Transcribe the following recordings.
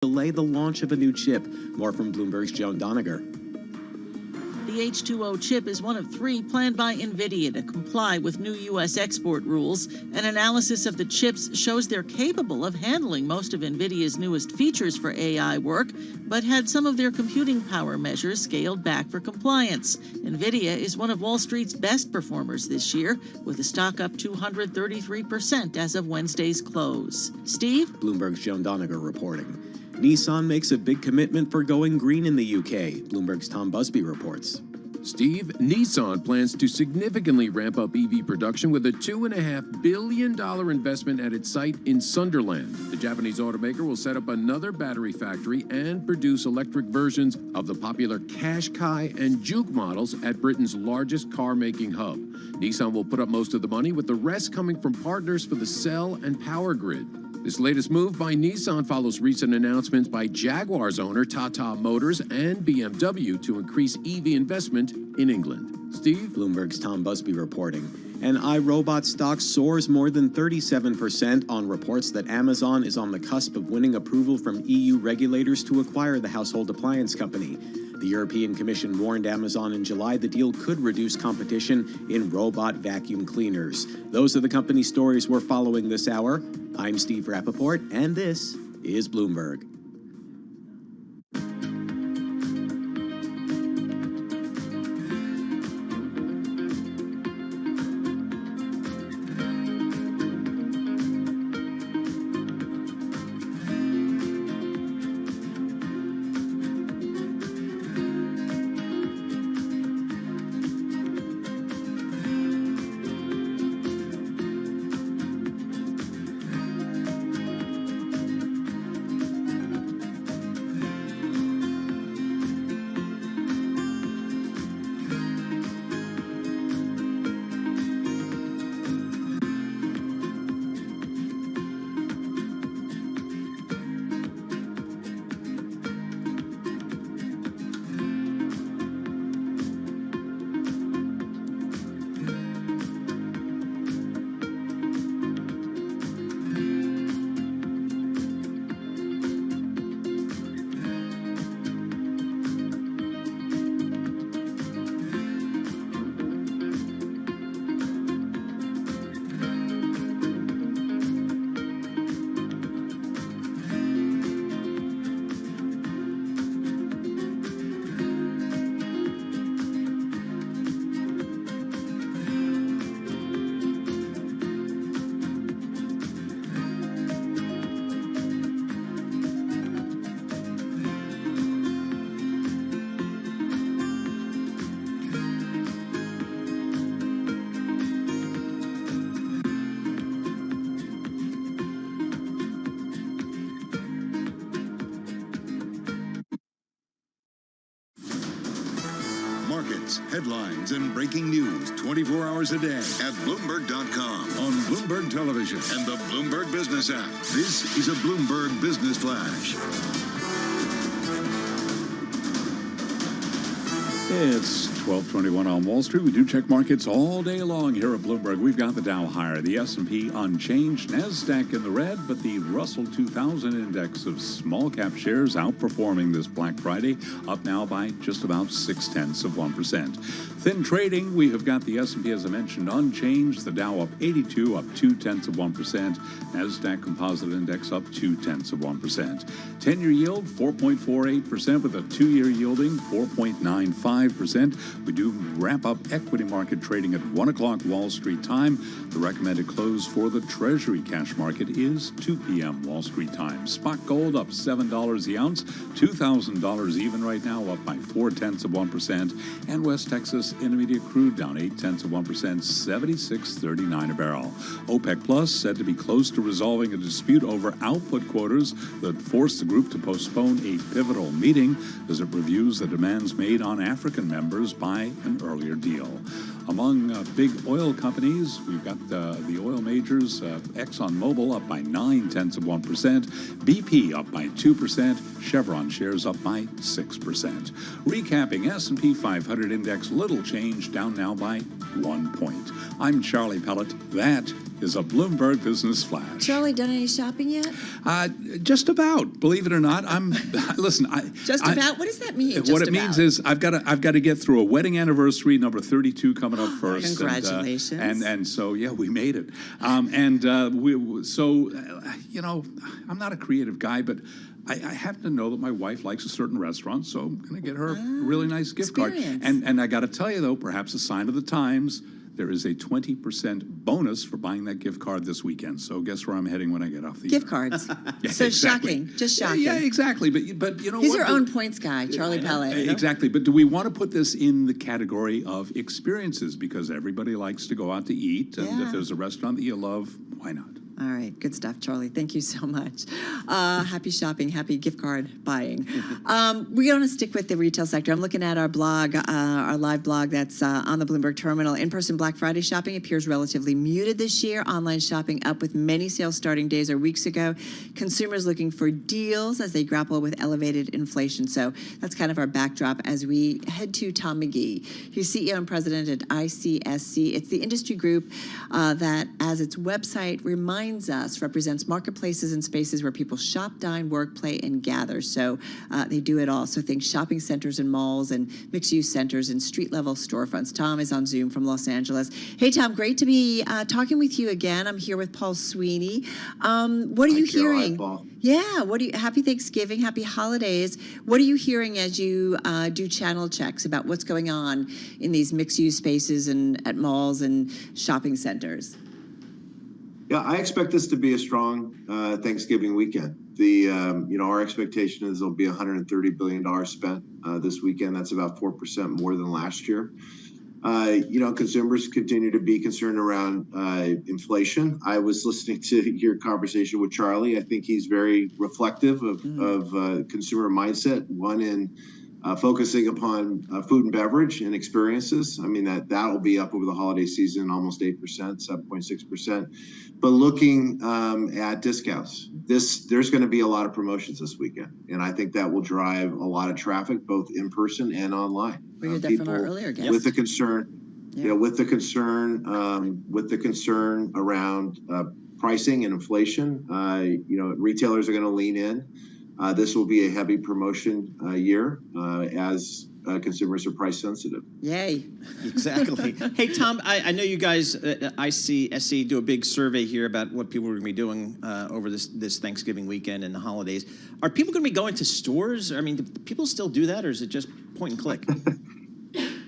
delay the launch of a new chip. More from Bloomberg's Joan Doniger. The H2O chip is one of 3 planned by NVIDIA to comply with new U.S. export rules. An analysis of the chips shows they're capable of handling most of NVIDIA's newest features for AI work, but had some of their computing power measures scaled back for compliance. NVIDIA is one of Wall Street's best performers this year, with the stock up 233% as of Wednesday's close. Steve? Bloomberg's Joan Doniger reporting. Nissan makes a big commitment for going green in the UK. Bloomberg's Tom Busby reports. Steve, Nissan plans to significantly ramp up EV production with a $2.5 billion investment at its site in Sunderland. The Japanese automaker will set up another battery factory and produce electric versions of the popular Qashqai and Juke models at Britain's largest car-making hub. Nissan will put up most of the money, with the rest coming from partners for the cell and power grid. This latest move by Nissan follows recent announcements by Jaguar's owner Tata Motors and BMW to increase EV investment in England. Steve? Bloomberg's Tom Busby reporting. And iRobot stock soars more than 37% on reports that Amazon is on the cusp of winning approval from EU regulators to acquire the household appliance company. The European Commission warned Amazon in July the deal could reduce competition in robot vacuum cleaners. Those are the company stories we're following this hour. I'm Steve Rappaport, and this is Bloomberg. Markets, headlines, and breaking news 24 hours a day at Bloomberg.com, on Bloomberg Television, and the Bloomberg Business app. This is a Bloomberg Business Flash. It's 12:21 on Wall Street. We do check markets all day long here at Bloomberg. We've got the Dow higher, the S&P unchanged, NASDAQ in the red, but the Russell 2000 index of small cap shares outperforming this Black Friday, up now by just about 0.6%. Thin trading, we have got the S&P, as I mentioned, unchanged, the Dow up 82, up 0.2%, NASDAQ Composite Index up 0.2%. 10-year yield 4.48%, with a 2-year yielding 4.95%. We do wrap up equity market trading at 1 o'clock Wall Street time. The recommended close for the Treasury cash market is 2 p.m. Wall Street time. Spot gold up $7 the ounce, $2,000 even right now, up by 0.4%. And West Texas Intermediate crude down 0.8%, $76.39 a barrel. OPEC Plus said to be close to resolving a dispute over output quotas that forced the group to postpone a pivotal meeting as it reviews the demands made on African members by an earlier deal. Among big oil companies, we've got the oil majors, ExxonMobil up by 0.9%, BP up by 2%, Chevron shares up by 6%. Recapping, S&P 500 index, little change, down now by 1 point. I'm Charlie Pellet. That is a Bloomberg Business Flash. Charlie, done any shopping yet? Just about. Believe it or not, listen. Just about. What does that mean? What it means is I've got to get through a wedding anniversary number 32 coming up first. Congratulations. And so yeah, we made it. I'm not a creative guy, but I happen to know that my wife likes a certain restaurant, so I'm going to get her a really nice gift card. And I got to tell you, though, perhaps a sign of the times, there is a 20% bonus for buying that gift card this weekend. So guess where I'm heading when I get off the gift cards. Yeah, so exactly. Shocking, just shocking. Yeah, exactly. But you know, he's our own points guy, Charlie Pellet. Exactly. But do we want to put this in the category of experiences? Because everybody likes to go out to eat, and if there's a restaurant that you love, why not? All right, good stuff, Charlie. Thank you so much. Happy shopping, happy gift card buying. We're going to stick with the retail sector. I'm looking at our blog, our live blog that's on the Bloomberg Terminal. In-person Black Friday shopping appears relatively muted this year. Online shopping up with many sales starting days or weeks ago. Consumers looking for deals as they grapple with elevated inflation. So that's kind of our backdrop as we head to Tom McGee. He's CEO and president at ICSC. It's the industry group that, as its website represents marketplaces and spaces where people shop, dine, work, play, and gather. So they do it all. So think shopping centers and malls and mixed-use centers and street-level storefronts. Tom is on Zoom from Los Angeles. Hey, Tom, great to be talking with you again. I'm here with Paul Sweeney. What are you hearing? Paul. Yeah, happy Thanksgiving, happy holidays. What are you hearing as you do channel checks about what's going on in these mixed-use spaces and at malls and shopping centers? Yeah, I expect this to be a strong Thanksgiving weekend. Our expectation is there'll be $130 billion spent this weekend. That's about 4% more than last year. Consumers continue to be concerned around inflation. I was listening to your conversation with Charlie. I think he's very reflective of consumer mindset. One in focusing upon food and beverage and experiences. I mean, that will be up over the holiday season, almost 8%, 7.6%. But looking at discounts, there's going to be a lot of promotions this weekend. And I think that will drive a lot of traffic, both in person and online. We heard that from our earlier guest. With the concern, with the concern around pricing and inflation, retailers are going to lean in. This will be a heavy promotion year as consumers are price sensitive. Yay. Exactly. Hey, Tom, I know you guys at ICSC do a big survey here about what people are going to be doing over this Thanksgiving weekend and the holidays. Are people going to be going to stores? I mean, do people still do that, or is it just point and click?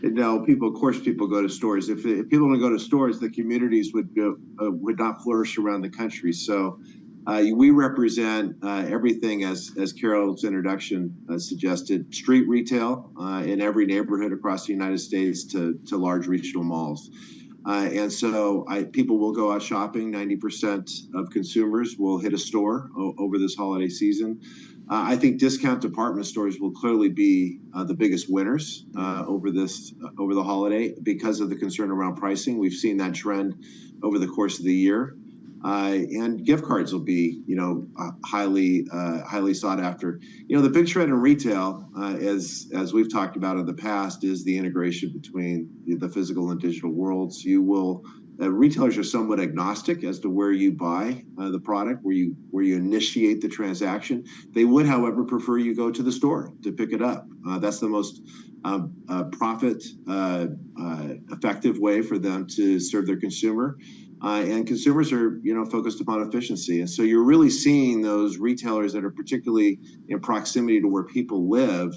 No, of course, people go to stores. If people want to go to stores, the communities would not flourish around the country. So we represent everything, as Carol's introduction suggested, street retail in every neighborhood across the United States to large regional malls. And so people will go out shopping. 90% of consumers will hit a store over this holiday season. I think discount department stores will clearly be the biggest winners over the holiday because of the concern around pricing. We've seen that trend over the course of the year. And gift cards will be, highly sought after. The big trend in retail, as we've talked about in the past, is the integration between the physical and digital worlds. Retailers are somewhat agnostic as to where you buy the product, where you initiate the transaction. They would, however, prefer you go to the store to pick it up. That's the most profit effective way for them to serve their consumer. And consumers are, focused upon efficiency. And so you're really seeing those retailers that are particularly in proximity to where people live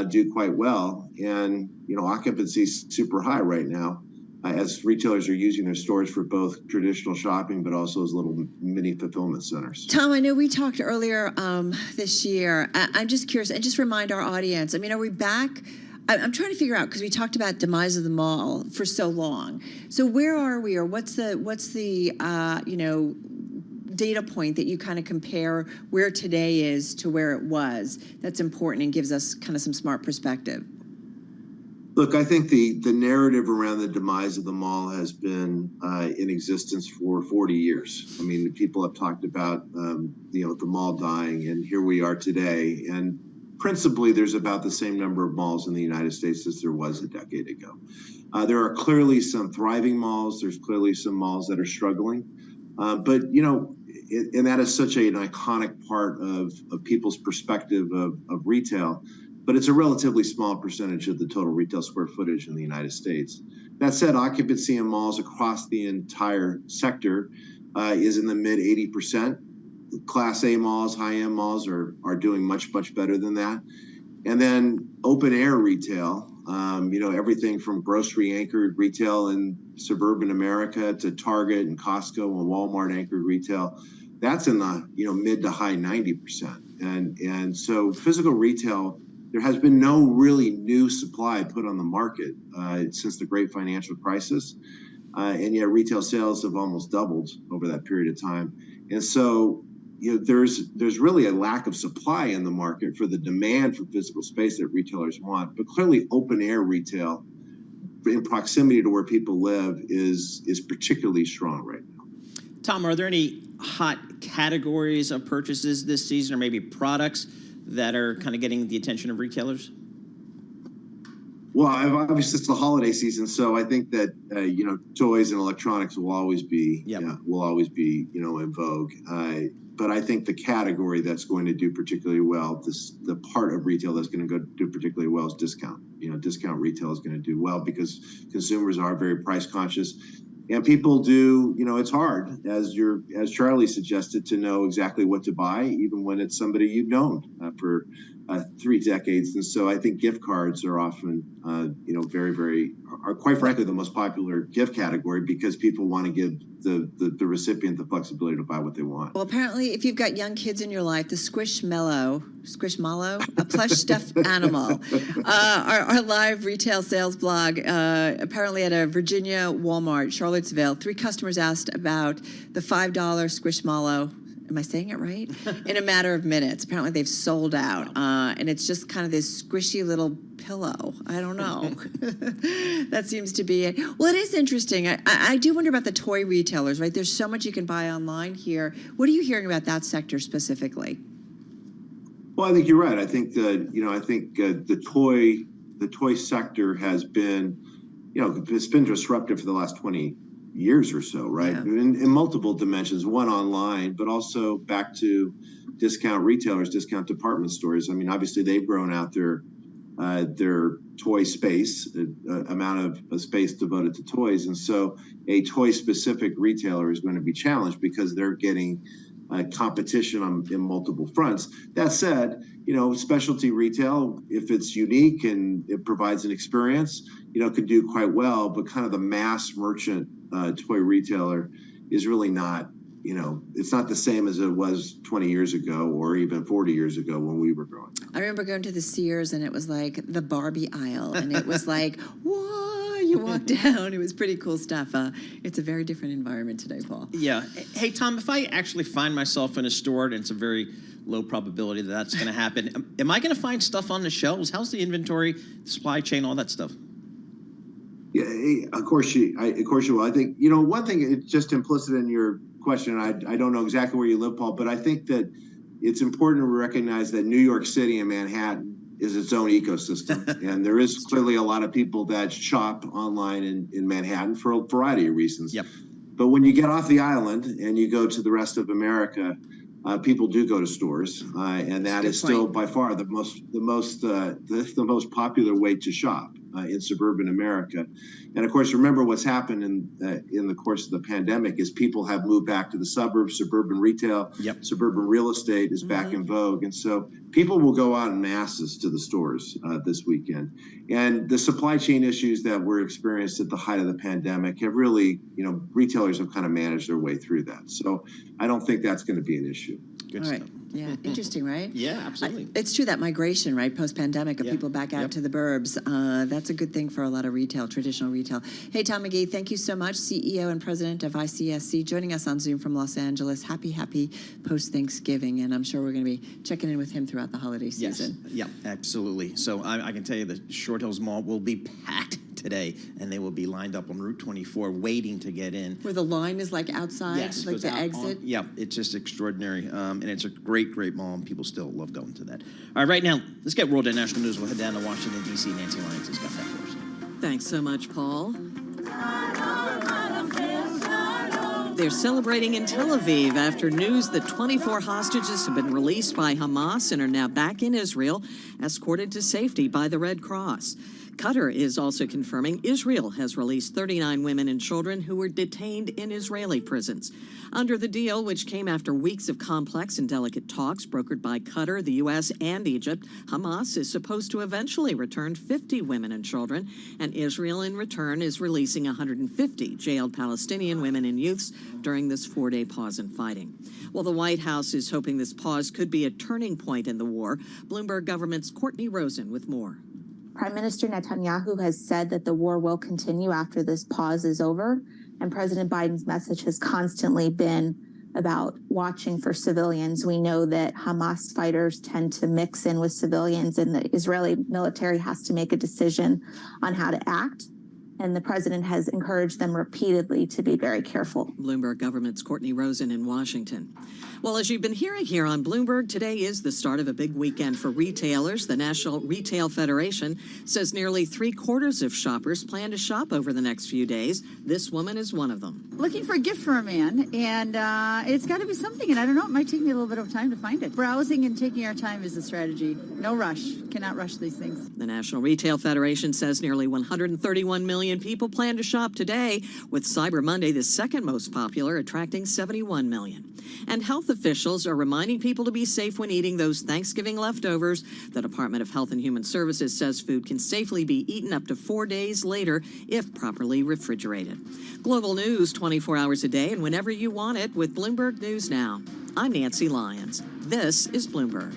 do quite well. And, occupancy is super high right now as retailers are using their stores for both traditional shopping, but also as little mini fulfillment centers. Tom, I know we talked earlier this year. I'm just curious, and just remind our audience, are we back? I'm trying to figure out, because we talked about demise of the mall for so long. So where are we, or what's the data point that you kind of compare where today is to where it was that's important and gives us kind of some smart perspective? Look, I think the narrative around the demise of the mall has been in existence for 40 years. I mean, people have talked about, the mall dying, and here we are today. And principally there's about the same number of malls in the United States as there was a decade ago. There are clearly some thriving malls. There's clearly some malls that are struggling. But, and that is such an iconic part of people's perspective of retail, but it's a relatively small percentage of the total retail square footage in the United States. That said, occupancy in malls across the entire sector is in the mid 80%. Class A malls, high-end malls are doing much, much better than that. And then open air retail, everything from grocery anchored retail in suburban America to Target and Costco and Walmart anchored retail, that's in the mid to high 90%. And so physical retail, there has been no really new supply put on the market since the great financial crisis. And yet retail sales have almost doubled over that period of time. And so there's really a lack of supply in the market for the demand for physical space that retailers want. But clearly open air retail in proximity to where people live is particularly strong right now. Tom, are there any hot categories of purchases this season, or maybe products that are kind of getting the attention of retailers? Well, obviously it's the holiday season, so I think that toys and electronics will always be in vogue. But I think the category that's going to do particularly well, the part of retail that's going to do particularly well is discount. Discount retail is going to do well because consumers are very price conscious. And people do, it's hard, as Charlie suggested, to know exactly what to buy, even when it's somebody you've known for 3 decades. And so I think gift cards are often, are quite frankly the most popular gift category because people want to give the recipient the flexibility to buy what they want. Well, apparently, if you've got young kids in your life, the Squishmallow, a plush stuffed animal, our live retail sales blog, apparently at a Virginia Walmart, Charlottesville, 3 customers asked about the $5 Squishmallow. Am I saying it right? In a matter of minutes. Apparently they've sold out. And it's just kind of this squishy little pillow. I don't know. That seems to be it. Well, it is interesting. I do wonder about the toy retailers, right? There's so much you can buy online here. What are you hearing about that sector specifically? Well, I think you're right. I think the toy sector has been, it's been disruptive for the last 20 years or so, right? Yeah. In multiple dimensions, one online, but also back to discount retailers, discount department stores. I mean, obviously they've grown out their toy space, amount of space devoted to toys. And so a toy specific retailer is going to be challenged because they're getting competition in multiple fronts. That said, specialty retail, if it's unique and it provides an experience, could do quite well, but kind of the mass merchant toy retailer is really not, it's not the same as it was 20 years ago or even 40 years ago when we were growing up. I remember going to the Sears and it was like the Barbie aisle and it was like, whoa, you walk down. It was pretty cool stuff. It's a very different environment today, Paul. Yeah. Hey, Tom, if I actually find myself in a store, and it's a very low probability that that's going to happen, am I going to find stuff on the shelves? How's the inventory, the supply chain, all that stuff? Yeah, of course you will. I think, one thing, it's just implicit in your question, I don't know exactly where you live, Paul, but I think that it's important to recognize that New York City and Manhattan is its own ecosystem. And there is clearly a lot of people that shop online in Manhattan for a variety of reasons. Yep. But when you get off the island and you go to the rest of America, people do go to stores, and that is still by far the most popular way to shop in suburban America. And of course, remember what's happened in the course of the pandemic is people have moved back to the suburbs. Suburban retail, suburban real estate is back in vogue, and so people will go out in masses to the stores this weekend. And the supply chain issues that were experienced at the height of the pandemic have really, retailers have kind of managed their way through that. So I don't think that's going to be an issue. Good All stuff. right. Yeah, interesting, right? Yeah, absolutely. It's true, that migration, right, post-pandemic of people back out to the burbs. That's a good thing for a lot of retail, traditional retail. Hey, Tom McGee, thank you so much, CEO and President of ICSC, joining us on Zoom from Los Angeles. Happy post-Thanksgiving, and I'm sure we're going to be checking in with him throughout the holiday season. Yes, yeah, absolutely. So I can tell you the Short Hills Mall will be packed today, and they will be lined up on Route 24 waiting to get in. Where the line is like outside, yes, like the exit? Yeah, it's just extraordinary, and it's a great mall, and people still love going to that. All right, right now, let's get world and national news. We'll head down to Washington, D.C. Nancy Lyons has got that for us. Thanks so much, Paul. They're celebrating in Tel Aviv after news that 24 hostages have been released by Hamas and are now back in Israel, escorted to safety by the Red Cross. Qatar is also confirming Israel has released 39 women and children who were detained in Israeli prisons. Under the deal, which came after weeks of complex and delicate talks brokered by Qatar, the U.S., and Egypt, Hamas is supposed to eventually return 50 women and children, and Israel in return is releasing 150 jailed Palestinian women and youths during this 4-day pause in fighting. Well, the White House is hoping this pause could be a turning point in the war. Bloomberg government's Courtney Rosen with more. Prime Minister Netanyahu has said that the war will continue after this pause is over, and President Biden's message has constantly been about watching for civilians. We know that Hamas fighters tend to mix in with civilians, and the Israeli military has to make a decision on how to act. And the president has encouraged them repeatedly to be very careful. Bloomberg government's Courtney Rosen in Washington. Well, as you've been hearing here on Bloomberg, today is the start of a big weekend for retailers. The National Retail Federation says nearly 3/4 of shoppers plan to shop over the next few days. This woman is one of them. Looking for a gift for a man, and it's got to be something, and I don't know, it might take me a little bit of time to find it. Browsing and taking our time is the strategy. No rush. Cannot rush these things. The National Retail Federation says nearly 131 million people plan to shop today, with Cyber Monday the second most popular, attracting 71 million. And health officials are reminding people to be safe when eating those Thanksgiving leftovers. The Department of Health and Human Services says food can safely be eaten up to 4 days later if properly refrigerated. Global news 24 hours a day and whenever you want it with Bloomberg News Now. I'm Nancy Lyons. This is Bloomberg.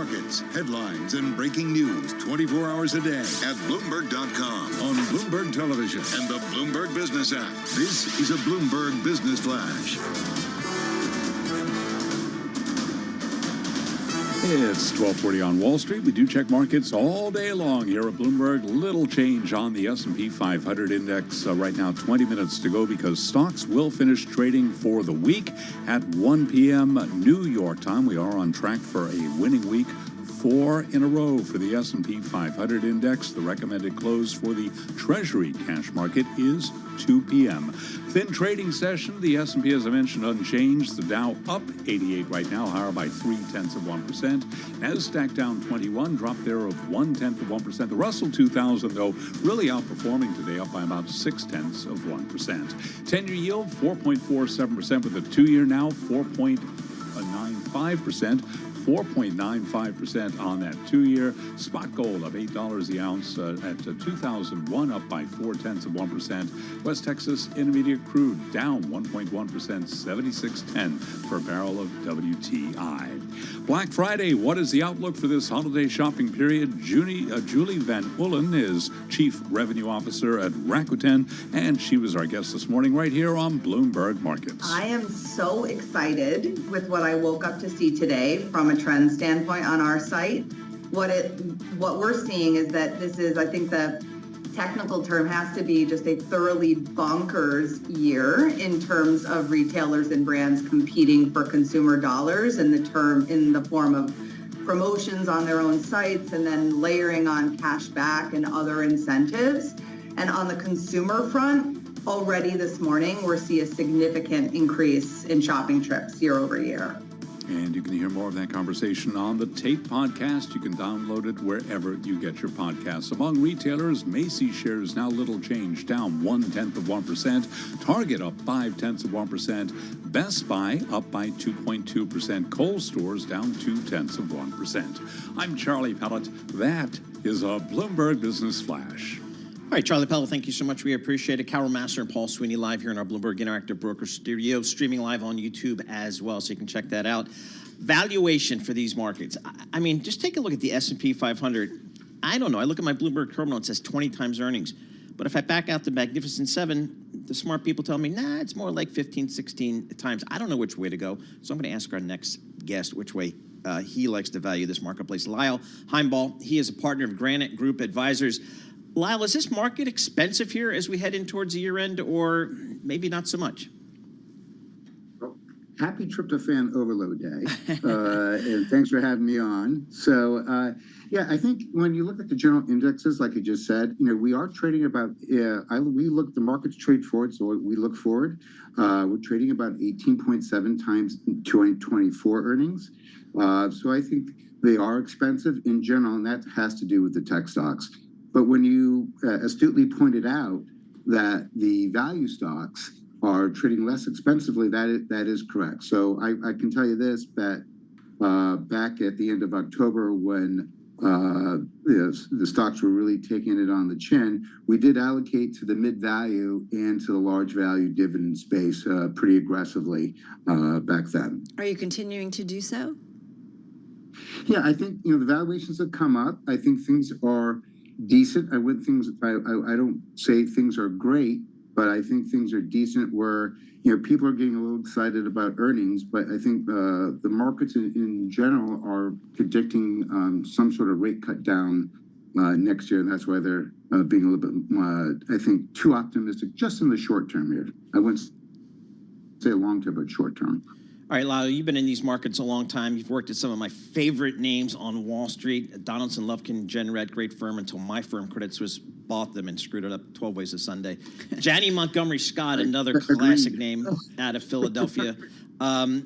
markets, headlines, and breaking news 24 hours a day at Bloomberg.com, on Bloomberg Television, and the Bloomberg Business app. This is a Bloomberg Business Flash. It's 12:40 on Wall Street. We do check markets all day long here at Bloomberg. Little change on the S&P 500 index right now. 20 minutes to go because stocks will finish trading for the week at 1 p.m. New York time. We are on track for a winning week. 4 in a row for the S&P 500 index. The recommended close for the Treasury cash market is 2 p.m. Thin trading session. The S&P, as I mentioned, unchanged. The Dow up 88 right now, higher by 0.3%. NASDAQ down 21, drop there of 0.1%. The Russell 2000, though, really outperforming today, up by about 0.6%. 10-year yield 4.47% with the 2-year now 4.95%. 4.95% on that 2-year. Spot gold up $8 the ounce at 2001, up by 0.4%. West Texas Intermediate crude down 1.1%, 76.10 per barrel of WTI. Black Friday, what is the outlook for this holiday shopping period? Julie Van Ullen is Chief Revenue Officer at Rakuten, and she was our guest this morning right here on Bloomberg Markets. I am so excited with what I woke up to see today from a trend standpoint on our site. What we're seeing is that this is, I think the technical term has to be just a thoroughly bonkers year in terms of retailers and brands competing for consumer dollars in the form of promotions on their own sites and then layering on cash back and other incentives. And on the consumer front, already this morning, we're seeing a significant increase in shopping trips year over year. And you can hear more of that conversation on the Tape podcast. You can download it wherever you get your podcasts. Among retailers, Macy's shares now little change, down 0.1%. Target up 0.5%. Best Buy up by 2.2%. Kohl's stores down 0.2%. I'm Charlie Pellet. That is a Bloomberg Business Flash. All right, Charlie Pellet, thank you so much. We appreciate it. Carol Master and Paul Sweeney live here in our Bloomberg Interactive Broker Studio, streaming live on YouTube as well, so you can check that out. Valuation for these markets. I mean, just take a look at the S&P 500. I don't know. I look at my Bloomberg terminal, it says 20 times earnings. But if I back out the Magnificent Seven, the smart people tell me, nah, it's more like 15, 16 times. I don't know which way to go, so I'm going to ask our next guest which way he likes to value this marketplace. Lyle Heimball, he is a partner of Granite Group Advisors. Lyle, is this market expensive here as we head in towards the year end, or maybe not so much? Well, happy tryptophan overload day, and thanks for having me on. So, yeah, I think when you look at the general indexes, like I just said, we are trading about. The markets trade forward, so we look forward. We're trading about 18.7 times 2024 earnings. So I think they are expensive in general, and that has to do with the tech stocks. But when you astutely pointed out that the value stocks are trading less expensively, that is correct. So I can tell you this, that back at the end of October when the stocks were really taking it on the chin, we did allocate to the mid-value and to the large value dividend space pretty aggressively back then. Are you continuing to do so? Yeah, I think the valuations have come up. I think things are decent. I don't say things are great, but I think things are decent where people are getting a little excited about earnings. But I think the markets in general are predicting some sort of rate cut down next year, and that's why they're being a little bit, I think, too optimistic just in the short term here. I wouldn't say long term, but short term. All right, Lyle, you've been in these markets a long time. You've worked at some of my favorite names on Wall Street, Donaldson, Lufkin, Genred, great firm, until my firm, Credit Suisse, bought them and screwed it up 12 ways a Sunday. Janney Montgomery Scott, another classic name out of Philadelphia. I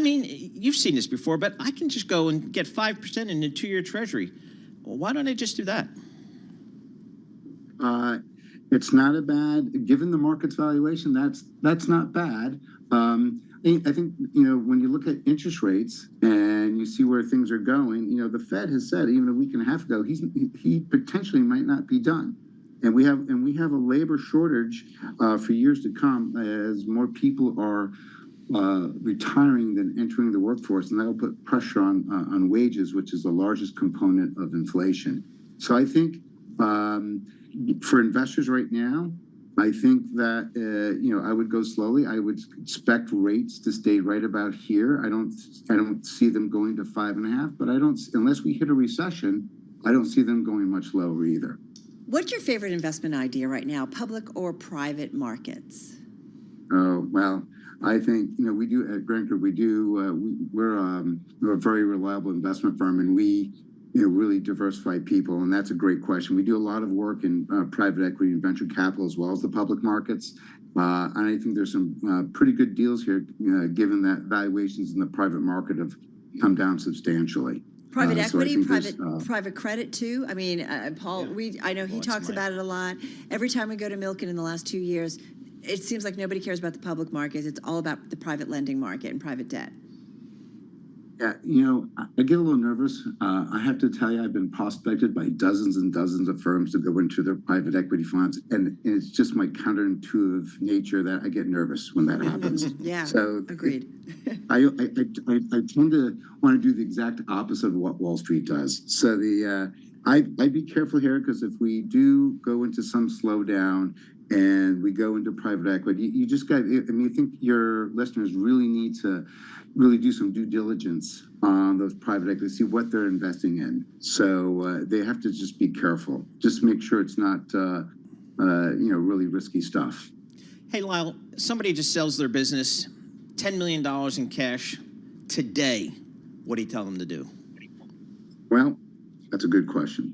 mean, you've seen this before, but I can just go and get 5% in a 2-year Treasury. Well, why don't I just do that? It's not a bad, given the market's valuation, that's not bad. I think, when you look at interest rates and you see where things are going, the Fed has said even a week and a half ago, he potentially might not be done. And we have a labor shortage for years to come as more people are retiring than entering the workforce, and that will put pressure on wages, which is the largest component of inflation. So I think for investors right now, I think that I would go slowly. I would expect rates to stay right about here. I don't see them going to 5.5, but unless we hit a recession, I don't see them going much lower either. What's your favorite investment idea right now, public or private markets? Oh, well, I think, we do at Grant Group, we're a very reliable investment firm, and we really diversify people, and that's a great question. We do a lot of work in private equity and venture capital as well as the public markets, and I think there's some pretty good deals here, given that valuations in the private market have come down substantially. Private equity, so private credit too. I mean, Paul, I know he talks about it a lot. Every time we go to Milken in the last 2 years, it seems like nobody cares about the public markets. It's all about the private lending market and private debt. Yeah, I get a little nervous. I have to tell you, I've been prospected by dozens and dozens of firms to go into their private equity funds, and it's just my counterintuitive nature that I get nervous when that happens. Yeah, so agreed. I tend to want to do the exact opposite of what Wall Street does. So I'd be careful here, because if we do go into some slowdown and we go into private equity, you just got. I think your listeners really need to really do some due diligence on those private equities, see what they're investing in. So they have to just be careful. Just make sure it's not, really risky stuff. Hey, Lyle, somebody just sells their business, $10 million in cash today. What do you tell them to do? Well, that's a good question.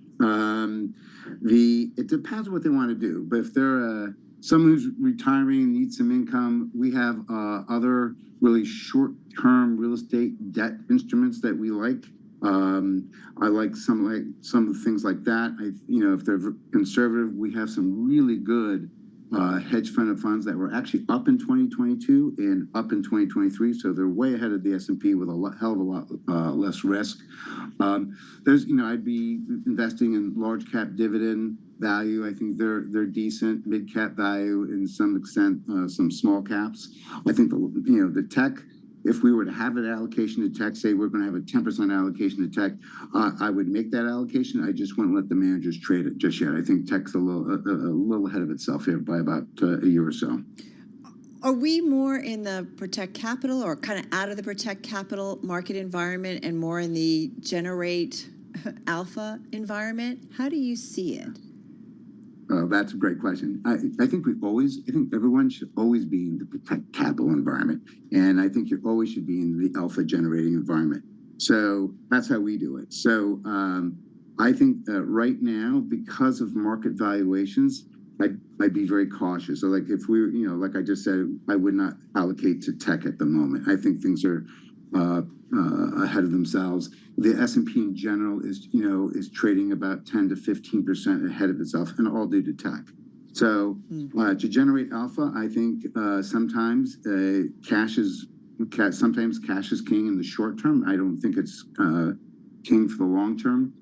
It depends what they want to do. But if they're someone who's retiring, needs some income, we have other really short-term real estate debt instruments that we like. I like some of the things like that. If they're conservative, we have some really good hedge fund of funds that were actually up in 2022 and up in 2023, so they're way ahead of the S&P with a hell of a lot less risk. I'd be investing in large cap dividend value. I think they're decent. Mid cap value, in some extent, some small caps. I think the tech. If we were to have an allocation to tech, say we're going to have a 10% allocation to tech, I would make that allocation. I just wouldn't let the managers trade it just yet. I think tech's a little ahead of itself here by about a year or so. Are we more in the protect capital, or kind of out of the protect capital market environment and more in the generate alpha environment? How do you see it? That's a great question. I think everyone should always be in the protect capital environment, and I think you always should be in the alpha generating environment. So that's how we do it. So I think that right now, because of market valuations, I'd be very cautious. So like if we, like I just said, I would not allocate to tech at the moment. I think things are ahead of themselves. The S&P in general is trading about 10 to 15% ahead of itself, and all due to tech. So to generate alpha, I think sometimes cash is king in the short term. I don't think it's king for the long term.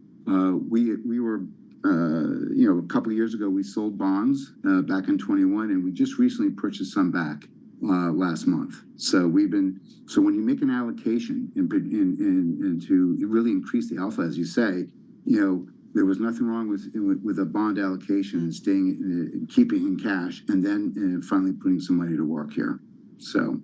We were a couple of years ago, we sold bonds back in 21, and we just recently purchased some back last month. So when you make an allocation and to really increase the alpha, as you say, there was nothing wrong with a bond allocation, keeping in cash, and then finally putting some money to work here. So,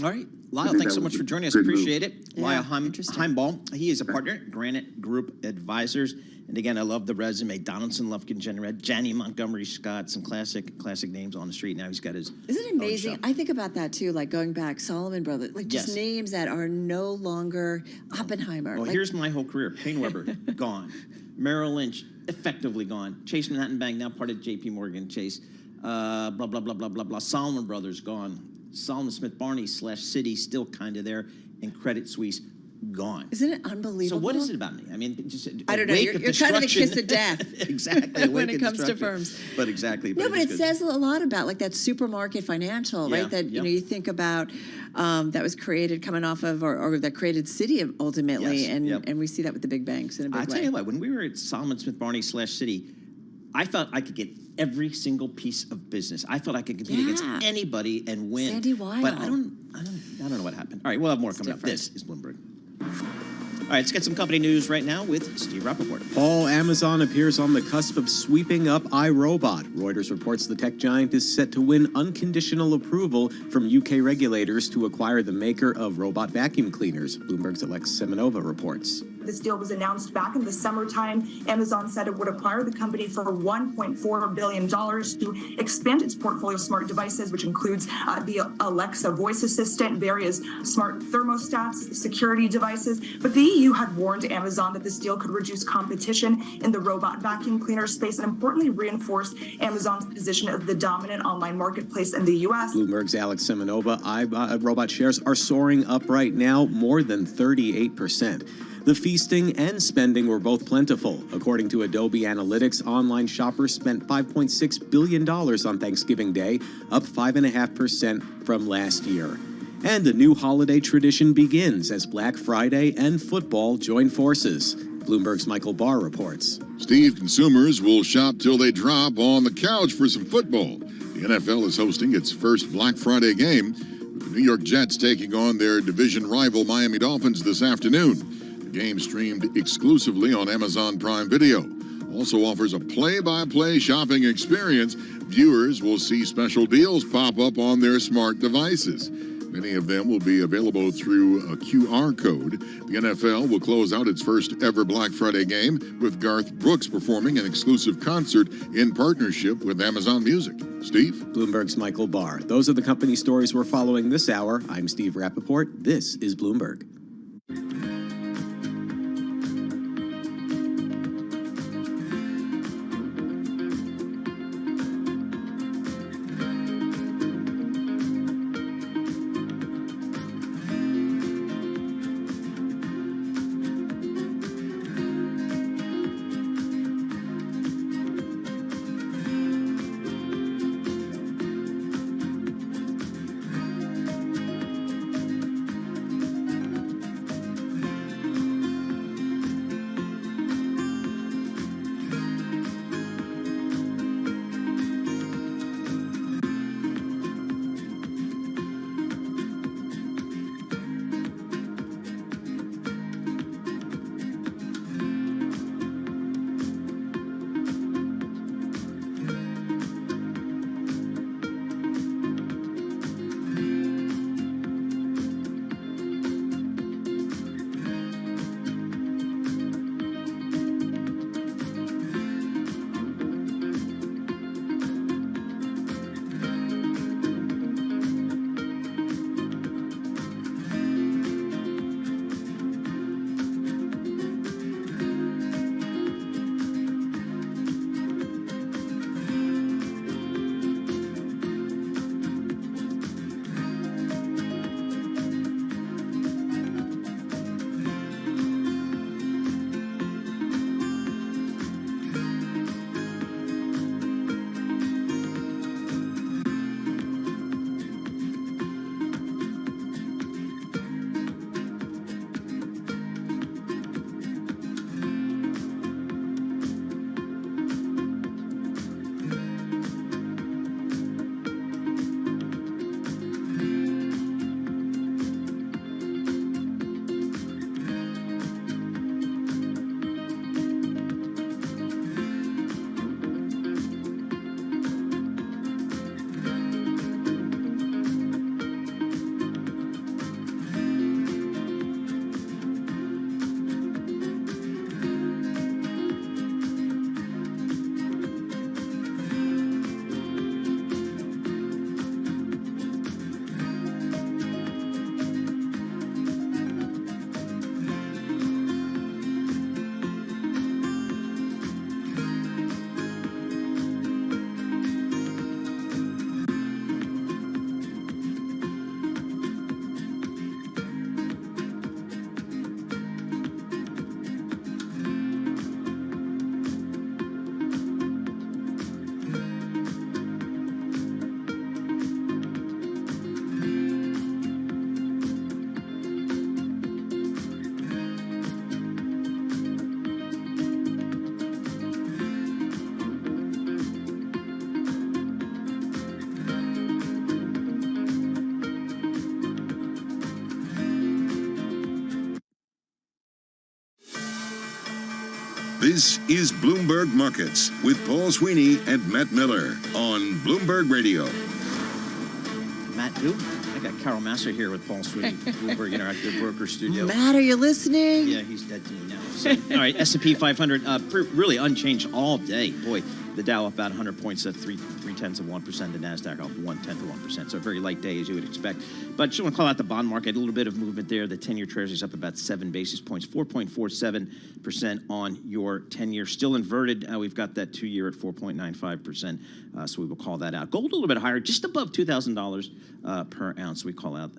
all right, Lyle, thanks so much for joining us. Appreciate it. Yeah, Lyle Heimball, he is a partner, Granite Group Advisors. And again, I love the resume. Donaldson, Lufkin, Generette, Janney Montgomery Scott, some classic names on the street. Now he's got his. Isn't it amazing? I think about that too, like going back, Solomon Brothers, like just names that are no longer Oppenheimer. Well, here's my whole career. Payne Weber, gone. Merrill Lynch, effectively gone. Chase Manhattan Bank, now part of JP Morgan Chase. Blah, blah, blah, blah, blah, blah. Solomon Brothers, gone. Solomon Smith Barney / Citi, still kind of there. And Credit Suisse, gone. Isn't it unbelievable? So what is it about me? I mean, just I don't know. You're kind of the kiss of death. Exactly. When it comes to firms. But exactly. No, but it says a lot about like that supermarket financial, right? That you think about that was created coming off of or that created Citi ultimately, and we see that with the big banks in a big way. I tell you what, when we were at Solomon Smith Barney / Citi, I felt I could get every single piece of business. I felt I could compete against anybody and win. Sandy Weil. But I don't I don't know what happened. All right, we'll have more coming up. This is Bloomberg. All right, let's get some company news right now with Steve Rappaport. Paul, Amazon appears on the cusp of sweeping up iRobot. Reuters reports the tech giant is set to win unconditional approval from UK regulators to acquire the maker of robot vacuum cleaners. Bloomberg's Alex Semenova reports. This deal was announced back in the summertime. Amazon said it would acquire the company for $1.4 billion to expand its portfolio of smart devices, which includes the Alexa voice assistant, various smart thermostats, security devices. But the EU had warned Amazon that this deal could reduce competition in the robot vacuum cleaner space and importantly reinforce Amazon's position as the dominant online marketplace in the U.S. Bloomberg's Alex Semenova. iRobot shares are soaring up right now, more than 38%. The feasting and spending were both plentiful. According to Adobe Analytics, online shoppers spent $5.6 billion on Thanksgiving Day, up 5.5% from last year. And a new holiday tradition begins as Black Friday and football join forces. Bloomberg's Michael Barr reports. Steve, consumers will shop till they drop on the couch for some football. The NFL is hosting its first Black Friday game, with the New York Jets taking on their division rival Miami Dolphins this afternoon. The game streamed exclusively on Amazon Prime Video. Also offers a play-by-play shopping experience. Viewers will see special deals pop up on their smart devices. Many of them will be available through a QR code. The NFL will close out its first ever Black Friday game with Garth Brooks performing an exclusive concert in partnership with Amazon Music. Steve? Bloomberg's Michael Barr. Those are the company stories we're following this hour. I'm Steve Rappaport. This is Bloomberg. This is Bloomberg Markets with Paul Sweeney and Matt Miller on Bloomberg Radio. Matt, who? I got Carol Massar here with Paul Sweeney, Bloomberg Interactive Broker Studio. Matt, are you listening? Yeah, he's dead to me now. So, all right, S&P 500, really unchanged all day. Boy, the Dow up about 100 points at 0.3%. The NASDAQ up 0.1%. So a very light day, as you would expect. But just want to call out the bond market. A little bit of movement there. The 10-year Treasury's up about 7 basis points, 4.47% on your 10-year. Still inverted. We've got that 2-year at 4.95%. So we will call that out. Gold a little bit higher, just above $2,000 per ounce. We call out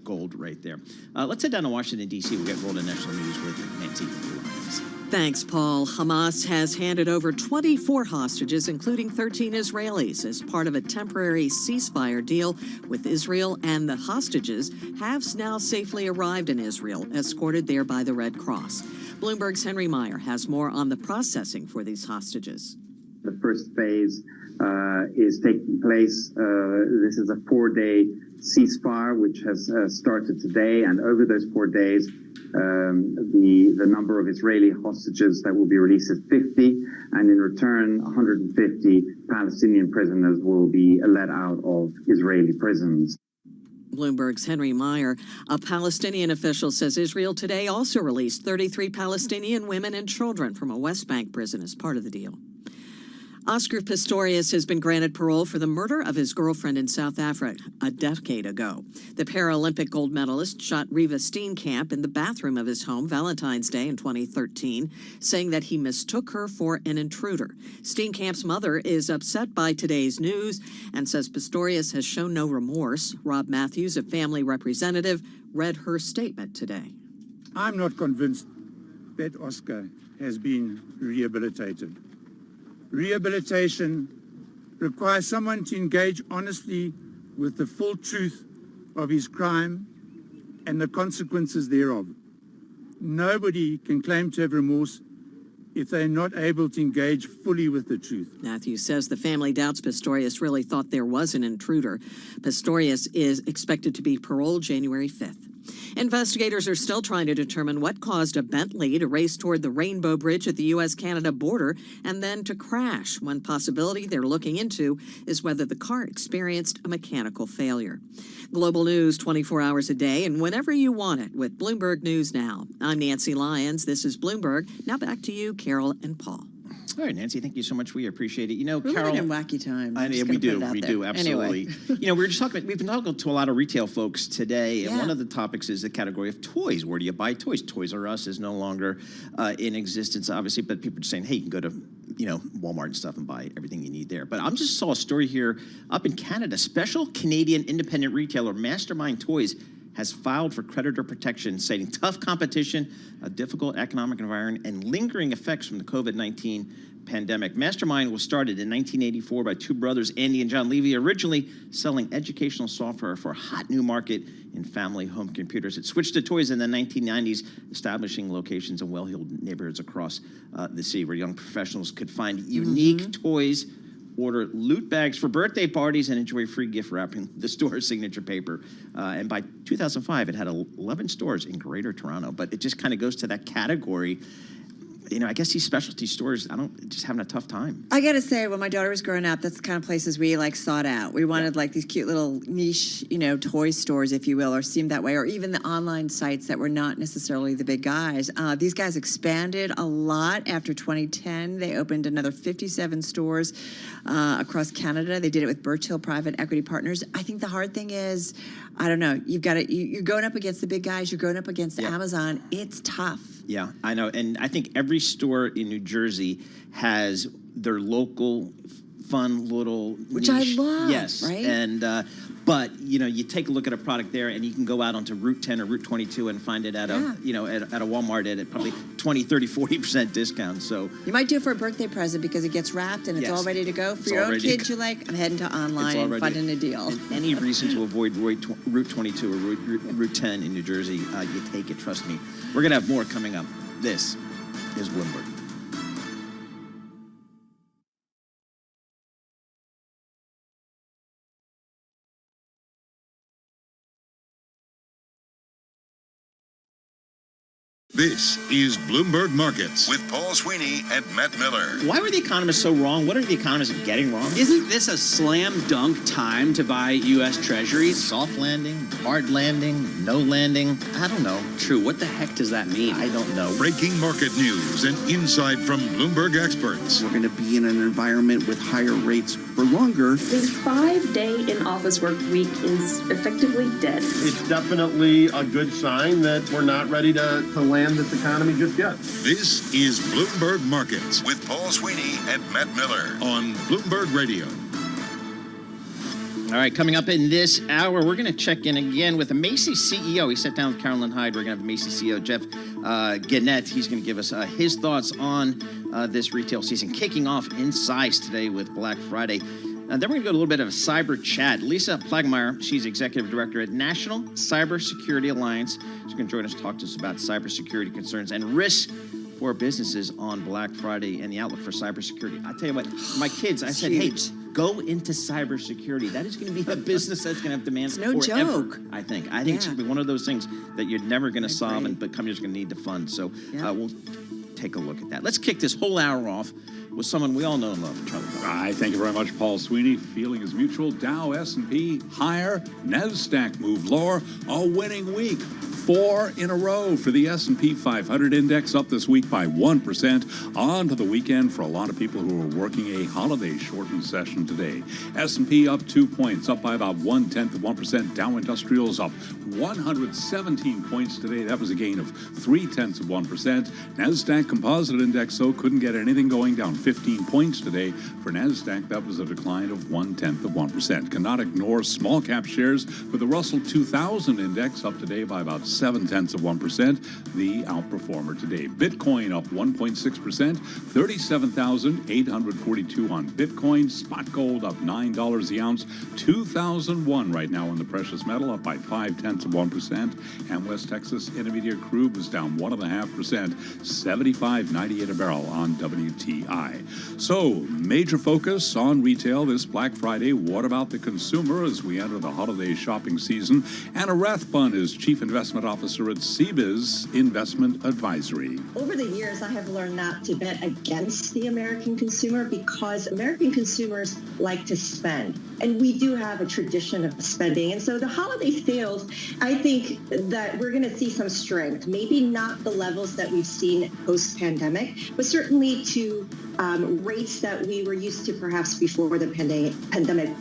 gold right there. Let's head down to Washington, D.C. We'll get World and National News with Nancy Lyons. Thanks, Paul. Hamas has handed over 24 hostages, including 13 Israelis, as part of a temporary ceasefire deal with Israel, and the hostages have now safely arrived in Israel, escorted there by the Red Cross. Bloomberg's Henry Meyer has more on the processing for these hostages. The first phase is taking place. This is a 4-day ceasefire, which has started today, and over those 4 days, the number of Israeli hostages that will be released is 50, and in return, 150 Palestinian prisoners will be let out of Israeli prisons. Bloomberg's Henry Meyer. A Palestinian official says Israel today also released 33 Palestinian women and children from a West Bank prison as part of the deal. Oscar Pistorius has been granted parole for the murder of his girlfriend in South Africa a decade ago. The Paralympic gold medalist shot Riva Steenkamp in the bathroom of his home Valentine's Day in 2013, saying that he mistook her for an intruder. Steenkamp's mother is upset by today's news and says Pistorius has shown no remorse. Rob Matthews, a family representative, read her statement today. I'm not convinced that Oscar has been rehabilitated. Rehabilitation requires someone to engage honestly with the full truth of his crime and the consequences thereof. Nobody can claim to have remorse if they're not able to engage fully with the truth. Matthews says the family doubts Pistorius really thought there was an intruder. Pistorius is expected to be paroled January 5th. Investigators are still trying to determine what caused a Bentley to race toward the Rainbow Bridge at the U.S.-Canada border and then to crash. One possibility they're looking into is whether the car experienced a mechanical failure. Global news 24 hours a day and whenever you want it with Bloomberg News Now. I'm Nancy Lyons. This is Bloomberg. Now back to you, Carol and Paul. All right, Nancy, thank you so much. We appreciate it. You know, We're Carol, living in wacky times. We do, absolutely. Anyway. You know, we've been talking to a lot of retail folks today, and one of the topics is the category of toys. Where do you buy toys? Toys R Us is no longer in existence, obviously, but people are saying, hey, you can go to, Walmart and stuff and buy everything you need there. But I just saw a story here up in Canada. Special Canadian independent retailer Mastermind Toys has filed for creditor protection, citing tough competition, a difficult economic environment, and lingering effects from the COVID-19 pandemic. Mastermind was started in 1984 by two brothers, Andy and John Levy, originally selling educational software for a hot new market in family home computers. It switched to toys in the 1990s, establishing locations in well-heeled neighborhoods across the city where young professionals could find unique toys, order loot bags for birthday parties, and enjoy free gift wrapping, the store's signature paper. And by 2005, it had 11 stores in Greater Toronto. But it just kind of goes to that category. I guess these specialty stores, just having a tough time. I got to say, when my daughter was growing up, that's the kind of places we sought out. We wanted these cute little niche, toy stores, if you will, or seemed that way, or even the online sites that were not necessarily the big guys. These guys expanded a lot after 2010. They opened another 57 stores across Canada. They did it with Birch Hill Private Equity Partners. I think the hard thing is, I don't know, you're going up against the big guys, you're going up against Amazon. It's tough. Yeah, I know. And I think every store in New Jersey has their local fun little Which niche. I love, yes. right? And but you take a look at a product there, and you can go out onto Route 10 or Route 22 and find it at a at a Walmart at probably 20, 30, 40% discount. So you might do it for a birthday present because it gets wrapped and it's all ready to go. For your own kids, you're like, I'm heading to online and finding a deal. And any reason to avoid Route 22 or Route 10 in New Jersey, you take it. Trust me. We're gonna have more coming up. This is Bloomberg. This is Bloomberg Markets with Paul Sweeney and Matt Miller. Why were the economists so wrong? What are the economists getting wrong? Isn't this a slam dunk time to buy U.S. Treasuries? Soft landing, hard landing, no landing. I don't know. True. What the heck does that mean? I don't know. Breaking market news and insight from Bloomberg experts. We're going to be in an environment with higher rates for longer. The 5-day in-office work week is effectively dead. It's definitely a good sign that we're not ready to land this economy just yet. This is Bloomberg Markets with Paul Sweeney and Matt Miller on Bloomberg Radio. All right, coming up in this hour, we're going to check in again with the Macy's CEO. He sat down with Carolyn Hyde. We're going to have Macy's CEO Jeff Gannett. He's going to give us his thoughts on this retail season, kicking off in size today with Black Friday. Then we're going to go to a little bit of a cyber chat. Lisa Plagmeyer, she's Executive Director at National Cybersecurity Alliance. She's going to join us to talk to us about cybersecurity concerns and risks for businesses on Black Friday and the outlook for cybersecurity. I tell you what, my kids, I said, hey, go into cybersecurity. That is going to be a business that's going to have demands forever. It's no joke. I think it's going to be one of those things that you're never going to solve, but companies are going to need to fund. So we'll take a look at that. Let's kick this whole hour off with someone we all know and love, Charlie. Thank you very much, Paul Sweeney. Feeling is mutual. Dow, S&P higher. NASDAQ moved lower. A winning week. 4 in a row for the S&P 500 index, up this week by 1%. On to the weekend for a lot of people who are working a holiday shortened session today. S&P up 2 points, up by about 0.1%. Dow Industrials up 117 points today. That was a gain of 0.3%. NASDAQ Composite Index, though, couldn't get anything going, down 15 points today. For NASDAQ, that was a decline of 0.1%. Cannot ignore small cap shares with the Russell 2000 Index up today by about 0.7%, the outperformer today. Bitcoin up 1.6%, 37,842 on Bitcoin. Spot gold up $9 the ounce, 2,001 right now in the precious metal, up by 0.5%. And West Texas Intermediate crude was down 1.5%, 75.98 a barrel on WTI. So, major focus on retail this Black Friday. What about the consumer as we enter the holiday shopping season? Anna Rathbun is Chief Investment Officer at CBIZ Investment Advisory. Over the years, I have learned not to bet against the American consumer because American consumers like to spend. And we do have a tradition of spending. And so the holiday sales, I think that we're going to see some strength, maybe not the levels that we've seen post-pandemic, but certainly to rates that we were used to perhaps before the pandemic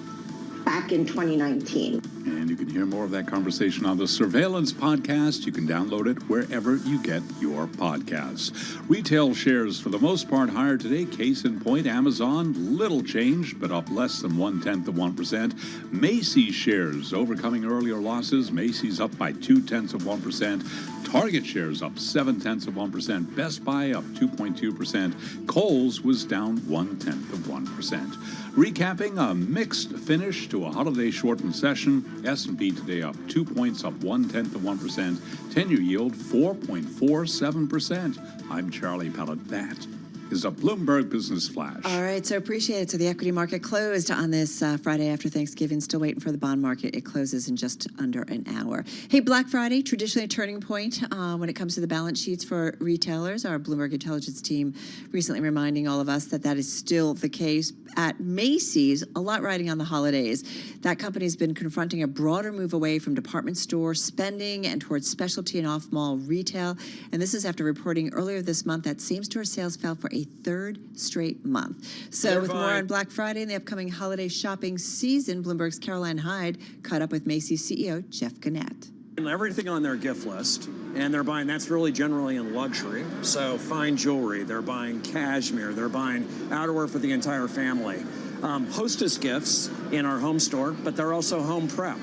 back in 2019. And you can hear more of that conversation on the Surveillance Podcast. You can download it wherever you get your podcasts. Retail shares, for the most part, higher today. Case in point, Amazon, little change, but up less than 0.1%. Macy's shares overcoming earlier losses. Macy's up by 0.2%. Target shares up 0.7%. Best Buy up 2.2%. Kohl's was down 0.1%. Recapping a mixed finish to a holiday shortened session. S&P today up 2 points, up 0.1%. 10-year yield 4.47%. I'm Charlie Pellet. That is a Bloomberg Business Flash. All right, so appreciate it. So the equity market closed on this Friday after Thanksgiving. Still waiting for the bond market. It closes in just under an hour. Hey, Black Friday, traditionally a turning point when it comes to the balance sheets for retailers. Our Bloomberg Intelligence team recently reminding all of us that that is still the case. At Macy's, a lot riding on the holidays. That company has been confronting a broader move away from department store spending and towards specialty and off-mall retail. And this is after reporting earlier this month that same-store sales fell for a third straight month. So with more on Black Friday and the upcoming holiday shopping season, Bloomberg's Caroline Hyde caught up with Macy's CEO Jeff Gannett. Everything on their gift list, and they're buying, that's really generally in luxury. So fine jewelry, they're buying cashmere, they're buying outerwear for the entire family. Hostess gifts in our home store, but they're also home prep.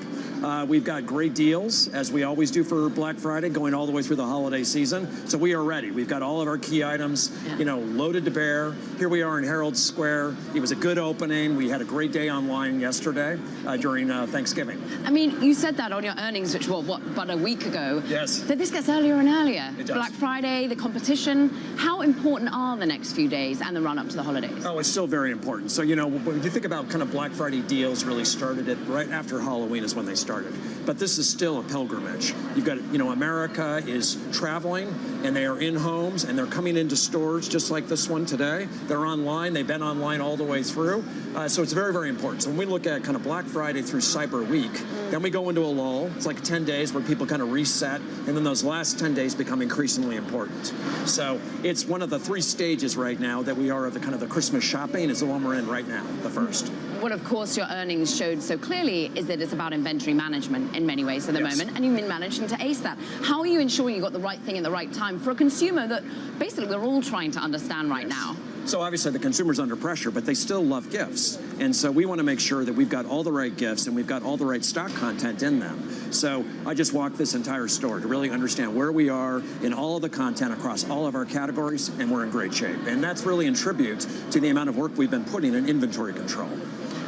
We've got great deals, as we always do for Black Friday, going all the way through the holiday season. So we are ready. We've got all of our key items, loaded to bear. Here we are in Herald Square. It was a good opening. We had a great day online yesterday during Thanksgiving. I mean, you said that on your earnings, which were, about a week ago. Yes. That this gets earlier and earlier. It does. Black Friday, the competition. How important are the next few days and the run-up to the holidays? Oh, it's still very important. So, when you think about kind of Black Friday deals really started right after Halloween is when they started. But but this is still a pilgrimage. You've got, America is traveling, and they are in homes, and they're coming into stores just like this one today. They're online. They've been online all the way through. So it's very, very important. So when we look at kind of Black Friday through Cyber Week, then we go into a lull. It's like 10 days where people kind of reset, and then those last 10 days become increasingly important. So it's one of the 3 stages right now that we are of the kind of the Christmas shopping is the one we're in right now, the first. What, of course, your earnings showed so clearly is that it's about inventory management in many ways at the moment, and you've been managing to ace that. How are you ensuring you got the right thing at the right time for a consumer that basically we're all trying to understand right now? So obviously the consumer's under pressure, but they still love gifts. And so we want to make sure that we've got all the right gifts and we've got all the right stock content in them. So I just walked this entire store to really understand where we are in all of the content across all of our categories, and we're in great shape. And that's really in tribute to the amount of work we've been putting in inventory control.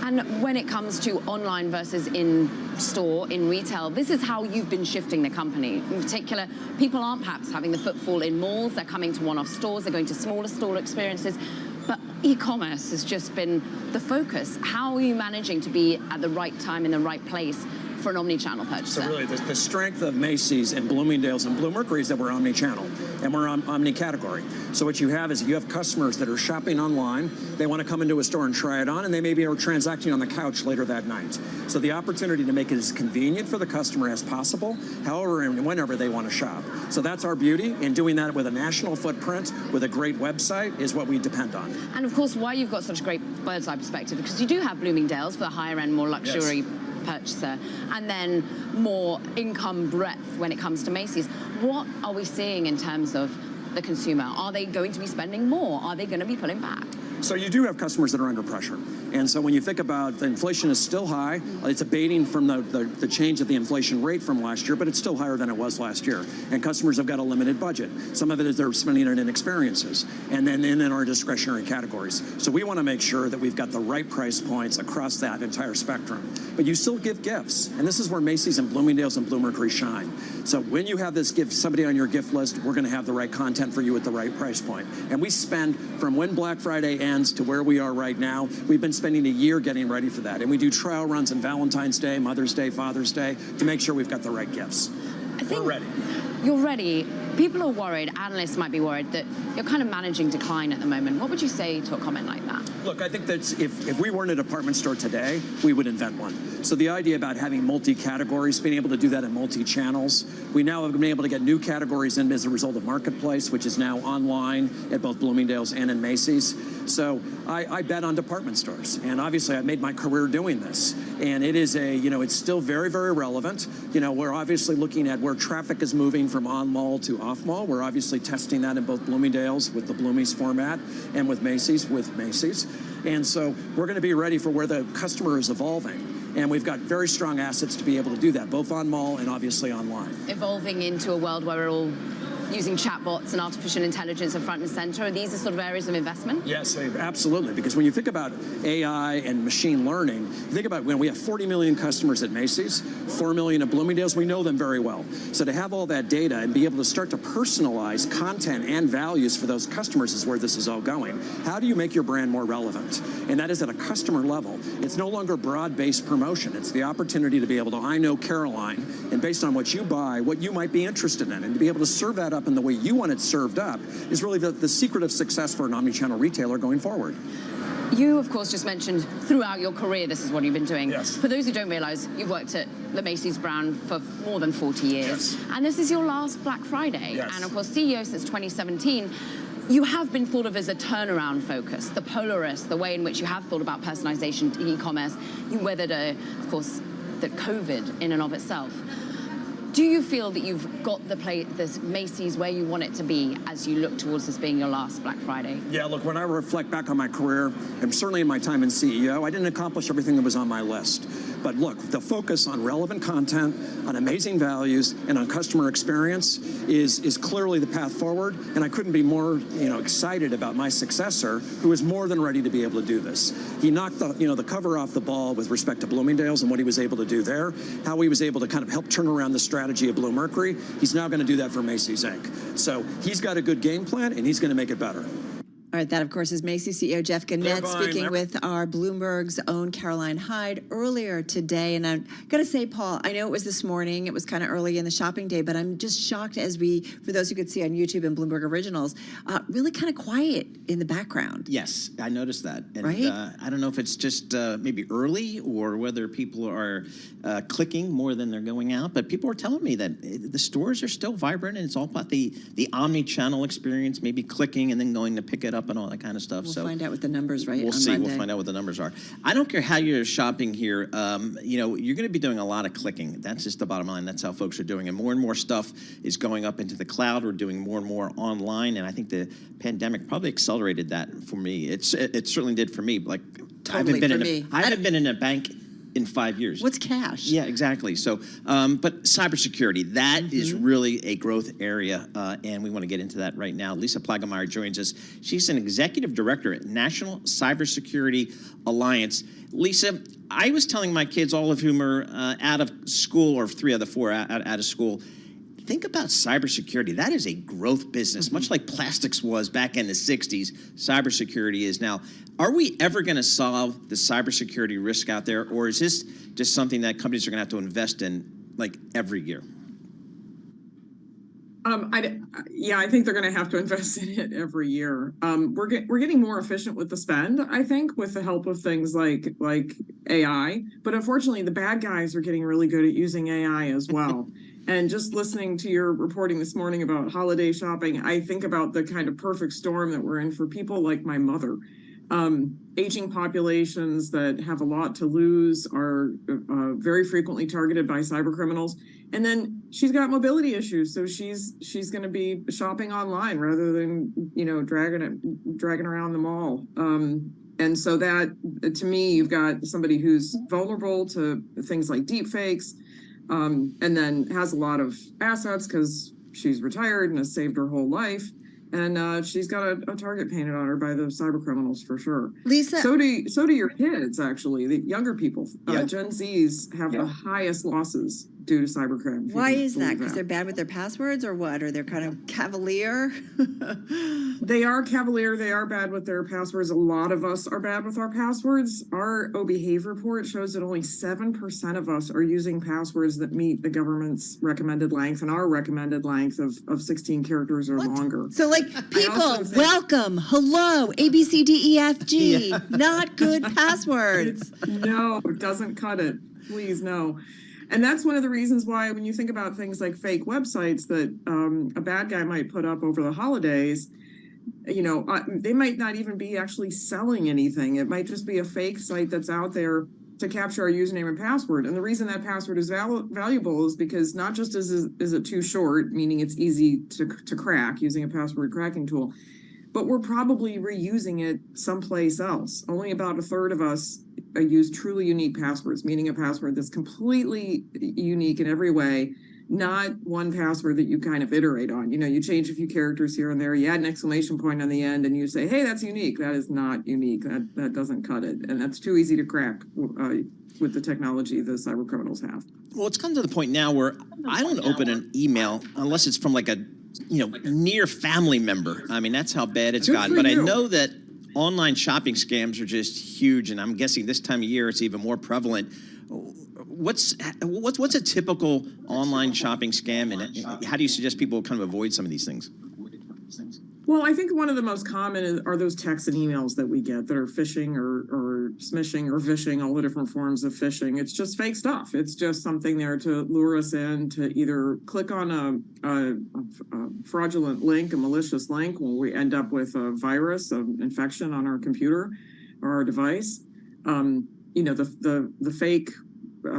And when it comes to online versus in-store, in retail, this is how you've been shifting the company. In particular, people aren't perhaps having the footfall in malls. They're coming to one-off stores. They're going to smaller store experiences. But e-commerce has just been the focus. How are you managing to be at the right time in the right place for an omni-channel purchaser? So really, the strength of Macy's and Bloomingdale's and Bluemercury is that we're omni-channel and we're omni-category. So what you have is you have customers that are shopping online. They want to come into a store and try it on, and they maybe are transacting on the couch later that night. So the opportunity to make it as convenient for the customer as possible, however and whenever they want to shop. So that's our beauty, and doing that with a national footprint, with a great website, is what we depend on. And of course, why you've got such a great bird's eye perspective, because you do have Bloomingdale's for the higher end, more luxury. Yes. Purchaser, and then more income breadth when it comes to Macy's. What are we seeing in terms of the consumer? Are they going to be spending more? Are they going to be pulling back? So you do have customers that are under pressure. And so when you think about the inflation is still high, it's abating from the change of the inflation rate from last year, but it's still higher than it was last year. And customers have got a limited budget. Some of it is they're spending it in experiences and then in our discretionary categories. So we want to make sure that we've got the right price points across that entire spectrum. But you still give gifts. And this is where Macy's and Bloomingdale's and Bluemercury shine. So when you have this gift, somebody on your gift list, we're going to have the right content for you at the right price point. And we spend from when Black Friday ends to where we are right now, we've been spending a year getting ready for that. And we do trial runs on Valentine's Day, Mother's Day, Father's Day to make sure we've got the right gifts. We're ready. You're ready. People are worried, analysts might be worried, that you're kind of managing decline at the moment. What would you say to a comment like that? Look, I think that if we weren't a department store today, we would invent one. So the idea about having multi-categories, being able to do that in multi-channels, we now have been able to get new categories in as a result of Marketplace, which is now online at both Bloomingdale's and in Macy's. So I bet on department stores. And obviously I've made my career doing this. And it is it's still very, very relevant. We're obviously looking at where traffic is moving from on-mall to off-mall. We're obviously testing that in both Bloomingdale's with the Bloomies format and with Macy's And so we're going to be ready for where the customer is evolving. And we've got very strong assets to be able to do that, both on mall and obviously online. Evolving into a world where we're all using chatbots and artificial intelligence are front and center. Are these the sort of areas of investment? Yes, absolutely. Because when you think about AI and machine learning, think about when we have 40 million customers at Macy's, 4 million at Bloomingdale's, we know them very well. So to have all that data and be able to start to personalize content and values for those customers is where this is all going. How do you make your brand more relevant? And that is at a customer level. It's no longer broad-based promotion. It's the opportunity to be able to, I know Caroline, and based on what you buy, what you might be interested in, and to be able to serve that up in the way you want it served up is really the secret of success for an omnichannel retailer going forward. You, of course, just mentioned throughout your career, this is what you've been doing. Yes. For those who don't realize, you've worked at the Macy's brand for more than 40 years. Yes. And this is your last Black Friday. Yes. And of course, CEO since 2017. You have been thought of as a turnaround focus, the polarist, the way in which you have thought about personalization to e-commerce. You weathered, of course, the COVID in and of itself. Do you feel that you've got this Macy's where you want it to be as you look towards this being your last Black Friday? Yeah, look, when I reflect back on my career, and certainly in my time as CEO, I didn't accomplish everything that was on my list. But look, the focus on relevant content, on amazing values, and on customer experience is clearly the path forward. And I couldn't be more, excited about my successor, who is more than ready to be able to do this. He knocked the cover off the ball with respect to Bloomingdale's and what he was able to do there, how he was able to kind of help turn around the strategy of Bluemercury. He's now going to do that for Macy's Inc. So he's got a good game plan, and he's going to make it better. All right, that, of course, is Macy's CEO Jeff Gannett speaking buying with our Bloomberg's own Caroline Hyde earlier today. And I'm going to say, Paul, I know it was this morning. It was kind of early in the shopping day, but I'm just shocked as for those who could see on YouTube and Bloomberg Originals, really kind of quiet in the background. Yes, I noticed that. And, right? I don't know if it's just maybe early or whether people are clicking more than they're going out, but people are telling me that the stores are still vibrant, and it's all about the omni-channel experience, maybe clicking and then going to pick it up and all that kind of stuff. We'll find out what the numbers, right? We'll see. We'll find out what the numbers are. I don't care how you're shopping here. You're going to be doing a lot of clicking. That's just the bottom line. That's how folks are doing. And more stuff is going up into the cloud. We're doing more and more online. And I think the pandemic probably accelerated that for me. It certainly did for me. Like, Totally I haven't been in a bank in 5 years. What's cash? Yeah, exactly. So, but cybersecurity, that is really a growth area, and we want to get into that right now. Lisa Plagemeyer joins us. She's an executive director at National Cybersecurity Alliance. Lisa, I was telling my kids, all of whom are out of school, or 3 of the 4 out of school, think about cybersecurity. That is a growth business, much like plastics was back in the 60s. Cybersecurity is now. Are we ever going to solve the cybersecurity risk out there, or is this just something that companies are going to have to invest in like every year? I think they're going to have to invest in it every year. We're getting more efficient with the spend, I think, with the help of things like AI. But unfortunately, the bad guys are getting really good at using AI as well. And just listening to your reporting this morning about holiday shopping, I think about the kind of perfect storm that we're in for people like my mother. Aging populations that have a lot to lose are very frequently targeted by cyber criminals. And then she's got mobility issues, so she's going to be shopping online rather than dragging around the mall. And so that, to me, you've got somebody who's vulnerable to things like deep fakes, and then has a lot of assets because she's retired and has saved her whole life. And she's got a target painted on her by the cyber criminals for sure. Lisa, so do your kids, actually. The younger people, Gen Zs have the highest losses due to cybercrime. Why is that? Because they're bad with their passwords, or what? Or they're kind of cavalier? They are cavalier. They are bad with their passwords. A lot of us are bad with our passwords. Our OBehave report shows that only 7% of us are using passwords that meet the government's recommended length and our recommended length of 16 characters or longer. So, like, people, welcome, hello, ABCDEFG, not good passwords. No, it doesn't cut it. Please, no. And that's one of the reasons why, when you think about things like fake websites that a bad guy might put up over the holidays, they might not even be actually selling anything. It might just be a fake site that's out there to capture our username and password. And the reason that password is valuable is because not just is it too short, meaning it's easy to crack using a password cracking tool, but we're probably reusing it someplace else. Only about a third of us use truly unique passwords, meaning a password that's completely unique in every way, not one password that you kind of iterate on. You change a few characters here and there, you add an exclamation point on the end, and you say, hey, that's unique. That is not unique. That doesn't cut it. And that's too easy to crack with the technology the cyber criminals have. Well, it's come to the point now where I don't open an email unless it's from like a near family member. I mean, that's how bad it's gotten. But I know that online shopping scams are just huge, and I'm guessing this time of year it's even more prevalent. What's a typical online shopping scam, and how do you suggest people kind of avoid some of these things? Well, I think one of the most common are those texts and emails that we get that are phishing or smishing or vishing, all the different forms of phishing. It's just fake stuff. It's just something there to lure us in to either click on a fraudulent link, a malicious link, where we end up with a virus, an infection on our computer or our device. The fake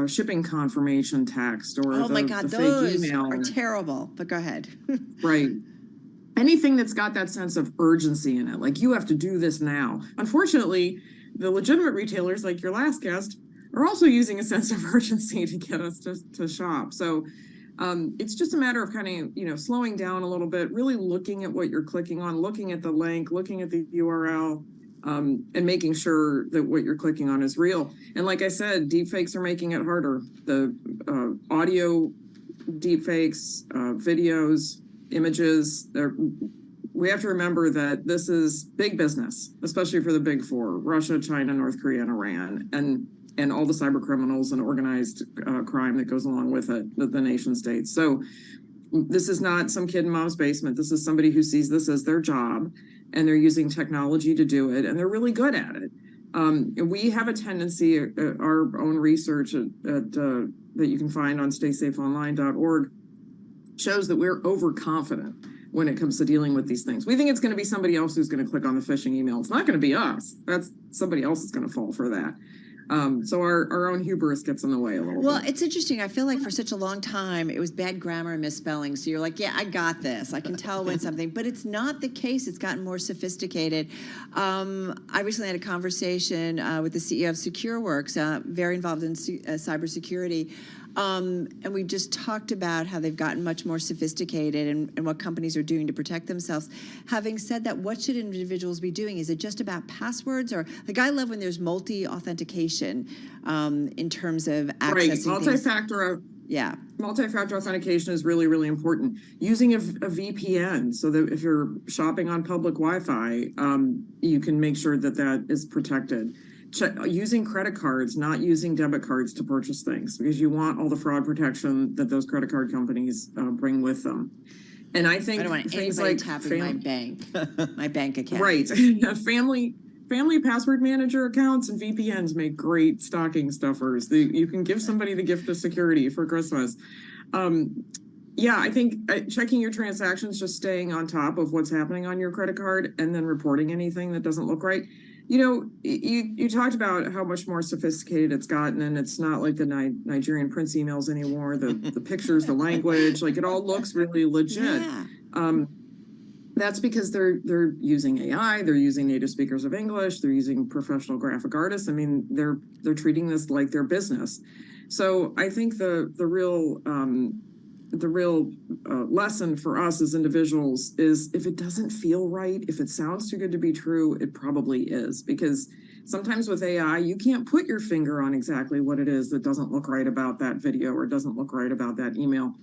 shipping confirmation text, or oh my God, those fake email are terrible. But go ahead. Right. Anything that's got that sense of urgency in it, like you have to do this now. Unfortunately, the legitimate retailers, like your last guest, are also using a sense of urgency to get us to shop. So it's just a matter of kind of, slowing down a little bit, really looking at what you're clicking on, looking at the link, looking at the URL, and making sure that what you're clicking on is real. And like I said, deepfakes are making it harder. The audio deepfakes, videos, images, we have to remember that this is big business, especially for the big four: Russia, China, North Korea, and Iran, and all the cyber criminals and organized crime that goes along with it, the nation states. So this is not some kid in mom's basement. This is somebody who sees this as their job, and they're using technology to do it, and they're really good at it. We have a tendency, our own research that you can find on staysafeonline.org shows that we're overconfident when it comes to dealing with these things. We think it's going to be somebody else who's going to click on the phishing email. It's not going to be us. That's somebody else is going to fall for that. So our own hubris gets in the way a little bit. Well, it's interesting. I feel like for such a long time, it was bad grammar and misspelling. So you're like, yeah, I got this. I can tell when something, but it's not the case. It's gotten more sophisticated. I recently had a conversation with the CEO of SecureWorks, very involved in cybersecurity. And we just talked about how they've gotten much more sophisticated and what companies are doing to protect themselves. Having said that, what should individuals be doing? Is it just about passwords? Or like, I love when there's multi-authentication in terms of accessing things. Multi-factor authentication is really, really important. Using a VPN so that if you're shopping on public Wi-Fi, you can make sure that that is protected. Using credit cards, not using debit cards to purchase things, because you want all the fraud protection that those credit card companies bring with them. And I think I don't want things anybody like tapping my bank account. Right. family password manager accounts and VPNs make great stocking stuffers. You can give somebody the gift of security for Christmas. Yeah, I think checking your transactions, just staying on top of what's happening on your credit card, and then reporting anything that doesn't look right. You know, you talked about how much more sophisticated it's gotten, and it's not like the Nigerian Prince emails anymore. The pictures, the language, like it all looks really legit. Yeah. That's because they're using AI, they're using native speakers of English, they're using professional graphic artists. I mean, they're treating this like their business. So I think the real lesson for us as individuals is, if it doesn't feel right, if it sounds too good to be true, it probably is. Because sometimes with AI, you can't put your finger on exactly what it is that doesn't look right about that video or doesn't look right about that email.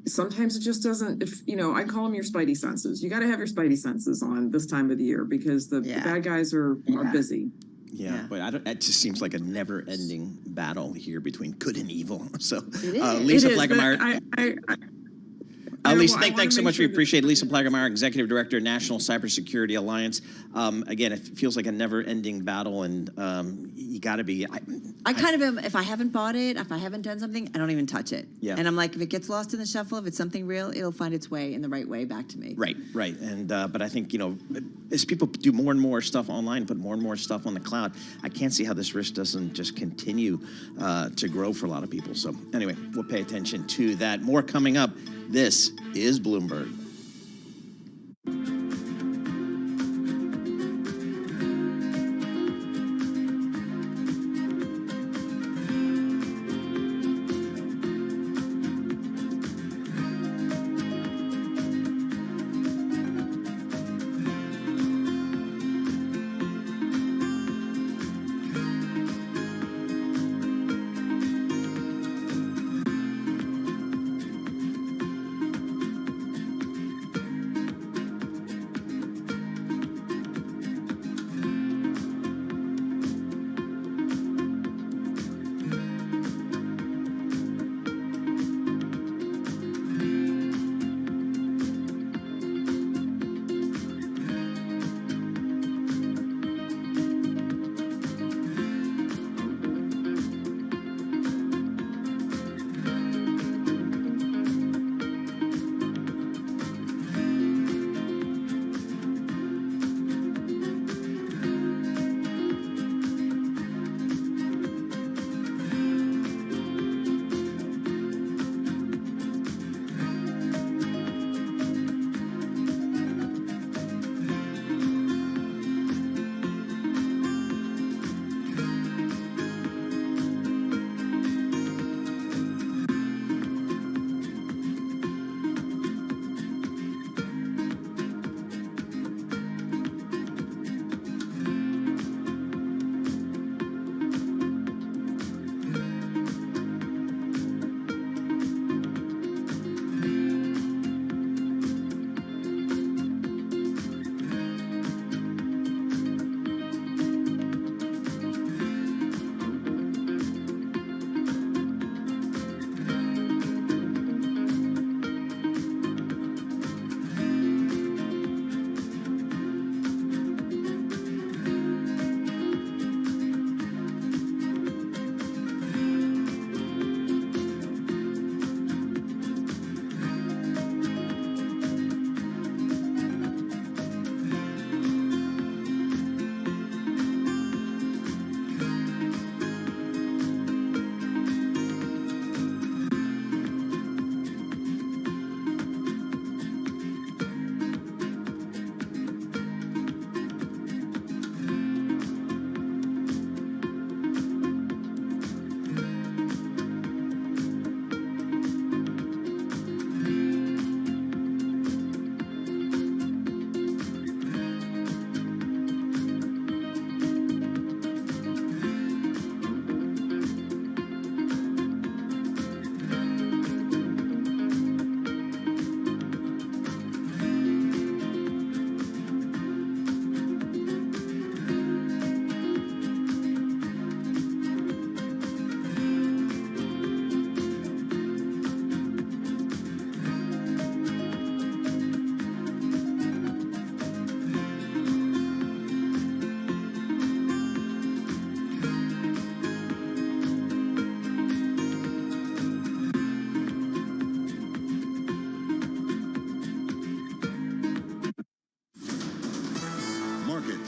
Sometimes it just doesn't. I call them your spidey senses. You got to have your spidey senses on this time of the year, because the bad guys are busy. Yeah, but it just seems like a never-ending battle here between good and evil. So, It Lisa is, Plagemeyer. Lisa, thanks so much. We appreciate it. Lisa Plagemeyer, Executive Director, National Cybersecurity Alliance. Again, it feels like a never-ending battle, and you got to be. I kind of am. If I haven't bought it, if I haven't done something, I don't even touch it. Yeah. And I'm like, if it gets lost in the shuffle, if it's something real, it'll find its way in the right way back to me. Right. And but I think, as people do more and more stuff online, put more and more stuff on the cloud, I can't see how this risk doesn't just continue to grow for a lot of people. So anyway, we'll pay attention to that. More coming up. This is Bloomberg.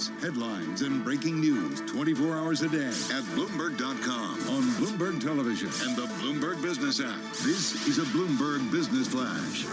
markets, headlines, and breaking news 24 hours a day at Bloomberg.com, on Bloomberg Television, and the Bloomberg Business app. This is a Bloomberg Business Flash.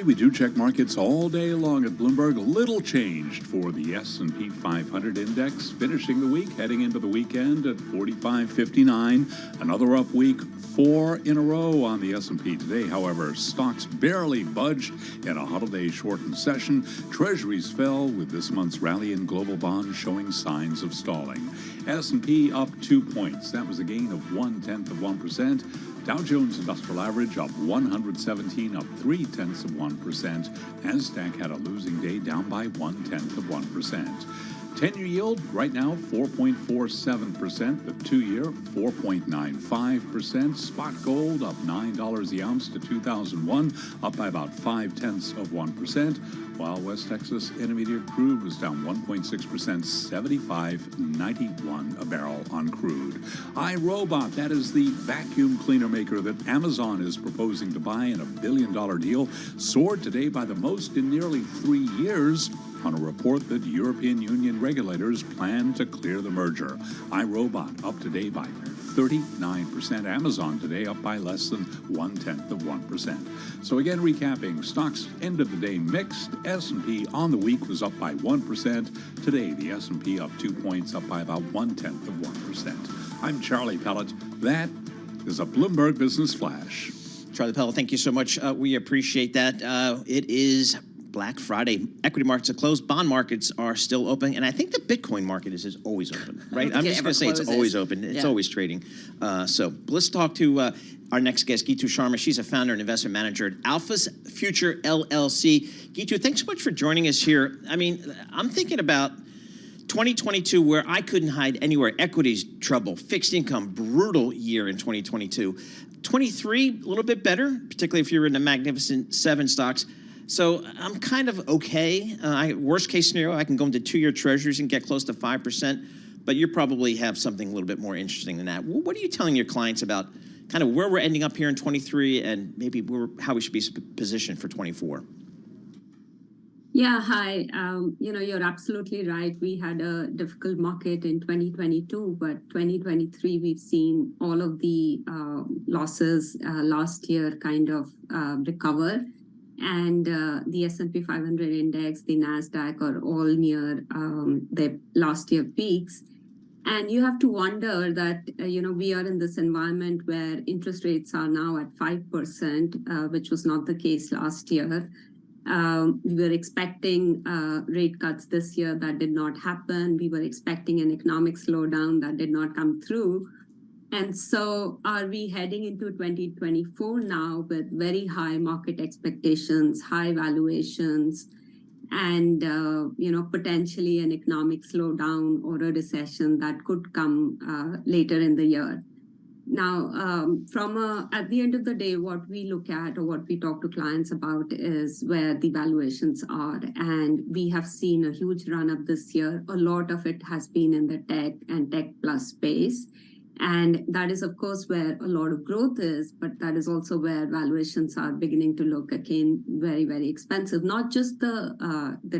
We do check markets all day long at Bloomberg. Little changed for the S&P 500 index, finishing the week, heading into the weekend at 45.59. Another up week, 4 in a row on the S&P today. However, stocks barely budged in a holiday-shortened session. Treasuries fell with this month's rally in global bonds showing signs of stalling. S&P up 2 points. That was a gain of 0.1%. Dow Jones Industrial Average up 117, up 0.3%. Nasdaq had a losing day, down by 0.1%. 10-year yield right now 4.47%. The 2-year 4.95%. Spot gold up $9 the ounce to 2001, up by about 0.5%. While West Texas Intermediate crude was down 1.6%, 75.91 a barrel on crude. iRobot, that is the vacuum cleaner maker that Amazon is proposing to buy in a $1 billion deal, soared today by the most in nearly 3 years on a report that European Union regulators plan to clear the merger. iRobot up today by 39%. Amazon today up by less than 0.1%. So again, recapping, stocks end of the day mixed. S&P on the week was up by 1%. Today, the S&P up 2 points, up by about 0.1%. I'm Charlie Pellet. That is a Bloomberg Business Flash. Charlie Pellet, thank you so much. We appreciate that. It is Black Friday. Equity markets are closed. Bond markets are still open. And I think the Bitcoin market is always open, right? I'm just going to say it's always open. It's always trading. So let's talk to our next guest, Gitu Sharma. She's a founder and investment manager at Alpha's Future LLC. Gitu, thanks so much for joining us here. I mean, I'm thinking about 2022, where I couldn't hide anywhere. Equities, trouble. Fixed income, brutal year in 2022. 23, a little bit better, particularly if you're in the Magnificent 7 stocks. So I'm kind of okay. Worst case scenario, I can go into 2-year treasuries and get close to 5%, but you probably have something a little bit more interesting than that. What are you telling your clients about kind of where we're ending up here in 23 and maybe how we should be positioned for 24? Yeah, hi. You're absolutely right. We had a difficult market in 2022, but 2023, we've seen all of the losses last year kind of recover. And the S&P 500 index, the NASDAQ are all near their last year peaks. And you have to wonder that, we are in this environment where interest rates are now at 5%, which was not the case last year. We were expecting rate cuts this year. That did not happen. We were expecting an economic slowdown that did not come through. And so are we heading into 2024 now with very high market expectations, high valuations, and, potentially an economic slowdown or a recession that could come later in the year? Now, at the end of the day, what we look at or what we talk to clients about is where the valuations are. And we have seen a huge run up this year. A lot of it has been in the tech and tech plus space. And that is, of course, where a lot of growth is, but that is also where valuations are beginning to look, again, very, very expensive. Not just the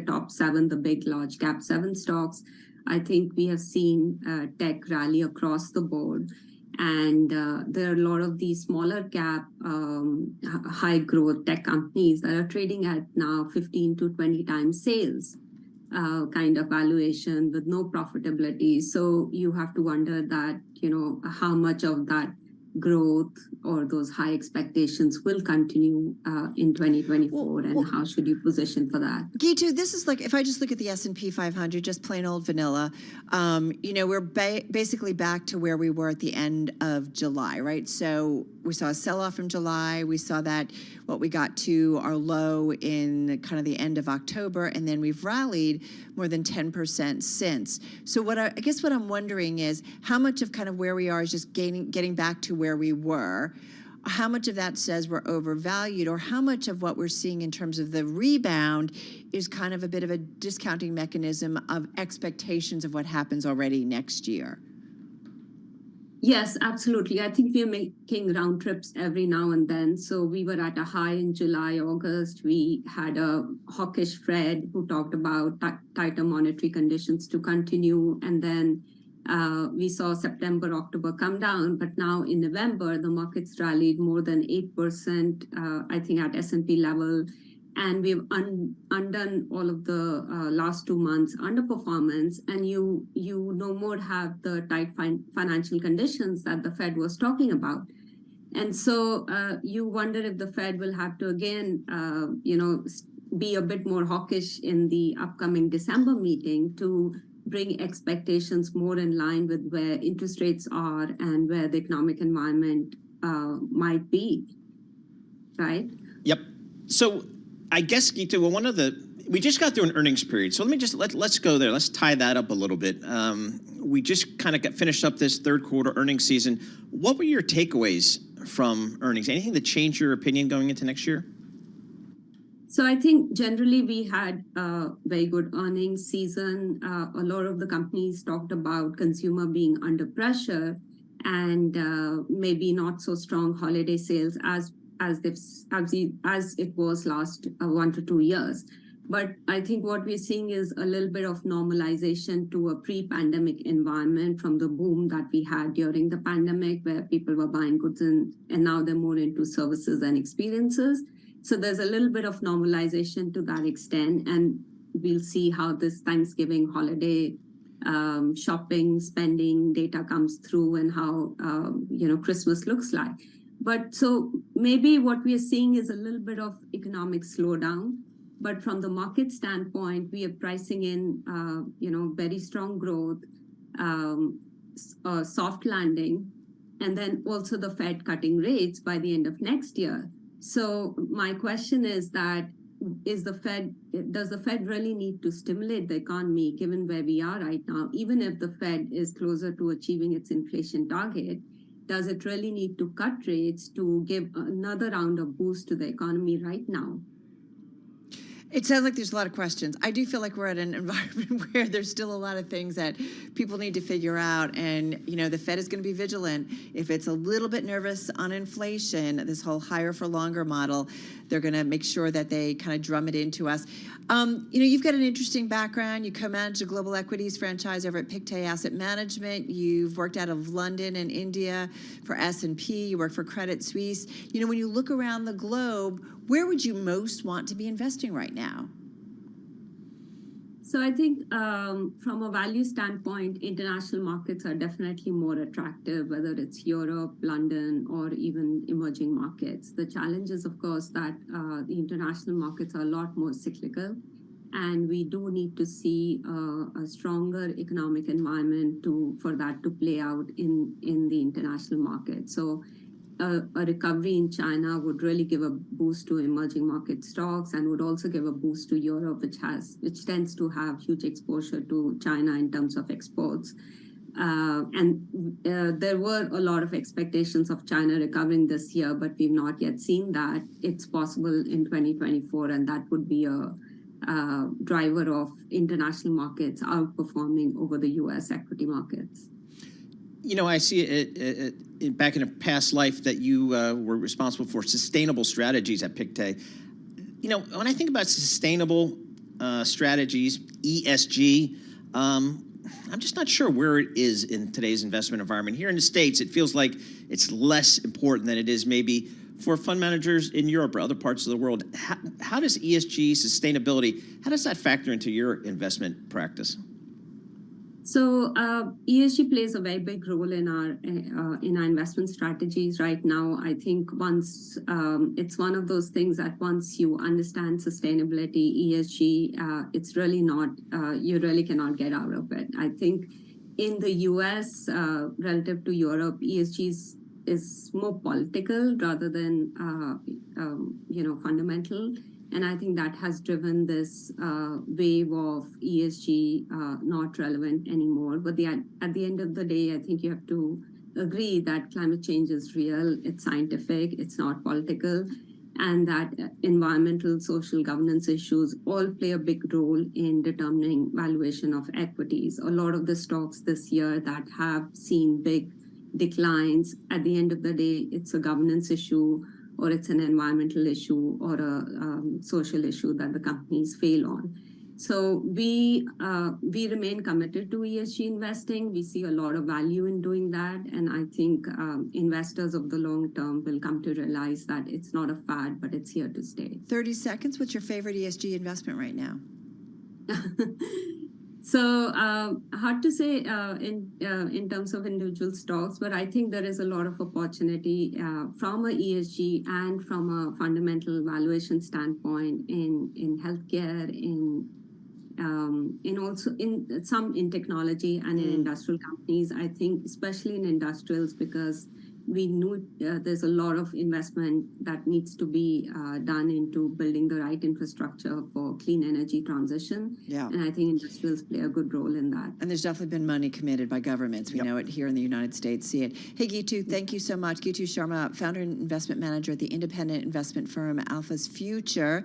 top 7, the big, large cap 7 stocks. I think we have seen tech rally across the board. And there are a lot of these smaller cap, high growth tech companies that are trading at now 15 to 20 times sales kind of valuation with no profitability. So you have to wonder that, how much of that growth or those high expectations will continue in 2024, and how should you position for that? Gitu, this is like, if I just look at the S&P 500, just plain old vanilla, we're basically back to where we were at the end of July, right? So we saw a sell-off in July. We saw that what we got to our low in kind of the end of October, and then we've rallied more than 10% since. So what I guess what I'm wondering is how much of kind of where we are is just getting back to where we were. How much of that says we're overvalued, or how much of what we're seeing in terms of the rebound is kind of a bit of a discounting mechanism of expectations of what happens already next year? Yes, absolutely. I think we are making round trips every now and then. So we were at a high in July, August. We had a hawkish Fed who talked about tighter monetary conditions to continue. And then we saw September, October come down. But now in November, the markets rallied more than 8%, I think at S&P level. And we've undone all of the last 2 months underperformance, and you no more have the tight financial conditions that the Fed was talking about. And so you wonder if the Fed will have to again, be a bit more hawkish in the upcoming December meeting to bring expectations more in line with where interest rates are and where the economic environment might be, right? Yep. So I guess, Geeta, we just got through an earnings period. So let's go there. Let's tie that up a little bit. We just kind of finished up this third quarter earnings season. What were your takeaways from earnings? Anything that changed your opinion going into next year? So I think generally we had a very good earnings season. A lot of the companies talked about consumer being under pressure and maybe not so strong holiday sales as it was last 1 to 2 years. But I think what we're seeing is a little bit of normalization to a pre-pandemic environment from the boom that we had during the pandemic, where people were buying goods and now they're more into services and experiences. So there's a little bit of normalization to that extent, and we'll see how this Thanksgiving holiday shopping, spending data comes through and how Christmas looks like. But so maybe what we are seeing is a little bit of economic slowdown. But from the market standpoint, we are pricing in, very strong growth, soft landing, and then also the Fed cutting rates by the end of next year. So my question is that does the Fed really need to stimulate the economy given where we are right now? Even if the Fed is closer to achieving its inflation target, does it really need to cut rates to give another round of boost to the economy right now? It sounds like there's a lot of questions. I do feel like we're at an environment where there's still a lot of things that people need to figure out. And, the Fed is going to be vigilant. If it's a little bit nervous on inflation, this whole higher for longer model, they're going to make sure that they kind of drum it into us. You've got an interesting background. You co-manage a global equities franchise over at Pictet Asset Management. You've worked out of London and India for S&P. You work for Credit Suisse. When you look around the globe, where would you most want to be investing right now? So I think from a value standpoint, international markets are definitely more attractive, whether it's Europe, London, or even emerging markets. The challenge is, of course, that the international markets are a lot more cyclical, and we do need to see a stronger economic environment for that to play out in the international market. So a recovery in China would really give a boost to emerging market stocks and would also give a boost to Europe, which tends to have huge exposure to China in terms of exports. There were a lot of expectations of China recovering this year, but we've not yet seen that. It's possible in 2024, and that would be a driver of international markets outperforming over the U.S. equity markets. I see it back in a past life that you were responsible for sustainable strategies at Pictet. When I think about sustainable strategies, ESG, I'm just not sure where it is in today's investment environment. Here in the States, it feels like it's less important than it is maybe for fund managers in Europe or other parts of the world. How does ESG, sustainability, how does that factor into your investment practice? So ESG plays a very big role in our investment strategies right now. I think once it's one of those things that once you understand sustainability, ESG, it's really not, you really cannot get out of it. I think in the US, relative to Europe, ESG is more political rather than, fundamental. And I think that has driven this wave of ESG not relevant anymore. But at the end of the day, I think you have to agree that climate change is real, it's scientific, it's not political, and that environmental, social governance issues all play a big role in determining valuation of equities. A lot of the stocks this year that have seen big declines, at the end of the day, it's a governance issue, or it's an environmental issue, or a social issue that the companies fail on. So we remain committed to ESG investing. We see a lot of value in doing that. And I think investors of the long term will come to realize that it's not a fad, but it's here to stay. 30 seconds. What's your favorite ESG investment right now? So hard to say in terms of individual stocks, but I think there is a lot of opportunity from a ESG and from a fundamental valuation standpoint in healthcare, in also in some in technology and in industrial companies. I think especially in industrials, because we knew there's a lot of investment that needs to be done into building the right infrastructure for clean energy transition. Yeah. And I think industrials play a good role in that. And there's definitely been money committed by governments. We know it here in the United States, see it. Hey, Gitu, thank you so much. Gitu Sharma, founder and investment manager at the independent investment firm Alpha's Future,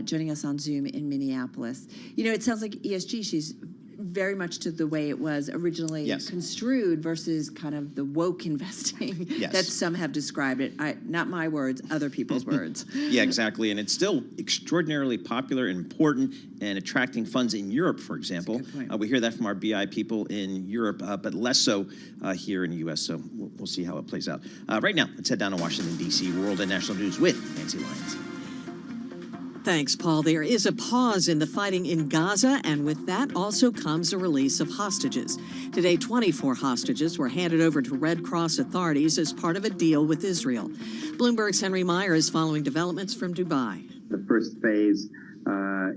joining us on Zoom in Minneapolis. You know, it sounds like ESG, she's very much to the way it was originally construed versus kind of the woke investing that some have described it. Not my words, other people's words. Yeah, exactly. And it's still extraordinarily popular and important and attracting funds in Europe, for example. We hear that from our BI people in Europe, but less so here in the U.S. So we'll see how it plays out. Right now, let's head down to Washington, D.C., World and National News with Nancy Lyons. Thanks, Paul. There is a pause in the fighting in Gaza, and with that also comes a release of hostages. Today, 24 hostages were handed over to Red Cross authorities as part of a deal with Israel. Bloomberg's Henry Meyer is following developments from Dubai. The first phase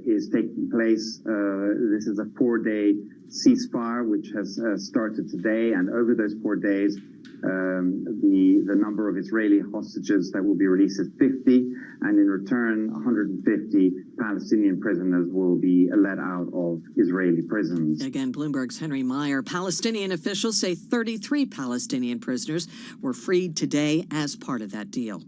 is taking place. This is a 4-day ceasefire, which has started today, and over those 4 days, the number of Israeli hostages that will be released is 50, and in return, 150 Palestinian prisoners will be let out of Israeli prisons. Again, Bloomberg's Henry Meyer. Palestinian officials say 33 Palestinian prisoners were freed today as part of that deal.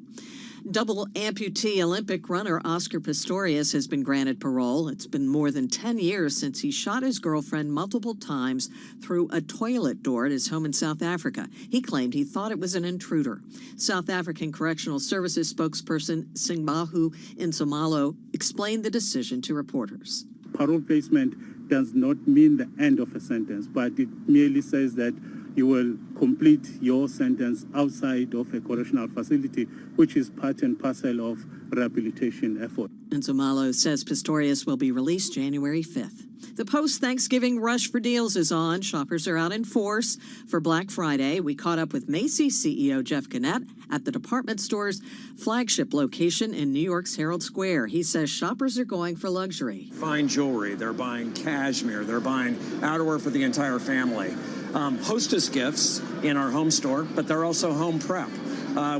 Double amputee Olympic runner Oscar Pistorius has been granted parole. It's been more than 10 years since he shot his girlfriend multiple times through a toilet door at his home in South Africa. He claimed he thought it was an intruder. South African Correctional Services spokesperson Singbahu Nsomalo explained the decision to reporters. Parole placement does not mean the end of a sentence, but it merely says that you will complete your sentence outside of a correctional facility, which is part and parcel of rehabilitation effort. Nsomalo says Pistorius will be released January 5th. The post-Thanksgiving rush for deals is on. Shoppers are out in force for Black Friday. We caught up with Macy's CEO Jeff Gannett at the department store's flagship location in New York's Herald Square. He says shoppers are going for luxury. Fine jewelry, they're buying cashmere, they're buying outerwear for the entire family. Hostess gifts in our home store, but they're also home prep.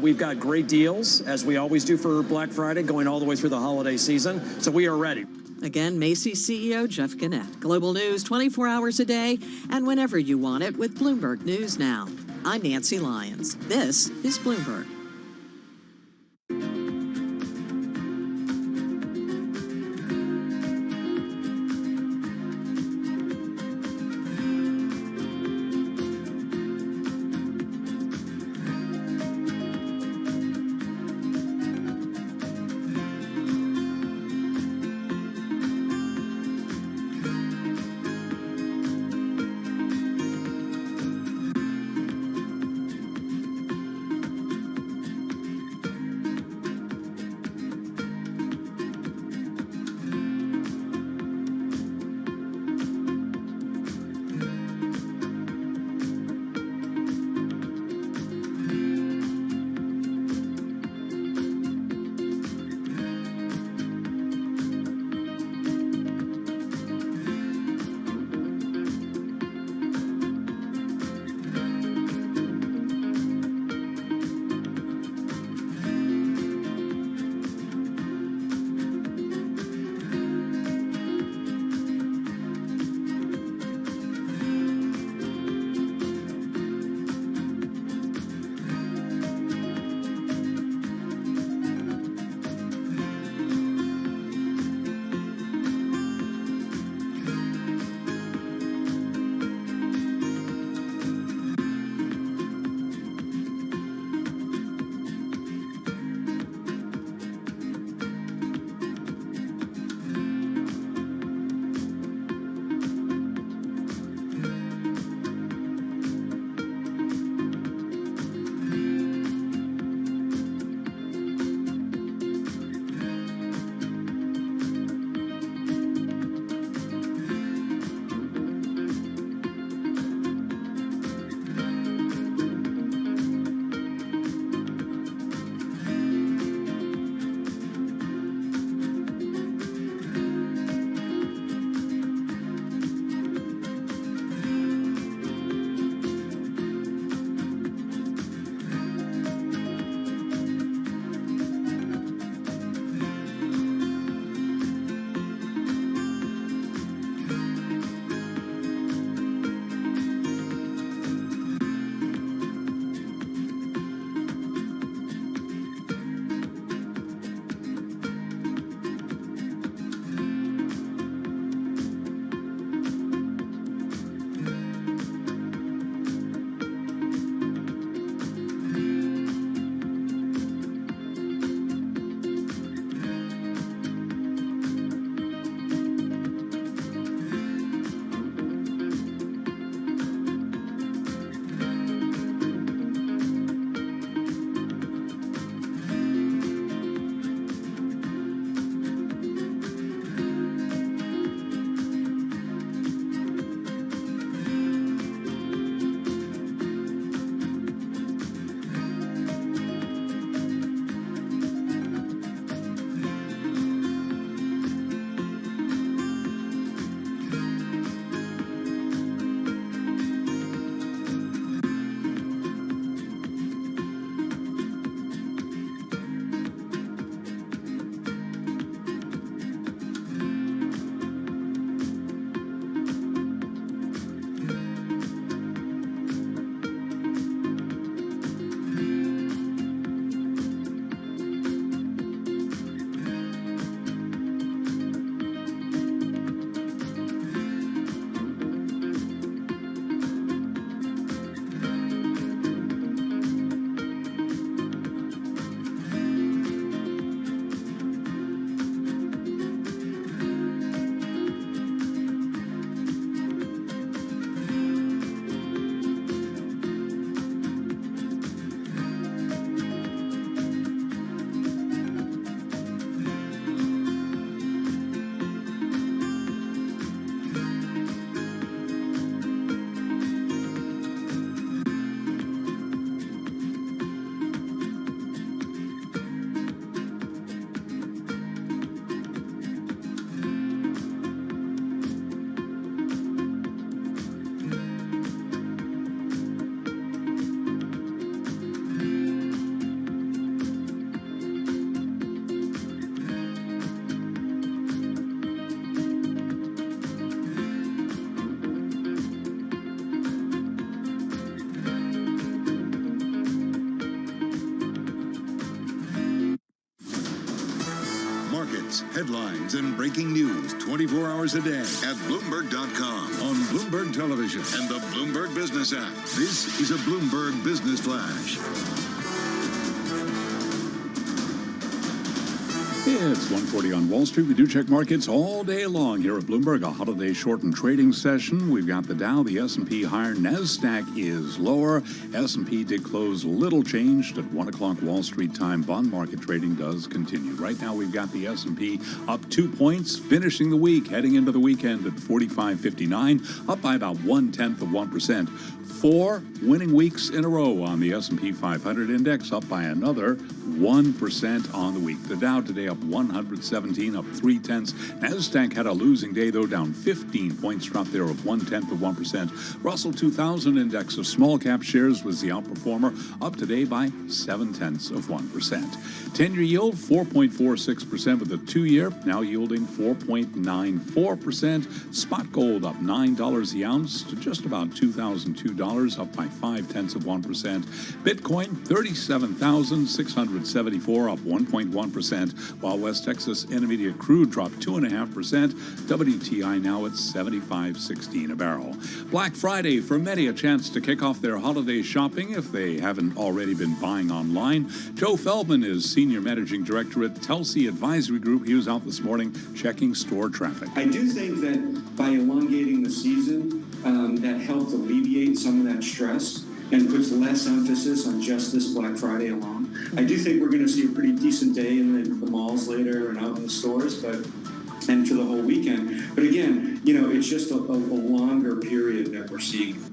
We've got great deals, as we always do for Black Friday, going all the way through the holiday season, so we are ready. Again, Macy's CEO Jeff Gannett. Global news 24 hours a day and whenever you want it with Bloomberg News Now. I'm Nancy Lyons. This is Bloomberg. markets, headlines, and breaking news 24 hours a day at Bloomberg.com, on Bloomberg Television, and the Bloomberg Business app. This is a Bloomberg Business Flash. It's 1:40 on Wall Street. We do check markets all day long here at Bloomberg. A holiday shortened trading session. We've got the Dow, the S&P higher. NASDAQ is lower. S&P did close little changed at 1 o'clock Wall Street time. Bond market trading does continue. Right now we've got the S&P up 2 points, finishing the week, heading into the weekend at 45.59, up by about 0.1%. 4 winning weeks in a row on the S&P 500 index, up by another 1% on the week. The Dow today up 117, up 0.3. NASDAQ had a losing day, though, down 15 points, drop there of 0.1%. Russell 2000 index of small cap shares was the outperformer, up today by 0.7%. 10-year yield 4.46%, with the 2-year now yielding 4.94%. Spot gold up $9 the ounce to just about $2,002, up by 0.5%. Bitcoin 37,674, up 1.1%, while West Texas Intermediate crude dropped 2.5%. WTI now at 75.16 a barrel. Black Friday, for many a chance to kick off their holiday shopping if they haven't already been buying online. Joe Feldman is Senior Managing Director at Telsey Advisory Group. He was out this morning checking store traffic. I do think that by elongating the season, that helps alleviate some of that stress and puts less emphasis on just this Black Friday alone. I do think we're going to see a pretty decent day in the malls later and out in the stores, and for the whole weekend. But again, it's just a longer period that we're seeing.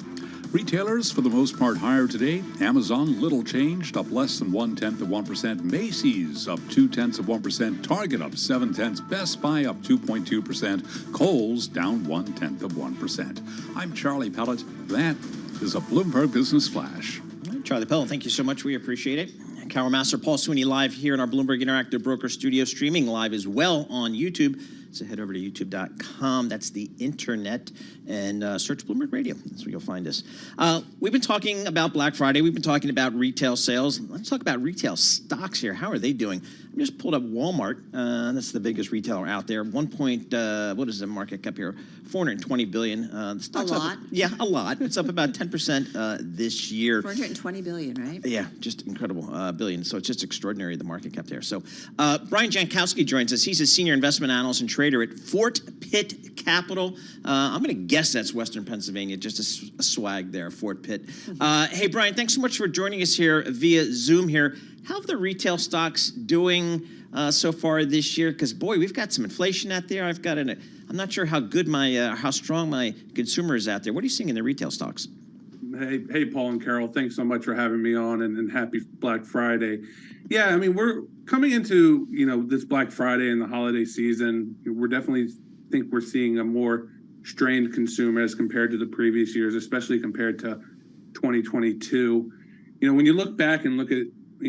Retailers, for the most part, higher today. Amazon, little changed, up less than 0.1%. Macy's, up 0.2%. Target, up 0.7. Best Buy, up 2.2%. Kohl's, down 0.1%. I'm Charlie Pellet. That is a Bloomberg Business Flash. Charlie Pellet, thank you so much. We appreciate it. Carol Master, Paul Sweeney live here in our Bloomberg Interactive Broker Studio, streaming live as well on YouTube. So head over to youtube.com. That's the internet. And search Bloomberg Radio. That's where you'll find us. We've been talking about Black Friday. We've been talking about retail sales. Let's talk about retail stocks here. How are they doing? I just pulled up Walmart. That's the biggest retailer out there. What is the market cap here? $420 billion. The stock's a lot. A lot. It's up about 10% this year. $420 billion, right? Yeah, just incredible billion. So it's just extraordinary, the market cap there. So Brian Jankowski joins us. He's a senior investment analyst and trader at Fort Pitt Capital. I'm going to guess that's Western Pennsylvania, just a swag there, Fort Pitt. Hey, Brian, thanks so much for joining us here via Zoom here. How have the retail stocks doing so far this year? Because, boy, we've got some inflation out there. I'm not sure how good how strong my consumer is out there. What are you seeing in the retail stocks? Hey, Paul and Carol, thanks so much for having me on, and happy Black Friday. Yeah, I mean, we're coming into, this Black Friday and the holiday season. We're definitely think we're seeing a more strained consumer as compared to the previous years, especially compared to 2022. When you look back and look at,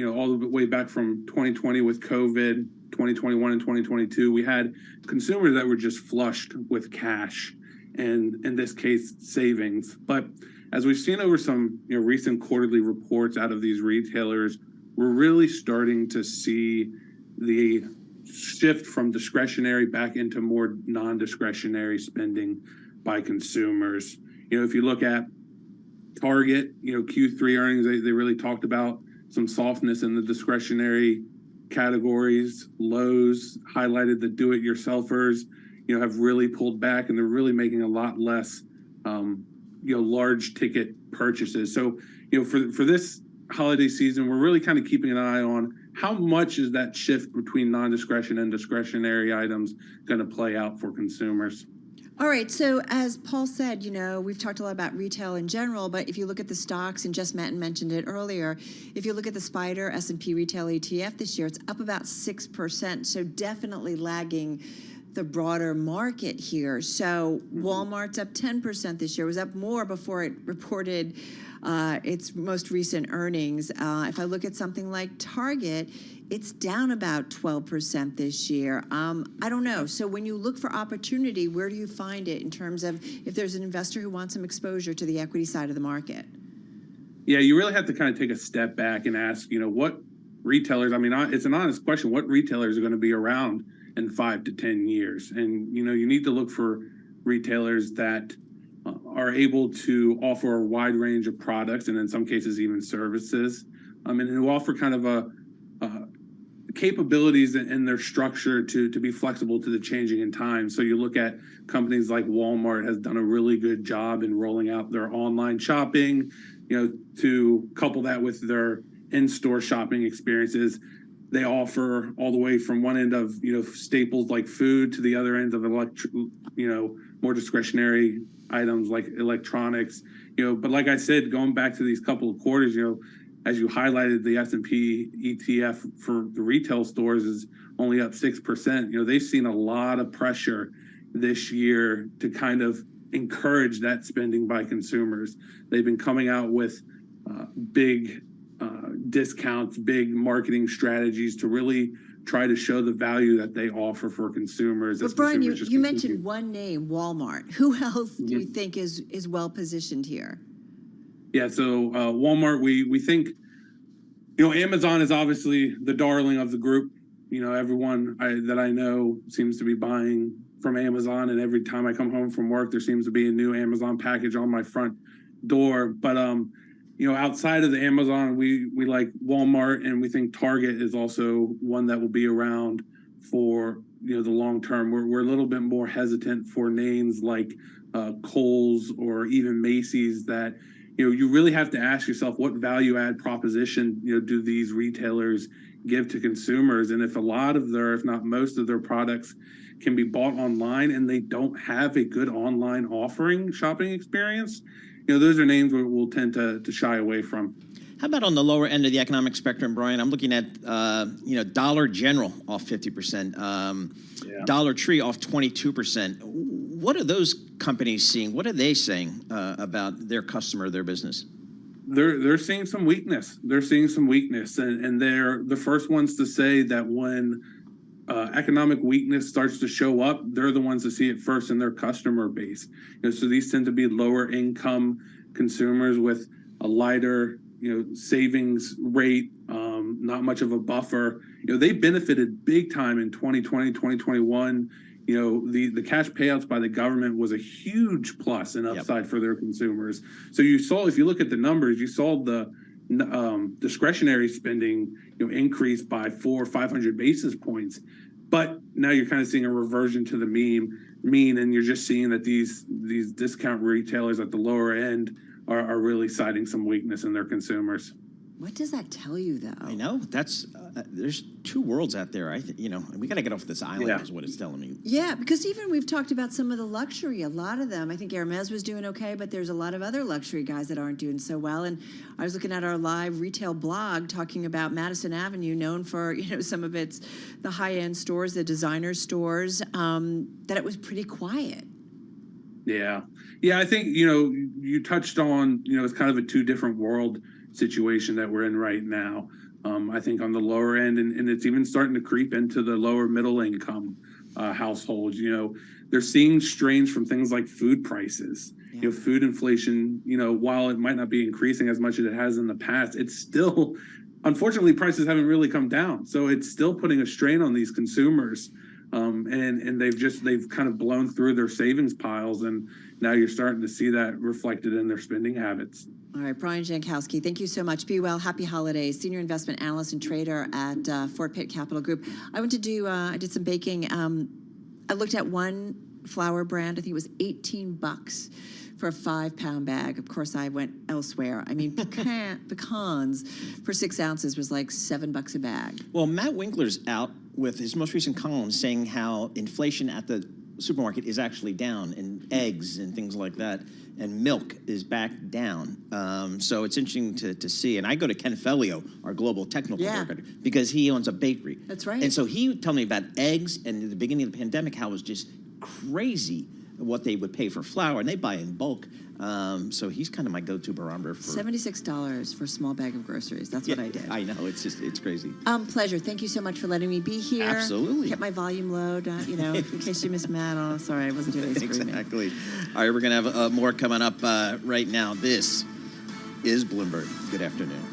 all the way back from 2020 with COVID, 2021 and 2022, we had consumers that were just flushed with cash and, in this case, savings. But as we've seen over some recent quarterly reports out of these retailers, we're really starting to see the shift from discretionary back into more non-discretionary spending by consumers. If you look at Target, Q3 earnings, they really talked about some softness in the discretionary categories. Lowe's highlighted the do-it-yourselfers, have really pulled back, and they're really making a lot less, large ticket purchases. So, for this holiday season, we're really kind of keeping an eye on how much is that shift between non-discretion and discretionary items going to play out for consumers. All right. So as Paul said, we've talked a lot about retail in general, but if you look at the stocks, and Jess Matten mentioned it earlier, if you look at the SPDR S&P Retail ETF this year, it's up about 6%. So definitely lagging the broader market here. So Walmart's up 10% this year. It was up more before it reported its most recent earnings. If I look at something like Target, it's down about 12% this year. I don't know. So when you look for opportunity, where do you find it in terms of if there's an investor who wants some exposure to the equity side of the market? Yeah, you really have to kind of take a step back and ask, what retailers, it's an honest question, what retailers are going to be around in 5 to 10 years. And, you need to look for retailers that are able to offer a wide range of products, and in some cases even services, and who offer kind of capabilities in their structure to be flexible to the changing in time. So you look at companies like Walmart has done a really good job in rolling out their online shopping, to couple that with their in-store shopping experiences. They offer all the way from one end of, staples like food to the other end of more discretionary items like electronics, but like I said, going back to these couple of quarters, as you highlighted, the S&P ETF for the retail stores is only up 6%. They've seen a lot of pressure this year to kind of encourage that spending by consumers. They've been coming out with big discounts, big marketing strategies to really try to show the value that they offer for consumers. But Brian, you mentioned one name, Walmart. Who else do you think is well positioned here? Yeah, so Walmart, we think, Amazon is obviously the darling of the group. Everyone that I know seems to be buying from Amazon, and every time I come home from work, there seems to be a new Amazon package on my front door. But outside of the Amazon, we like Walmart, and we think Target is also one that will be around for the long term. We're a little bit more hesitant for names like Kohl's or even Macy's that you really have to ask yourself, what value add proposition do these retailers give to consumers? And if a lot of their, if not most of their products can be bought online and they don't have a good online shopping experience, those are names we'll tend to shy away from. How about on the lower end of the economic spectrum, Brian? I'm looking at, Dollar General off 50%, Dollar Tree off 22%. What are those companies seeing? What are they saying about their customer, their business? They're seeing some weakness. And they're the first ones to say that when economic weakness starts to show up, they're the ones to see it first in their customer base. So these tend to be lower income consumers with a lighter savings rate, not much of a buffer. They benefited big time in 2020, 2021. The cash payouts by the government was a huge plus and upside for their consumers. So you saw, if you look at the numbers, you saw the discretionary spending increase by 400 or 500 basis points. But now you're kind of seeing a reversion to the mean, and you're just seeing that these discount retailers at the lower end are really citing some weakness in their consumers. What does that tell you, though? I know that's there's two worlds out there. We got to get off this island, is what it's telling me. Yeah, because even we've talked about some of the luxury. A lot of them, I think Hermes was doing okay, but there's a lot of other luxury guys that aren't doing so well. And I was looking at our live retail blog talking about Madison Avenue, known for some of its the high end stores, the designer stores, that it was pretty quiet. Yeah, I think you touched on it's kind of a two different world situation that we're in right now. I think on the lower end, and it's even starting to creep into the lower middle income households. They're seeing strains from things like food prices. Food inflation, while it might not be increasing as much as it has in the past, it's still, unfortunately, prices haven't really come down. So it's still putting a strain on these consumers. And they've kind of blown through their savings piles, and now you're starting to see that reflected in their spending habits. All right, Brian Jankowski, thank you so much. Be well. Happy holidays. Senior investment analyst and trader at Fort Pitt Capital Group. I went to do, I did some baking. I looked at one flour brand. I think it was $18 for a 5-pound bag. Of course, I went elsewhere. I mean, pecans for 6 ounces was like $7 a bag. Well, Matt Winkler's out with his most recent column saying how inflation at the supermarket is actually down, and eggs and things like that, and milk is back down. So it's interesting to see. And I go to Ken Fellio, our global technical director, because he owns a bakery. That's right. And so he told me about eggs and at the beginning of the pandemic, how it was just crazy what they would pay for flour, and they buy in bulk. So he's kind of my go-to barometer for $76 for a small bag of groceries. That's what I did. I know, it's crazy. Pleasure. Thank you so much for letting me be here. Absolutely. Kept my volume low, in case you missed Matt. Oh, sorry, I wasn't doing this. Exactly. All right, we're gonna have more coming up right now. This is Bloomberg. Good afternoon.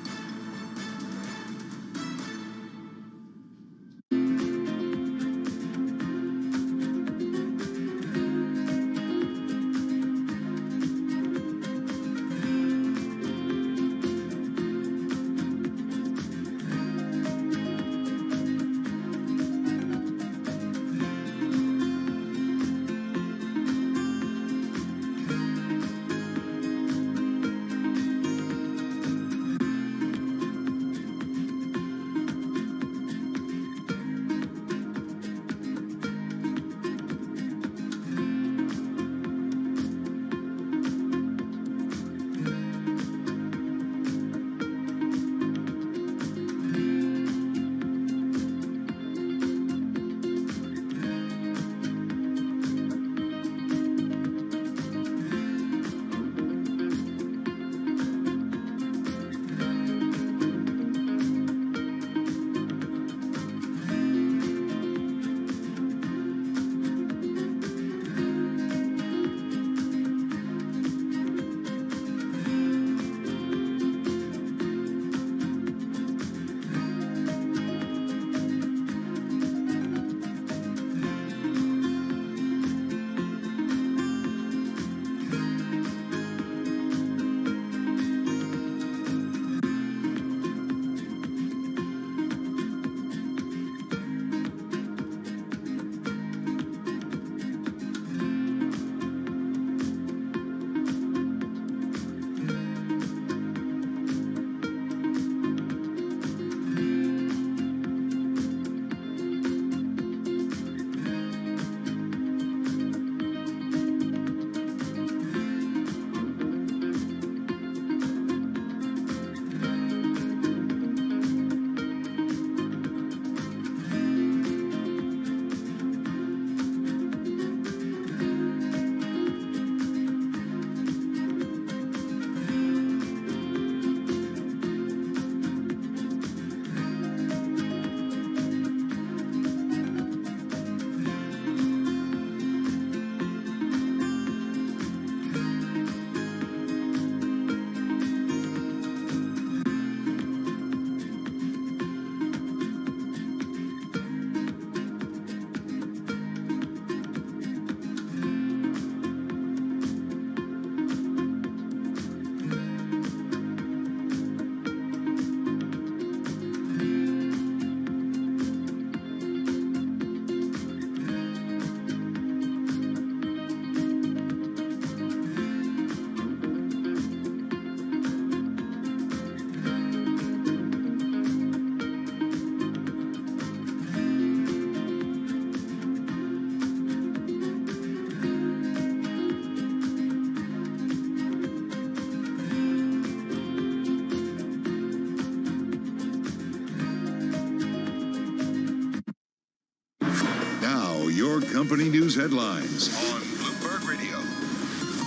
your company news headlines on Bloomberg Radio.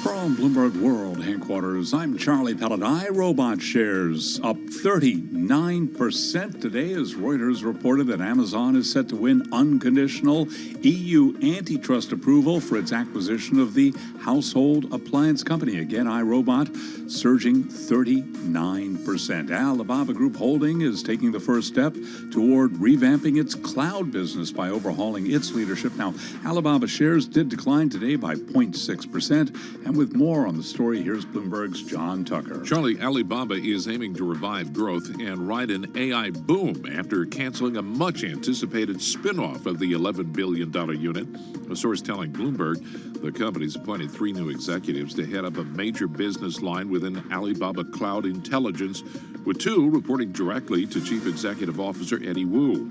From Bloomberg World Headquarters, I'm Charlie Paladai. Robot shares up 39% today as Reuters reported that Amazon is set to win unconditional EU antitrust approval for its acquisition of the household appliance company. Again, iRobot surging 39%. Alibaba Group Holding is taking the first step toward revamping its cloud business by overhauling its leadership. Now, Alibaba shares did decline today by 0.6%. And with more on the story, here's Bloomberg's John Tucker. Charlie, Alibaba is aiming to revive growth and ride an AI boom after canceling a much-anticipated spin-off of the $11 billion unit. A source telling Bloomberg the company's appointed 3 new executives to head up a major business line within Alibaba Cloud Intelligence, with 2 reporting directly to Chief Executive Officer Eddie Wu.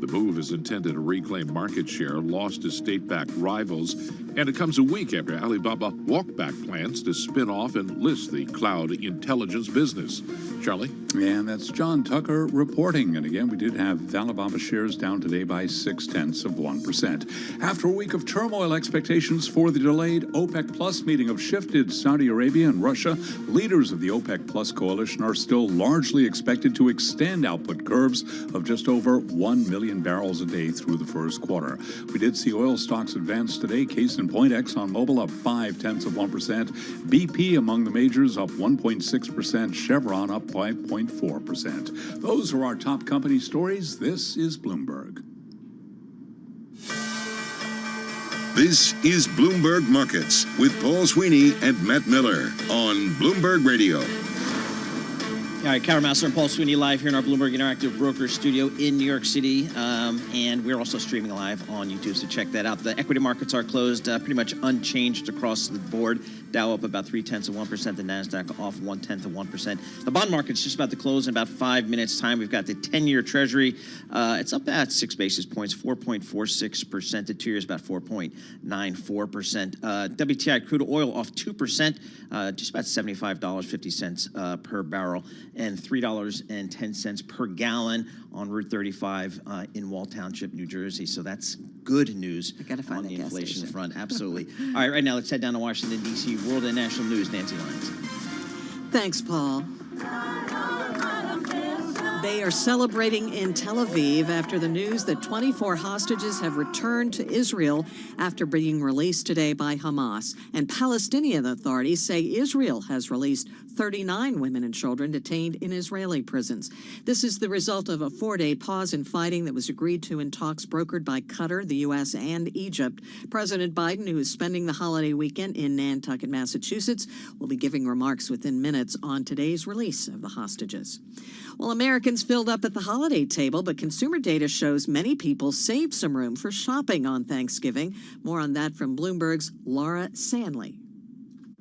The move is intended to reclaim market share lost to state-backed rivals, and it comes a week after Alibaba walked back plans to spin off and list the cloud intelligence business. Charlie? And that's John Tucker reporting. And again, we did have Alibaba shares down today by 0.6%. After a week of turmoil, expectations for the delayed OPEC Plus meeting have shifted. Saudi Arabia and Russia, leaders of the OPEC Plus coalition, are still largely expected to extend output curves of just over 1 million barrels a day through the first quarter. We did see oil stocks advance today. Case in point, ExxonMobil up 0.5%. BP among the majors up 1.6%. Chevron up by 0.4%. Those are our top company stories. This is Bloomberg. This is Bloomberg Markets with Paul Sweeney and Matt Miller on Bloomberg Radio. All right, Kara Massler and Paul Sweeney live here in our Bloomberg Interactive Broker Studio in New York City. And we're also streaming live on YouTube, so check that out. The equity markets are closed pretty much unchanged across the board. Dow up about 0.3%. The NASDAQ off 0.1%. The bond market's just about to close in about 5 minutes' time. We've got the 10-year Treasury. It's up at 6 basis points, 4.46%. The 2-year is about 4.94%. WTI crude oil off 2%, just about $75.50 per barrel, and $3.10 per gallon on Route 35 in Wall Township, New Jersey. So that's good news on the inflation front. Absolutely. All right, right now let's head down to Washington, D.C. World and national news. Nancy Lyons. Thanks, Paul. They are celebrating in Tel Aviv after the news that 24 hostages have returned to Israel after being released today by Hamas. And Palestinian authorities say Israel has released 39 women and children detained in Israeli prisons. This is the result of a 4-day pause in fighting that was agreed to in talks brokered by Qatar, the U.S., and Egypt. President Biden, who is spending the holiday weekend in Nantucket, Massachusetts, will be giving remarks within minutes on today's release of the hostages. Well, Americans filled up at the holiday table, but consumer data shows many people saved some room for shopping on Thanksgiving. More on that from Bloomberg's Laura Sandley.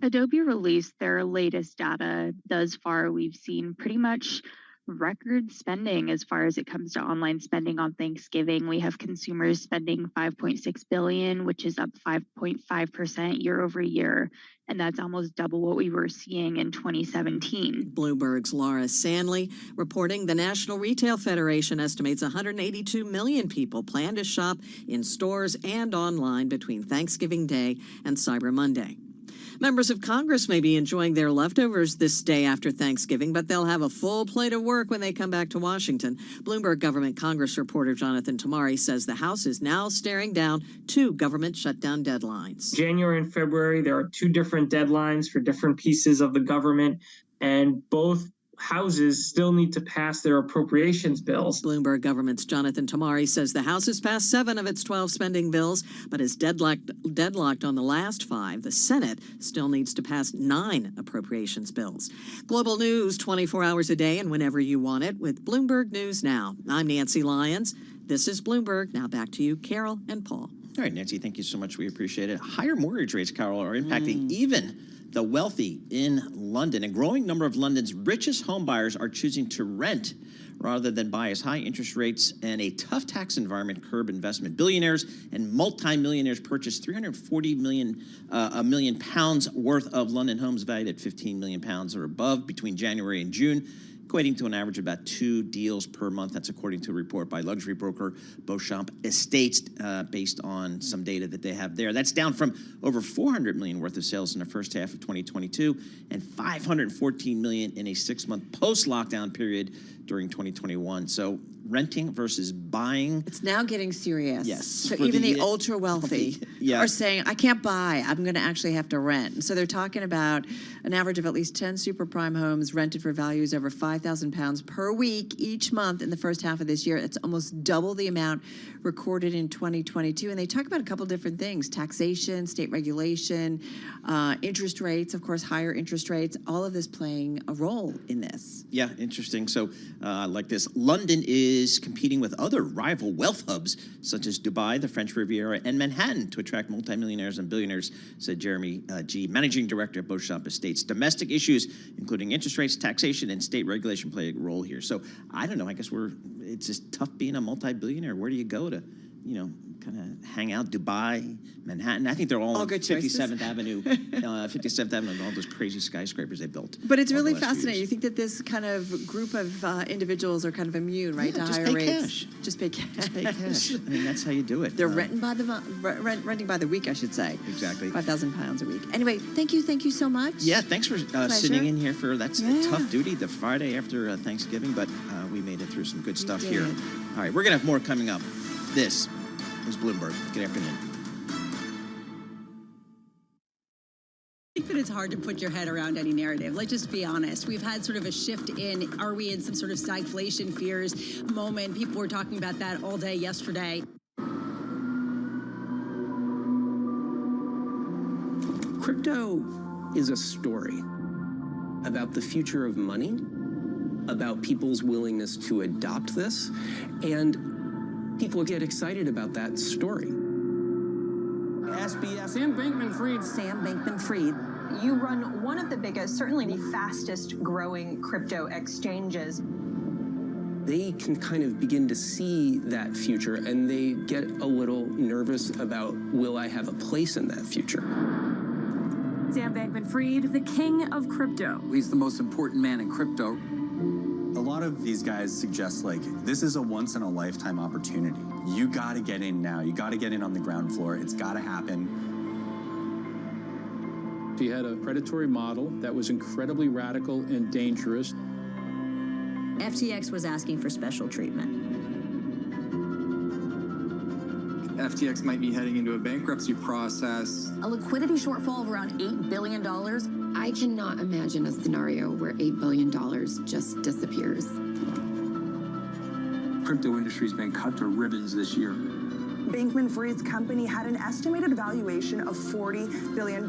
Adobe released their latest data. Thus far, we've seen pretty much record spending as far as it comes to online spending on Thanksgiving. We have consumers spending $5.6 billion, which is up 5.5% year over year. And that's almost double what we were seeing in 2017. Bloomberg's Laura Sandley reporting the National Retail Federation estimates 182 million people plan to shop in stores and online between Thanksgiving Day and Cyber Monday. Members of Congress may be enjoying their leftovers this day after Thanksgiving, but they'll have a full plate of work when they come back to Washington. Bloomberg Government Congress reporter Jonathan Tamari says the House is now staring down 2 government shutdown deadlines. January and February, there are 2 different deadlines for different pieces of the government, and both houses still need to pass their appropriations bills. Bloomberg Government's Jonathan Tamari says the House has passed 7 of its 12 spending bills, but is deadlocked on the last 5. The Senate still needs to pass 9 appropriations bills. Global news 24 hours a day and whenever you want it with Bloomberg News Now. I'm Nancy Lyons. This is Bloomberg. Now back to you, Carol and Paul. All right, Nancy, thank you so much. We appreciate it. Higher mortgage rates, Carol, are impacting even the wealthy in London. A growing number of London's richest home buyers are choosing to rent rather than buy as high interest rates and a tough tax environment curb investment. Billionaires and multimillionaires purchased 340 million pounds worth of London homes valued at 15 million pounds or above between January and June. equating to an average of about 2 deals per month. That's according to a report by luxury broker Beauchamp Estates, based on some data that they have there. That's down from over $400 million worth of sales in the first half of 2022 and $514 million in a 6-month post-lockdown period during 2021. So renting versus buying. It's now getting serious. Yes. So For even the the ultra wealthy yeah. are saying, I can't buy, I'm going to actually have to rent. And so they're talking about an average of at least 10 super prime homes rented for values over £5,000 per week each month in the first half of this year. It's almost double the amount recorded in 2022. And they talk about a couple different things: taxation, state regulation, interest rates, of course, higher interest rates, all of this playing a role in this. Yeah, interesting. So like this, London is competing with other rival wealth hubs such as Dubai, the French Riviera, and Manhattan to attract multimillionaires and billionaires, said Jeremy G., managing director of Beauchamp Estates. Domestic issues, including interest rates, taxation, and state regulation, play a role here. So I don't know. I guess it's just tough being a multi-billionaire. Where do you go to, kind of hang out? Dubai, Manhattan. I think they're all on good 57th Avenue, 57th Avenue, and all those crazy skyscrapers they built. But it's over the really last few fascinating. You years. think that this kind of group of individuals are kind of immune, right, Yeah, to just higher pay rates? cash. Just pay cash. Just pay cash. I mean, that's how you do it. They're renting by the renting by the week, I should say. Exactly. £5,000 a week. Anyway, thank you so much. Yeah, thanks for sitting in here for that's Yeah. a tough duty, the Friday after Thanksgiving, but we made it through some good stuff did. here. All right, we're gonna have more coming up. This is Bloomberg. Good afternoon. I think that it's hard to put your head around any narrative. Let's just be honest. We've had sort of a shift in, are we in some sort of stagflation fears moment? People were talking about that all day yesterday. Crypto is a story about the future of money, about people's willingness to adopt this, and people get excited about that story. SBS. Sam Bankman-Fried. Sam Bankman-Fried. You run one of the biggest, certainly the fastest growing crypto exchanges. They can kind of begin to see that future, and they get a little nervous about, will I have a place in that future? Sam Bankman-Fried, the king of crypto. He's the most important man in crypto. A lot of these guys suggest, this is a once-in-a-lifetime opportunity. You got to get in now. You got to get in on the ground floor. It's got to happen. He had a predatory model that was incredibly radical and dangerous. FTX was asking for special treatment. FTX might be heading into a bankruptcy process. A liquidity shortfall of around $8 billion. I cannot imagine a scenario where $8 billion just disappears. Crypto industry's been cut to ribbons this year. Bankman-Fried's company had an estimated valuation of $40 billion.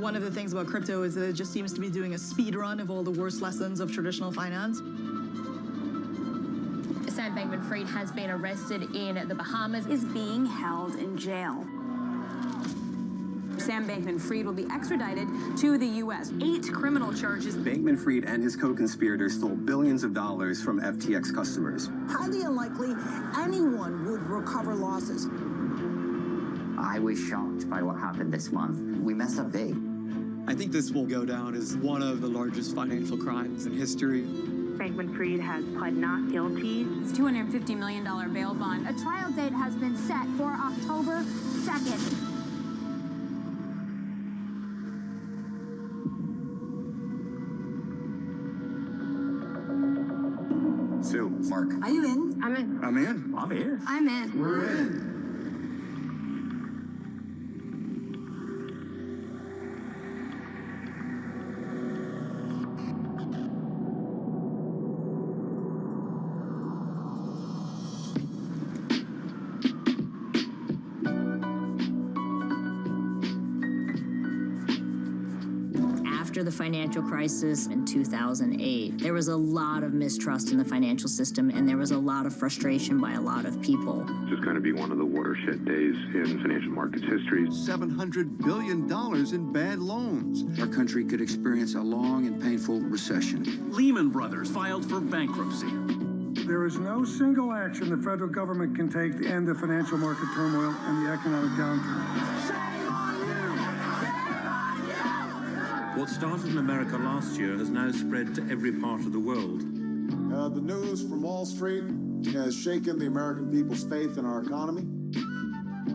One of the things about crypto is that it just seems to be doing a speed run of all the worst lessons of traditional finance. Sam Bankman-Fried has been arrested in the Bahamas, is being held in jail. Sam Bankman-Fried will be extradited to the U.S. 8 criminal charges. Bankman-Fried and his co-conspirators stole billions of dollars from FTX customers. Highly unlikely anyone would recover losses. I was shocked by what happened this month. We messed up big. I think this will go down as one of the largest financial crimes in history. Bankman-Fried has pled not guilty. It's $250 million bail bond. A trial date has been set for October 2nd. Sue, Mark. Are you in? I'm in. I'm in. I'm here. I'm in. We're in. After the financial crisis in 2008, there was a lot of mistrust in the financial system, and there was a lot of frustration by a lot of people. This is going to be one of the watershed days in financial markets history. $700 billion in bad loans. Our country could experience a long and painful recession. Lehman Brothers filed for bankruptcy. There is no single action the federal government can take to end the financial market turmoil and the economic downturn. What started in America last year has now spread to every part of the world. The news from Wall Street has shaken the American people's faith in our economy.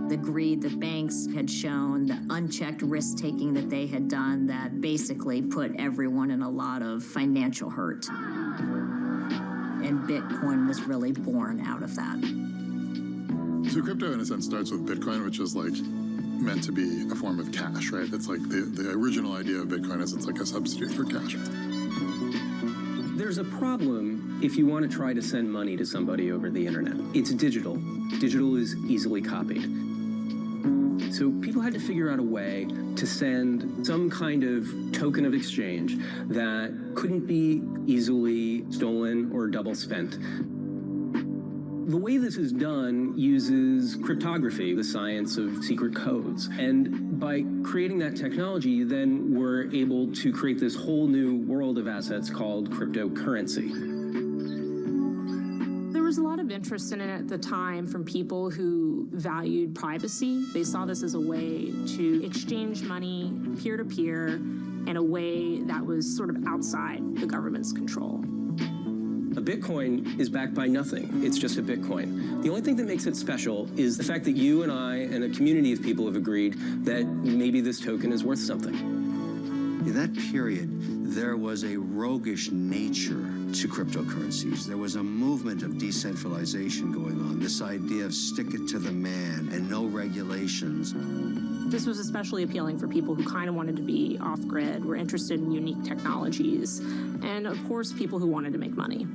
The greed that banks had shown, the unchecked risk-taking that they had done that basically put everyone in a lot of financial hurt. And Bitcoin was really born out of that. So crypto, in a sense, starts with Bitcoin, which is like meant to be a form of cash, right? It's like the original idea of Bitcoin is it's like a substitute for cash. There's a problem if you want to try to send money to somebody over the internet. It's digital. Digital is easily copied. So people had to figure out a way to send some kind of token of exchange that couldn't be easily stolen or double spent. The way this is done uses cryptography, the science of secret codes. And by creating that technology, then we're able to create this whole new world of assets called cryptocurrency. There was a lot of interest in it at the time from people who valued privacy. They saw this as a way to exchange money peer-to-peer in a way that was sort of outside the government's control. A Bitcoin is backed by nothing. It's just a Bitcoin. The only thing that makes it special is the fact that you and I and a community of people have agreed that maybe this token is worth something. In that period, there was a roguish nature to cryptocurrencies. There was a movement of decentralization going on, this idea of stick it to the man and no regulations. This was especially appealing for people who kind of wanted to be off-grid, were interested in unique technologies, and of course, people who wanted to make money.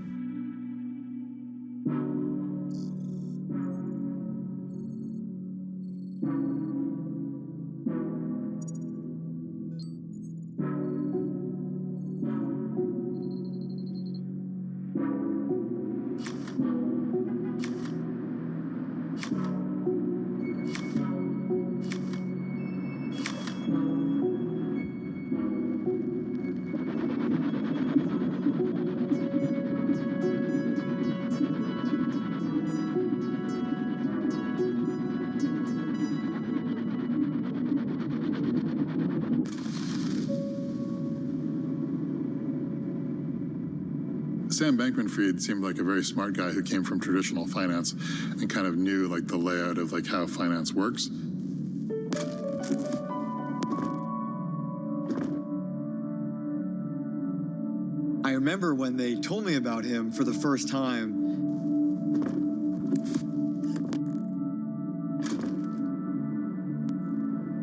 Sam Bankman-Fried seemed like a very smart guy who came from traditional finance and kind of knew like the layout of like how finance works. I remember when they told me about him for the first time.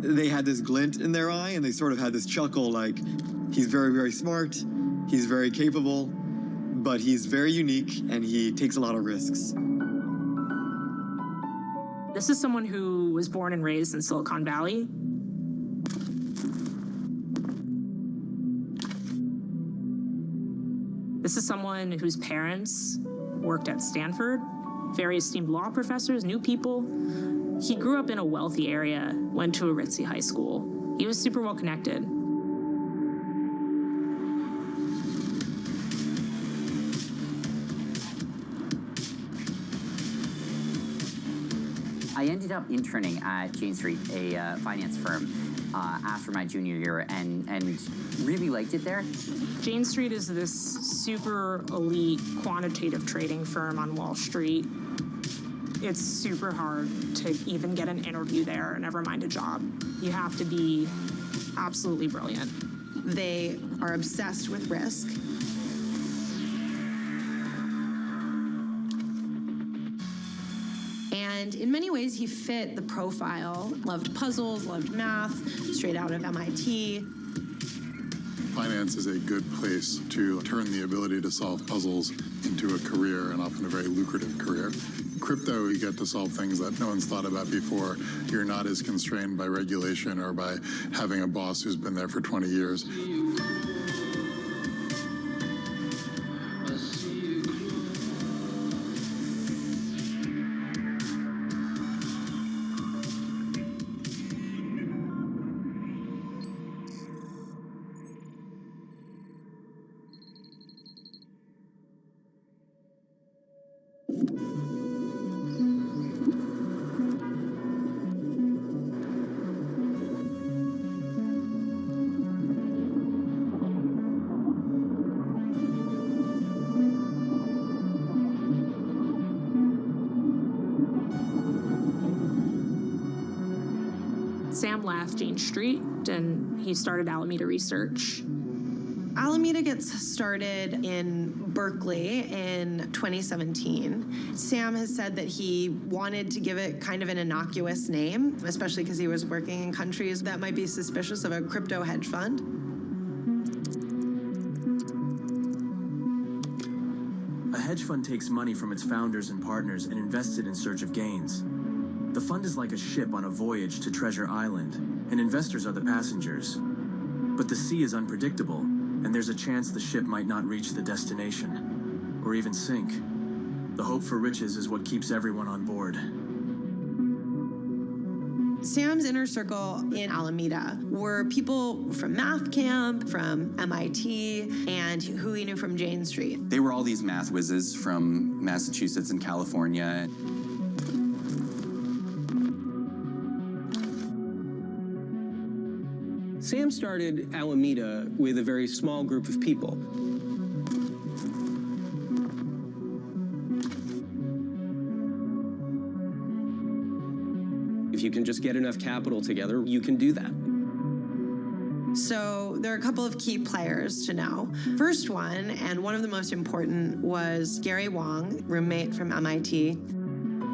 They had this glint in their eye and they sort of had this chuckle like, he's very, very smart, he's very capable, but he's very unique and he takes a lot of risks. This is someone who was born and raised in Silicon Valley. This is someone whose parents worked at Stanford, very esteemed law professors, knew people. He grew up in a wealthy area, went to a ritzy high school. He was super well connected. I ended up interning at Jane Street, a finance firm, after my junior year and really liked it there. Jane Street is this super elite quantitative trading firm on Wall Street. It's super hard to even get an interview there, never mind a job. You have to be absolutely brilliant. They are obsessed with risk. And in many ways, he fit the profile. Loved puzzles, loved math, straight out of MIT. Finance is a good place to turn the ability to solve puzzles into a career, and often a very lucrative career. Crypto, you get to solve things that no one's thought about before. You're not as constrained by regulation or by having a boss who's been there for 20 years. Sam left Jane Street and he started Alameda Research. Alameda gets started in Berkeley in 2017. Sam has said that he wanted to give it kind of an innocuous name, especially because he was working in countries that might be suspicious of a crypto hedge fund. A hedge fund takes money from its founders and partners and invests it in search of gains. The fund is like a ship on a voyage to Treasure Island, and investors are the passengers. But the sea is unpredictable, and there's a chance the ship might not reach the destination, or even sink. The hope for riches is what keeps everyone on board. Sam's inner circle in Alameda were people from math camp, from MIT, and who he knew from Jane Street. They were all these math whizzes from Massachusetts and California. Sam started Alameda with a very small group of people. If you can just get enough capital together, you can do that. So there are a couple of key players to know. First one, and one of the most important, was Gary Wang, roommate from MIT.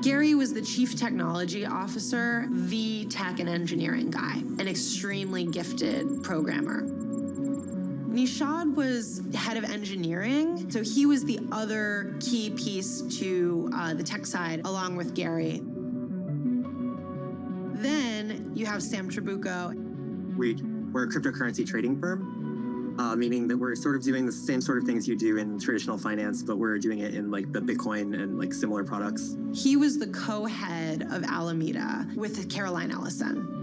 Gary was the chief technology officer, the tech and engineering guy, an extremely gifted programmer. Nishad was head of engineering, so he was the other key piece to the tech side, along with Gary. Then you have Sam Trabucco. We're a cryptocurrency trading firm, meaning that we're sort of doing the same sort of things you do in traditional finance, but we're doing it in like the Bitcoin and like similar products. He was the co-head of Alameda with Caroline Ellison.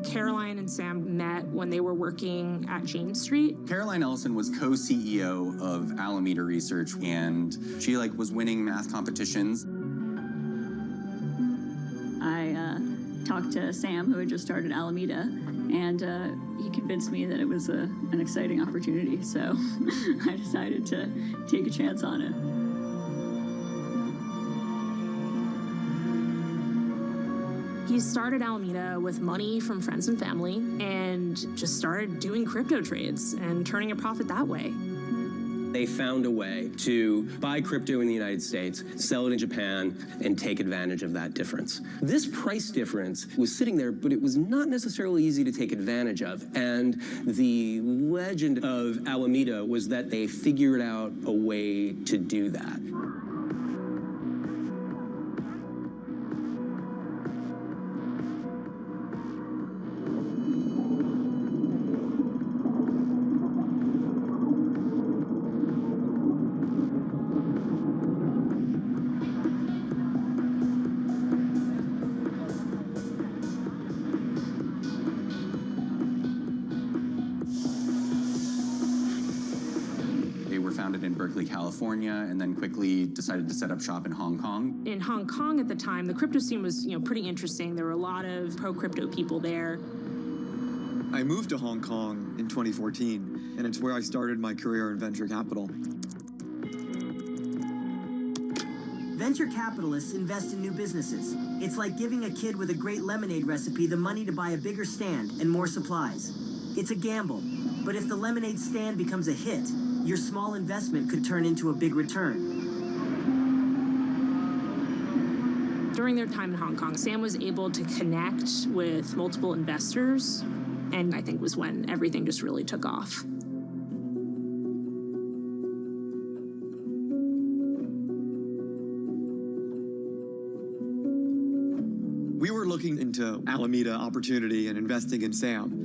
Caroline and Sam met when they were working at Jane Street. Caroline Ellison was co-CEO of Alameda Research, and she was winning math competitions. I talked to Sam, who had just started Alameda, and he convinced me that it was an exciting opportunity, so I decided to take a chance on it. He started Alameda with money from friends and family and just started doing crypto trades and turning a profit that way. They found a way to buy crypto in the United States, sell it in Japan, and take advantage of that difference. This price difference was sitting there, but it was not necessarily easy to take advantage of. And the legend of Alameda was that they figured out a way to do that. California, and then quickly decided to set up shop in Hong Kong. In Hong Kong at the time, the crypto scene was, pretty interesting. There were a lot of pro-crypto people there. I moved to Hong Kong in 2014, and it's where I started my career in venture capital. Venture capitalists invest in new businesses. It's like giving a kid with a great lemonade recipe the money to buy a bigger stand and more supplies. It's a gamble, but if the lemonade stand becomes a hit, your small investment could turn into a big return. During their time in Hong Kong, Sam was able to connect with multiple investors, and I think was when everything just really took off. We were looking into Alameda opportunity and investing in Sam.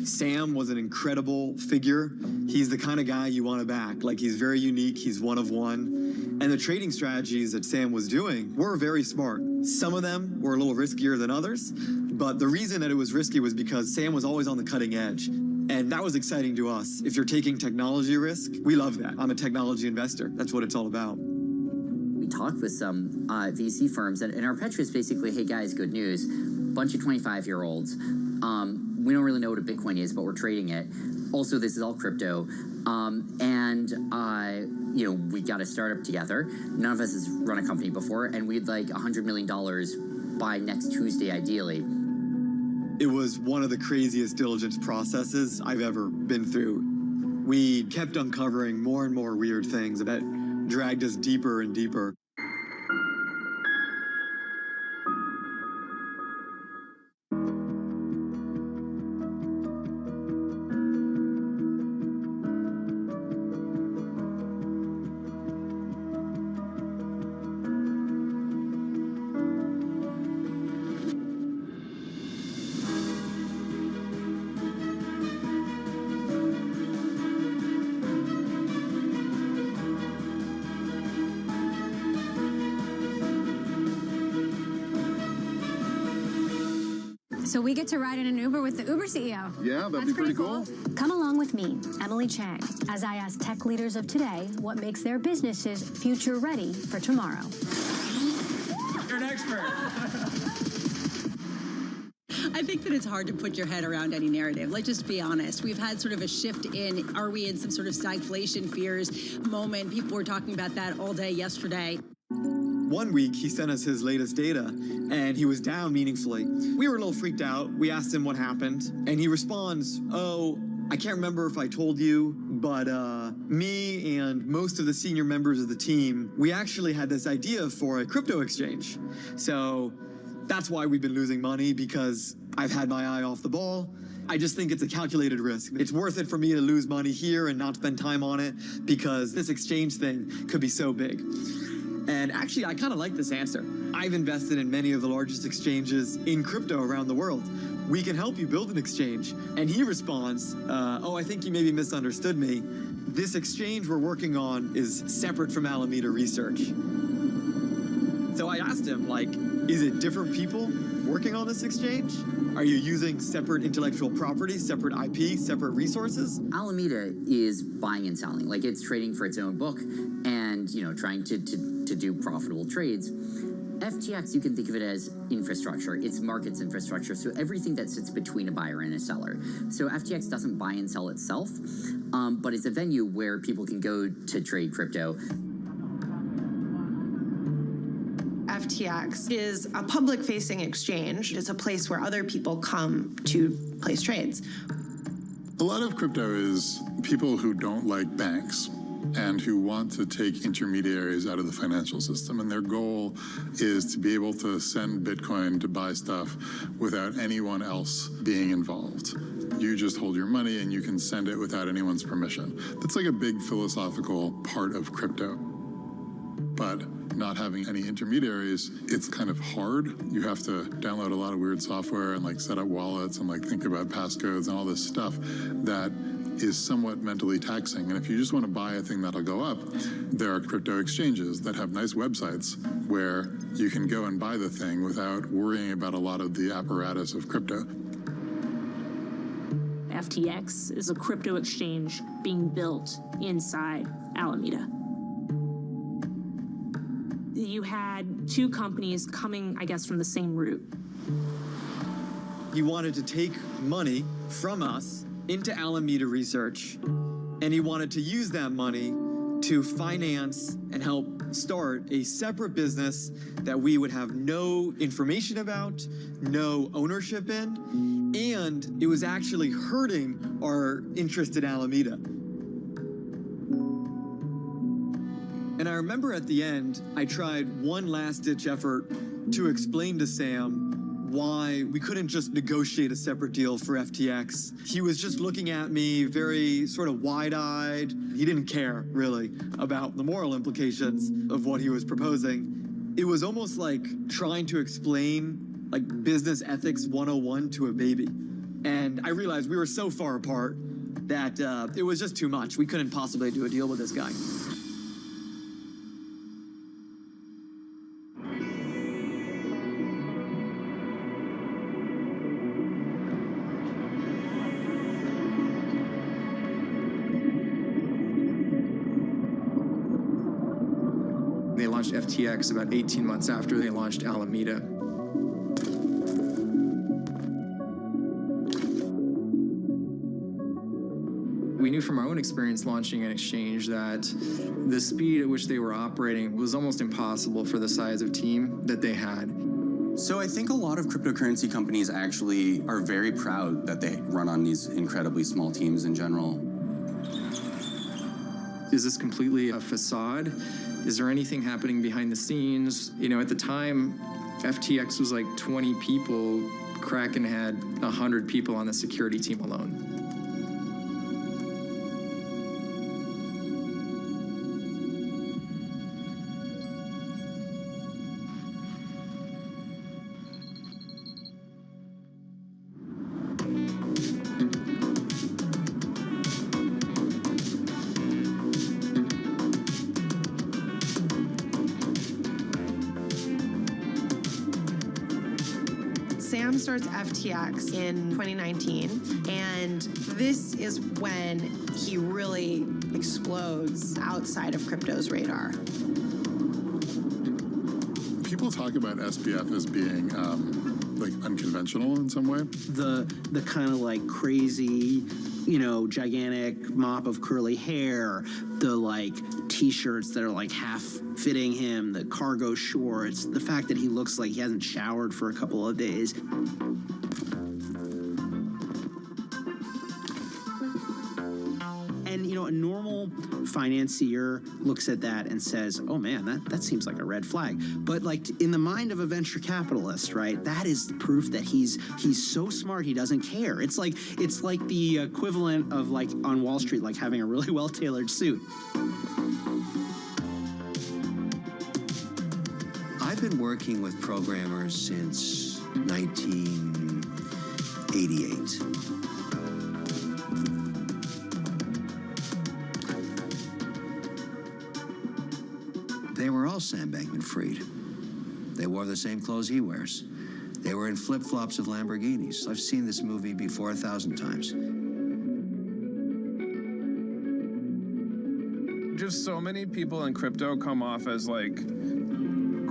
Sam was an incredible figure. He's the kind of guy you want to back. He's very unique, he's one of one. And the trading strategies that Sam was doing were very smart. Some of them were a little riskier than others, but the reason that it was risky was because Sam was always on the cutting edge. And that was exciting to us. If you're taking technology risk, we love that. I'm a technology investor. That's what it's all about. We talked with some VC firms, and our pitch was basically, hey guys, good news. Bunch of 25-year-olds. We don't really know what a Bitcoin is, but we're trading it. Also, this is all crypto. We got a startup together. None of us has run a company before, and we'd like $100 million by next Tuesday, ideally. It was one of the craziest diligence processes I've ever been through. We kept uncovering more and more weird things that dragged us deeper and deeper. So we get to ride in an Uber with the Uber CEO. Yeah, that'd be pretty cool. Come along with me, Emily Chang, as I ask tech leaders of today what makes their businesses future ready for tomorrow. You're an expert. I think that it's hard to put your head around any narrative. Let's just be honest. We've had sort of a shift in, are we in some sort of stagflation fears moment? People were talking about that all day yesterday. One week, he sent us his latest data, and he was down meaningfully. We were a little freaked out. We asked him what happened, and he responds, "Oh, I can't remember if I told you, but me and most of the senior members of the team, we actually had this idea for a crypto exchange. So that's why we've been losing money, because I've had my eye off the ball. I just think it's a calculated risk. It's worth it for me to lose money here and not spend time on it, because this exchange thing could be so big." And actually, I kind of like this answer. I've invested in many of the largest exchanges in crypto around the world. We can help you build an exchange. And he responds, "Oh, I think you maybe misunderstood me. This exchange we're working on is separate from Alameda Research." So I asked him, is it different people working on this exchange? Are you using separate intellectual property, separate IP, separate resources? Alameda is buying and selling. It's trading for its own book and, trying to do profitable trades. FTX, you can think of it as infrastructure. It's markets infrastructure, so everything that sits between a buyer and a seller. So FTX doesn't buy and sell itself, but it's a venue where people can go to trade crypto. FTX is a public-facing exchange. It's a place where other people come to place trades. A lot of crypto is people who don't like banks and who want to take intermediaries out of the financial system. And their goal is to be able to send Bitcoin to buy stuff without anyone else being involved. You just hold your money and you can send it without anyone's permission. That's like a big philosophical part of crypto. But not having any intermediaries, it's kind of hard. You have to download a lot of weird software and set up wallets and think about passcodes and all this stuff that is somewhat mentally taxing. And if you just want to buy a thing that'll go up, there are crypto exchanges that have nice websites where you can go and buy the thing without worrying about a lot of the apparatus of crypto. FTX is a crypto exchange being built inside Alameda. You had two companies coming, I guess, from the same route. He wanted to take money from us into Alameda Research, and he wanted to use that money to finance and help start a separate business that we would have no information about, no ownership in, and it was actually hurting our interest in Alameda. And I remember at the end, I tried one last-ditch effort to explain to Sam why we couldn't just negotiate a separate deal for FTX. He was just looking at me very sort of wide-eyed. He didn't care, really, about the moral implications of what he was proposing. It was almost like trying to explain business ethics 101 to a baby. And I realized we were so far apart that it was just too much. We couldn't possibly do a deal with this guy. They launched FTX about 18 months after they launched Alameda. We knew from our own experience launching an exchange that the speed at which they were operating was almost impossible for the size of team that they had. So I think a lot of cryptocurrency companies actually are very proud that they run on these incredibly small teams in general. Is this completely a facade? Is there anything happening behind the scenes? You know, at the time, FTX was like 20 people. Kraken had 100 people on the security team alone. Sam starts FTX in 2019, and this is when he really explodes outside of crypto's radar. People talk about SBF as being like unconventional in some way. The kind of like crazy, you know, gigantic mop of curly hair, the like t-shirts that are like half fitting him, the cargo shorts, the fact that he looks like he hasn't showered for a couple of days. And, you know, a normal financier looks at that and says, oh man, that seems like a red flag. But like in the mind of a venture capitalist, right, that is proof that he's so smart he doesn't care. It's like the equivalent of like on Wall Street, like having a really well-tailored suit. I've been working with programmers since 1988. They were all Sam Bankman-Fried. They wore the same clothes he wears. They were in flip-flops of Lamborghinis. I've seen this movie before 1,000 times. Just so many people in crypto come off as like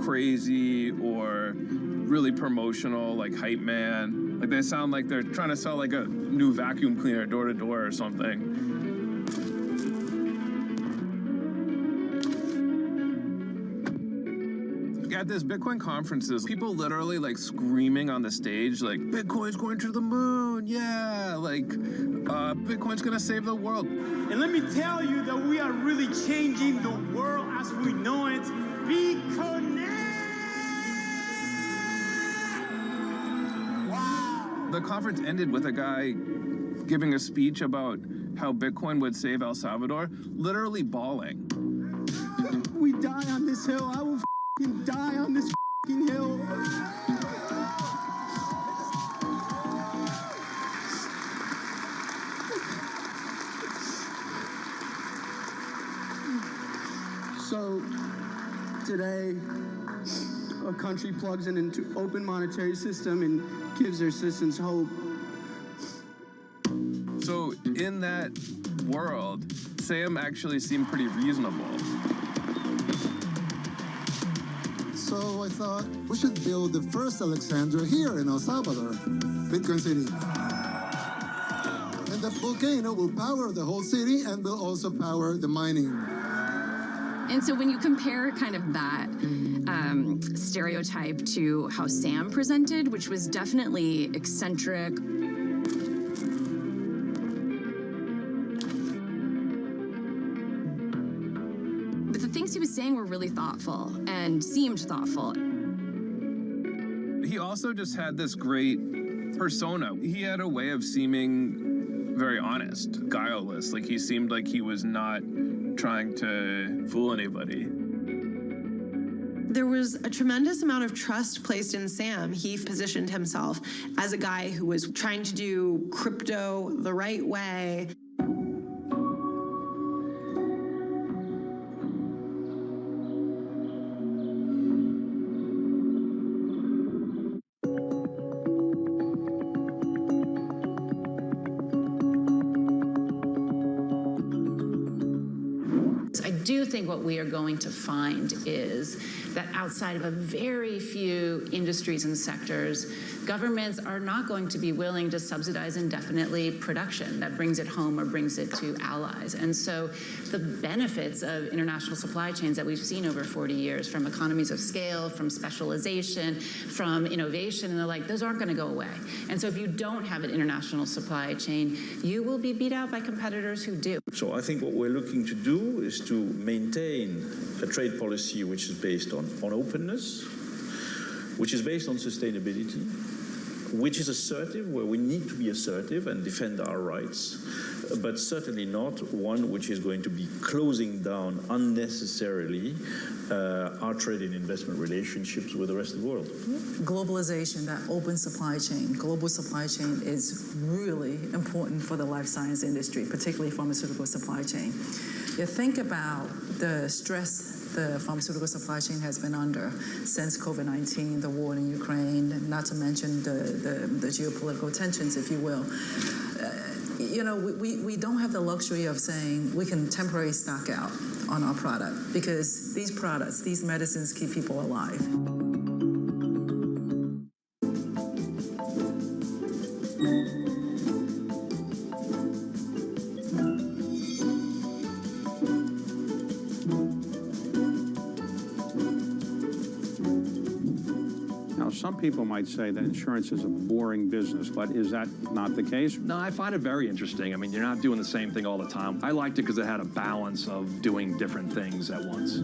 crazy or really promotional, like hype man. Like they sound like they're trying to sell like a new vacuum cleaner door to door or something. At this Bitcoin conferences, people literally like screaming on the stage, like, Bitcoin's going to the moon, yeah, like, Bitcoin's gonna save the world. And let me tell you that we are really changing the world as we know it. Be connected! Wow! The conference ended with a guy giving a speech about how Bitcoin would save El Salvador, literally bawling. We die on this hill. I will die on this hill. So today, a country plugs in into open monetary system and gives their citizens hope. So in that world, Sam actually seemed pretty reasonable. So I thought we should build the first Alexandria here in El Salvador, Bitcoin City. And the volcano will power the whole city and will also power the mining. And so when you compare kind of that stereotype to how Sam presented, which was definitely eccentric, but the things he was saying were really thoughtful and seemed thoughtful. He also just had this great persona. He had a way of seeming very honest, guileless. Like he seemed like he was not trying to fool anybody. There was a tremendous amount of trust placed in Sam. He positioned himself as a guy who was trying to do crypto the right way. I do think what we are going to find is that outside of a very few industries and sectors, governments are not going to be willing to subsidize indefinitely production that brings it home or brings it to allies. And so the benefits of international supply chains that we've seen over 40 years, from economies of scale, from specialization, from innovation and the like, those aren't going to go away. And so if you don't have an international supply chain, you will be beat out by competitors who do. So I think what we're looking to do is to maintain a trade policy which is based on openness, which is based on sustainability, which is assertive, where we need to be assertive and defend our rights, but certainly not one which is going to be closing down unnecessarily our trade and investment relationships with the rest of the world. Globalization, that open supply chain, global supply chain is really important for the life science industry, particularly pharmaceutical supply chain. You think about the stress the pharmaceutical supply chain has been under since COVID-19, the war in Ukraine, not to mention the geopolitical tensions, if you will. We don't have the luxury of saying we can temporarily stock out on our product, because these products, these medicines keep people alive. Some people might say that insurance is a boring business, but is that not the case? No, I find it very interesting. I mean, you're not doing the same thing all the time. I liked it because it had a balance of doing different things at once.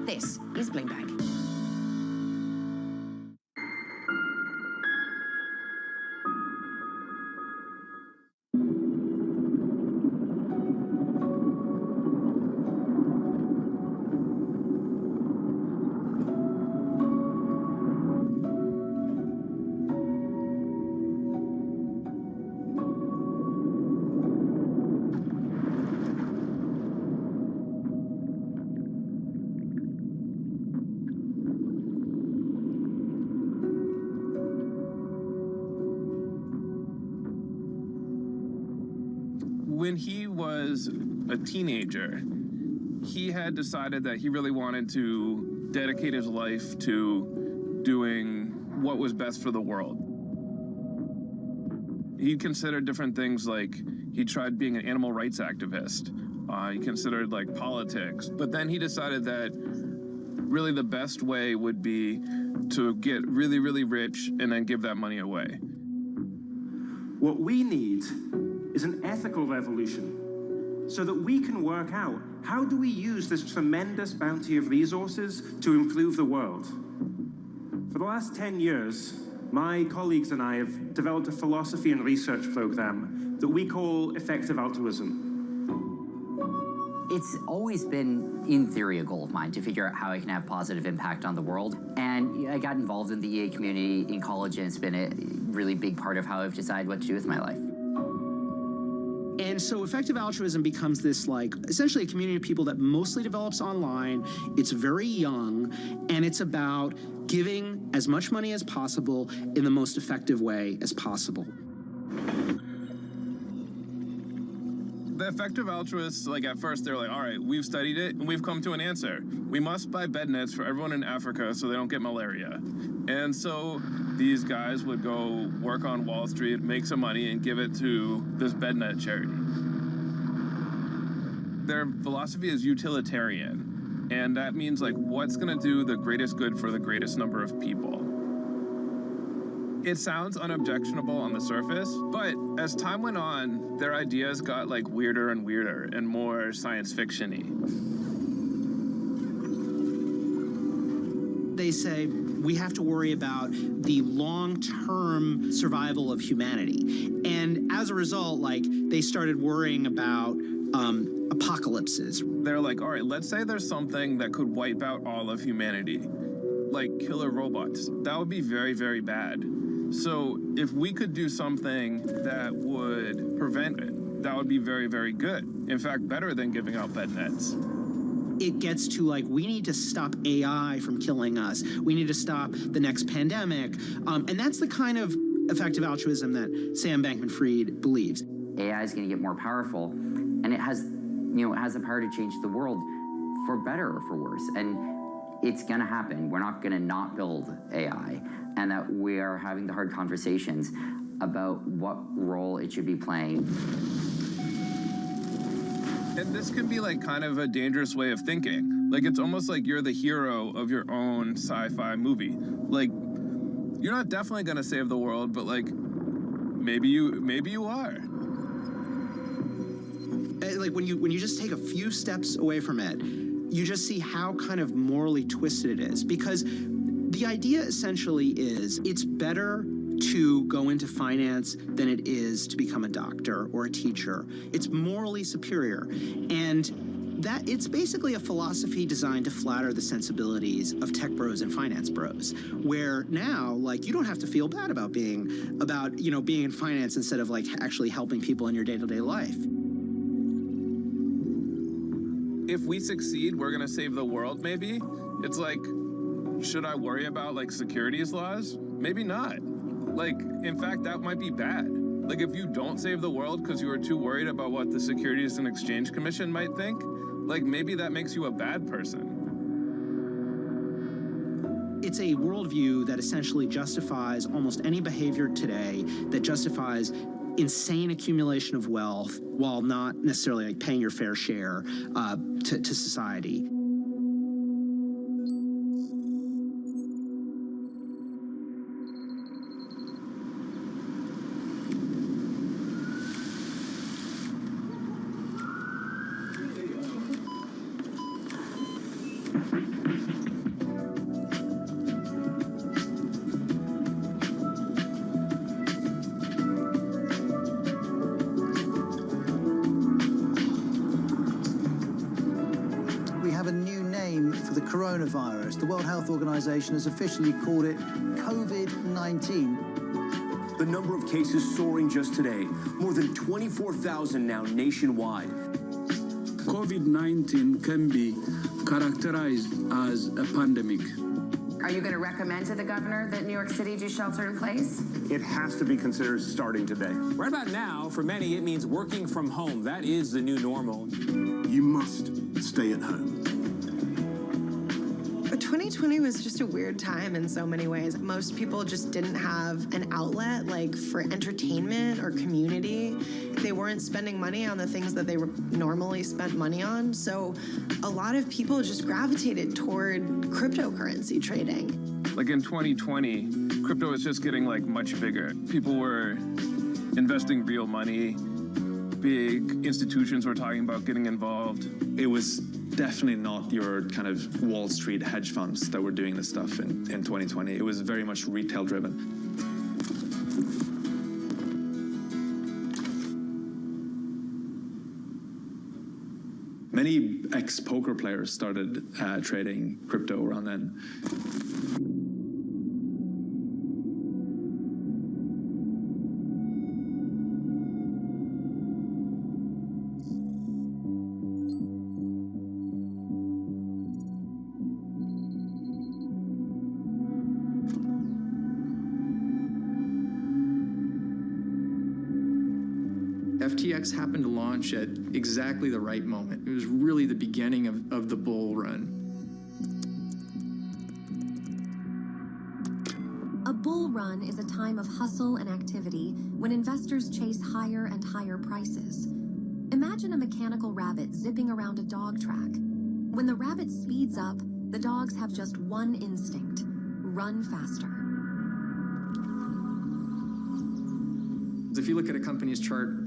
This is Bloomberg. When he was a teenager, he had decided that he really wanted to dedicate his life to doing what was best for the world. He considered different things, like he tried being an animal rights activist. He considered like politics, but then he decided that really the best way would be to get really, really rich and then give that money away. What we need is an ethical revolution so that we can work out, how do we use this tremendous bounty of resources to improve the world? For the last 10 years, my colleagues and I have developed a philosophy and research program that we call effective altruism. It's always been, in theory, a goal of mine to figure out how I can have positive impact on the world. And I got involved in the EA community in college, and it's been a really big part of how I've decided what to do with my life. And so effective altruism becomes this, like, essentially a community of people that mostly develops online. It's very young, and it's about giving as much money as possible in the most effective way as possible. The effective altruists, like at first, they're like, all right, we've studied it and we've come to an answer. We must buy bed nets for everyone in Africa so they don't get malaria. And so these guys would go work on Wall Street, make some money, and give it to this bed net charity. Their philosophy is utilitarian, and that means like what's gonna do the greatest good for the greatest number of people. It sounds unobjectionable on the surface, but as time went on, their ideas got like weirder and weirder and more science fiction-y. They say we have to worry about the long-term survival of humanity. And as a result, like, they started worrying about apocalypses. They're like, all right, let's say there's something that could wipe out all of humanity. like killer robots. That would be very, very bad. So if we could do something that would prevent it, that would be very, very good. In fact, better than giving out bed nets. It gets to like, we need to stop AI from killing us. We need to stop the next pandemic. And that's the kind of effective altruism that Sam Bankman-Fried believes. AI is going to get more powerful, and it has the power to change the world for better or for worse. And it's going to happen. We're not going to not build AI, and that we are having the hard conversations about what role it should be playing. And this can be like kind of a dangerous way of thinking. Like, it's almost like you're the hero of your own sci-fi movie. Like, you're not definitely going to save the world, but like, maybe you are. Like when you just take a few steps away from it, you just see how kind of morally twisted it is. Because the idea essentially is it's better to go into finance than it is to become a doctor or a teacher. It's morally superior. And that it's basically a philosophy designed to flatter the sensibilities of tech bros and finance bros, where now, like, you don't have to feel bad about being in finance instead of like actually helping people in your day-to-day life. If we succeed, we're gonna save the world, maybe? It's like, should I worry about like securities laws? Maybe not. Like, in fact, that might be bad. Like, if you don't save the world because you are too worried about what the Securities and Exchange Commission might think, like, maybe that makes you a bad person. It's a worldview that essentially justifies almost any behavior today, that justifies insane accumulation of wealth while not necessarily like paying your fair share to society. Coronavirus. The World Health Organization has officially called it COVID-19. The number of cases soaring just today, more than 24,000 now nationwide. COVID-19 can be characterized as a pandemic. Are you going to recommend to the governor that New York City do shelter in place? It has to be considered starting today. Right about now, for many, it means working from home. That is the new normal. You must stay at home. But 2020 was just a weird time in so many ways. Most people just didn't have an outlet like for entertainment or community. They weren't spending money on the things that they normally spent money on. So a lot of people just gravitated toward cryptocurrency trading. Like in 2020, crypto was just getting like much bigger. People were investing real money. Big institutions were talking about getting involved. It was definitely not your kind of Wall Street hedge funds that were doing this stuff in 2020. It was very much retail driven. Many ex-poker players started trading crypto around then. FTX happened to launch at exactly the right moment. It was really the beginning of the bull run. A bull run is a time of hustle and activity when investors chase higher and higher prices. Imagine a mechanical rabbit zipping around a dog track. When the rabbit speeds up, the dogs have just one instinct: run faster. If you look at a company's chart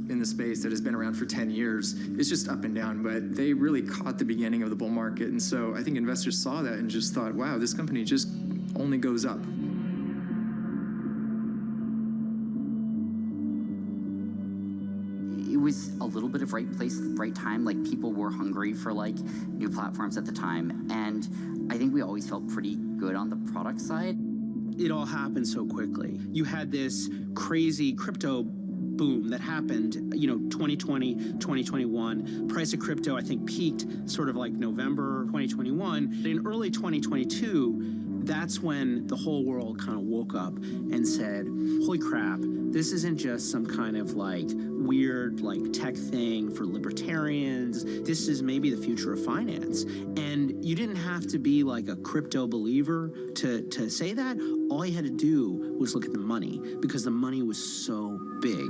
in the space that has been around for 10 years, it's just up and down, but they really caught the beginning of the bull market. And so I think investors saw that and just thought, wow, this company just only goes up. It was a little bit of right place, right time. Like, people were hungry for like new platforms at the time. And I think we always felt pretty good on the product side. It all happened so quickly. You had this crazy crypto boom that happened, 2020, 2021. Price of crypto, I think, peaked sort of like November 2021. In early 2022, that's when the whole world kind of woke up and said, holy crap, this isn't just some kind of like weird like tech thing for libertarians. This is maybe the future of finance. And you didn't have to be like a crypto believer to say that. All you had to do was look at the money, because the money was so big.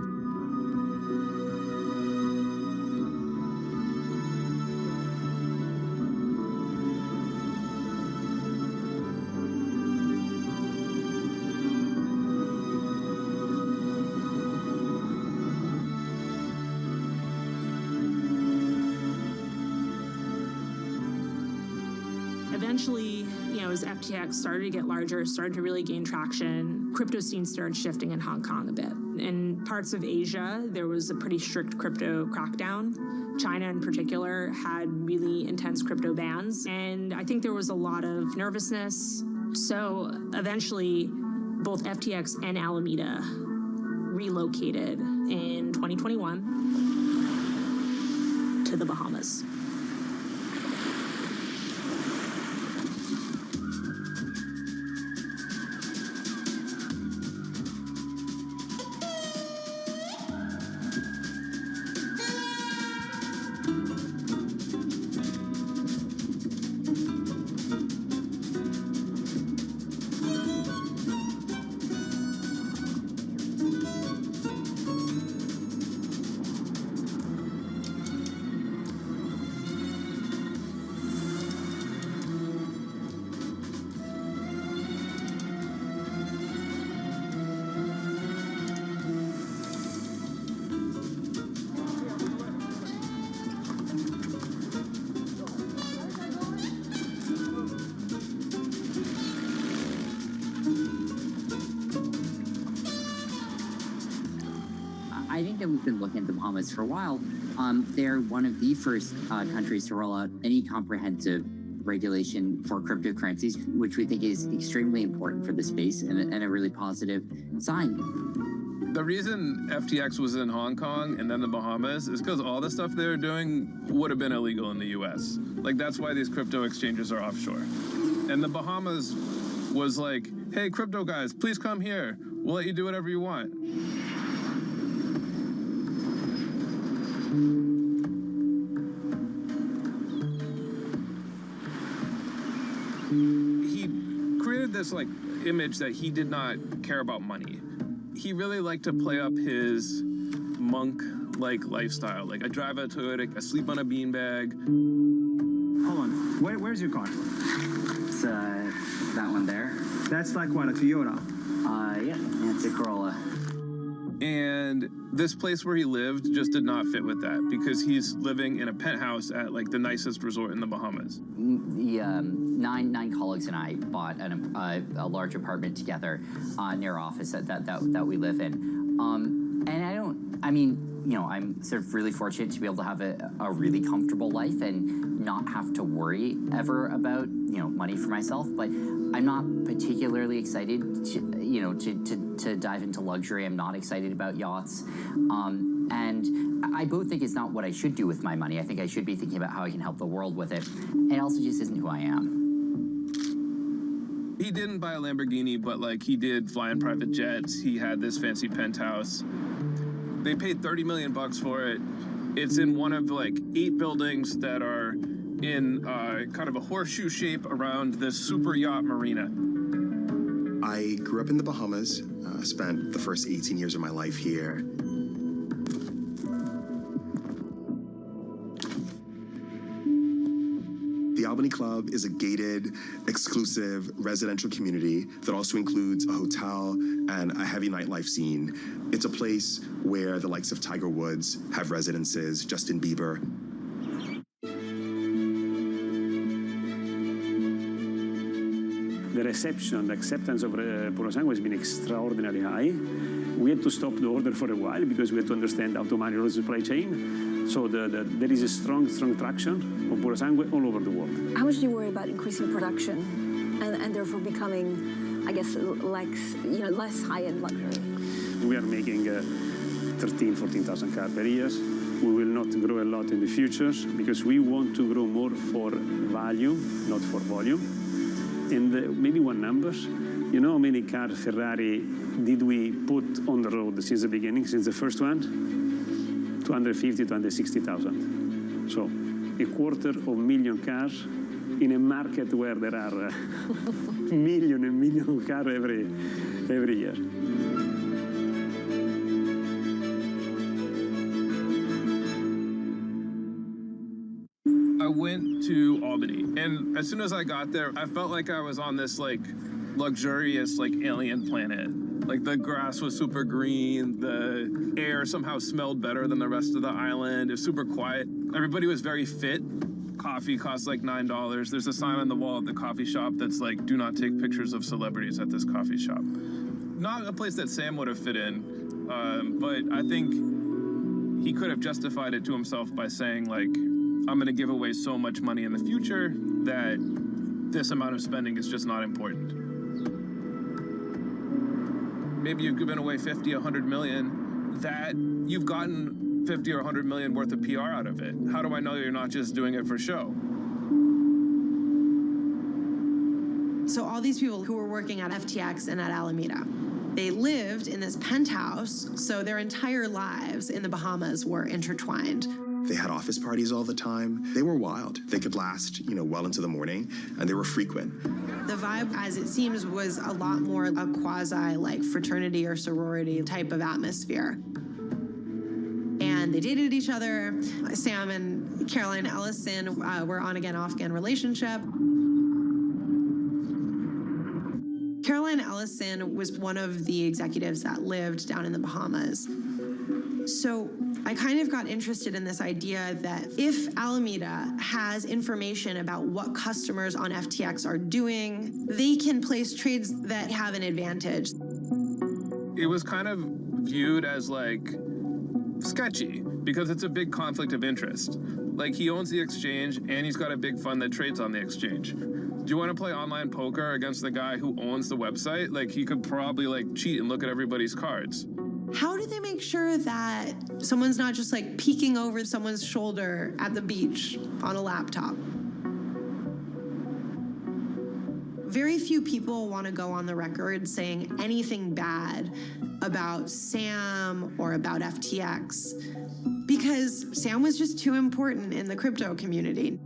Eventually, as FTX started to get larger, started to really gain traction, crypto scene started shifting in Hong Kong a bit. In parts of Asia, there was a pretty strict crypto crackdown. China in particular had really intense crypto bans, and I think there was a lot of nervousness. So eventually, both FTX and Alameda relocated in 2021 to the Bahamas. I think that we've been looking at the Bahamas for a while. They're one of the first countries to roll out any comprehensive regulation for cryptocurrencies, which we think is extremely important for the space and a really positive sign. The reason FTX was in Hong Kong and then the Bahamas is because all the stuff they were doing would have been illegal in the US. Like, that's why these crypto exchanges are offshore. And the Bahamas was like, hey, crypto guys, please come here. We'll let you do whatever you want. He created this like image that he did not care about money. He really liked to play up his monk-like lifestyle. Like, I drive a Toyota, I sleep on a beanbag. Hold on, where's your car? It's that one there. That's like what, a Toyota? Yeah, it's a Corolla. And this place where he lived just did not fit with that, because he's living in a penthouse at like the nicest resort in the Bahamas. The nine colleagues and I bought a large apartment together near our office that we live in. And I'm sort of really fortunate to be able to have a really comfortable life and not have to worry ever about, money for myself. But I'm not particularly excited to dive into luxury. I'm not excited about yachts. And I both think it's not what I should do with my money. I think I should be thinking about how I can help the world with it. It also just isn't who I am. He didn't buy a Lamborghini, but like he did fly in private jets. He had this fancy penthouse. They paid $30 million for it. It's in one of like 8 buildings that are in kind of a horseshoe shape around this super yacht marina. I grew up in the Bahamas, spent the first 18 years of my life here. The Albany Club is a gated, exclusive residential community that also includes a hotel and a heavy nightlife scene. It's a place where the likes of Tiger Woods have residences, Justin Bieber. The reception, the acceptance of Puro Sangue has been extraordinarily high. We had to stop the order for a while because we had to understand how to manage the supply chain. So there is a strong traction of Puro Sangue all over the world. How much do you worry about increasing production? and therefore becoming, I guess, less high-end luxury. We are making 13,000, 14,000 cars per year. We will not grow a lot in the future because we want to grow more for value, not for volume. And maybe one number, you know how many cars Ferrari did we put on the road since the beginning, since the first one? 250, 260,000. So 250,000 cars in a market where there are million and million of cars every year. I went to Albany, and as soon as I got there, I felt like I was on this luxurious alien planet. Like the grass was super green, the air somehow smelled better than the rest of the island. It was super quiet. Everybody was very fit. Coffee costs $9. There's a sign on the wall at the coffee shop that's like, "Do not take pictures of celebrities at this coffee shop." Not a place that Sam would have fit in, but I think he could have justified it to himself by saying I'm going to give away so much money in the future that this amount of spending is just not important. Maybe you've given away 50, 100 million, that you've gotten 50 or 100 million worth of PR out of it. How do I know you're not just doing it for show? So all these people who were working at FTX and at Alameda, they lived in this penthouse, so their entire lives in the Bahamas were intertwined. They had office parties all the time. They were wild. They could last, well into the morning, and they were frequent. The vibe, as it seems, was a lot more a quasi fraternity or sorority type of atmosphere. And they dated each other. Sam and Caroline Ellison were on-again, off-again relationship. Caroline Ellison was one of the executives that lived down in the Bahamas. So I kind of got interested in this idea that if Alameda has information about what customers on FTX are doing, they can place trades that have an advantage. It was kind of viewed as sketchy because it's a big conflict of interest. He owns the exchange and he's got a big fund that trades on the exchange. Do you want to play online poker against the guy who owns the website? He could probably cheat and look at everybody's cards. How do they make sure that someone's not just peeking over someone's shoulder at the beach on a laptop? Very few people want to go on the record saying anything bad about Sam or about FTX because Sam was just too important in the crypto community.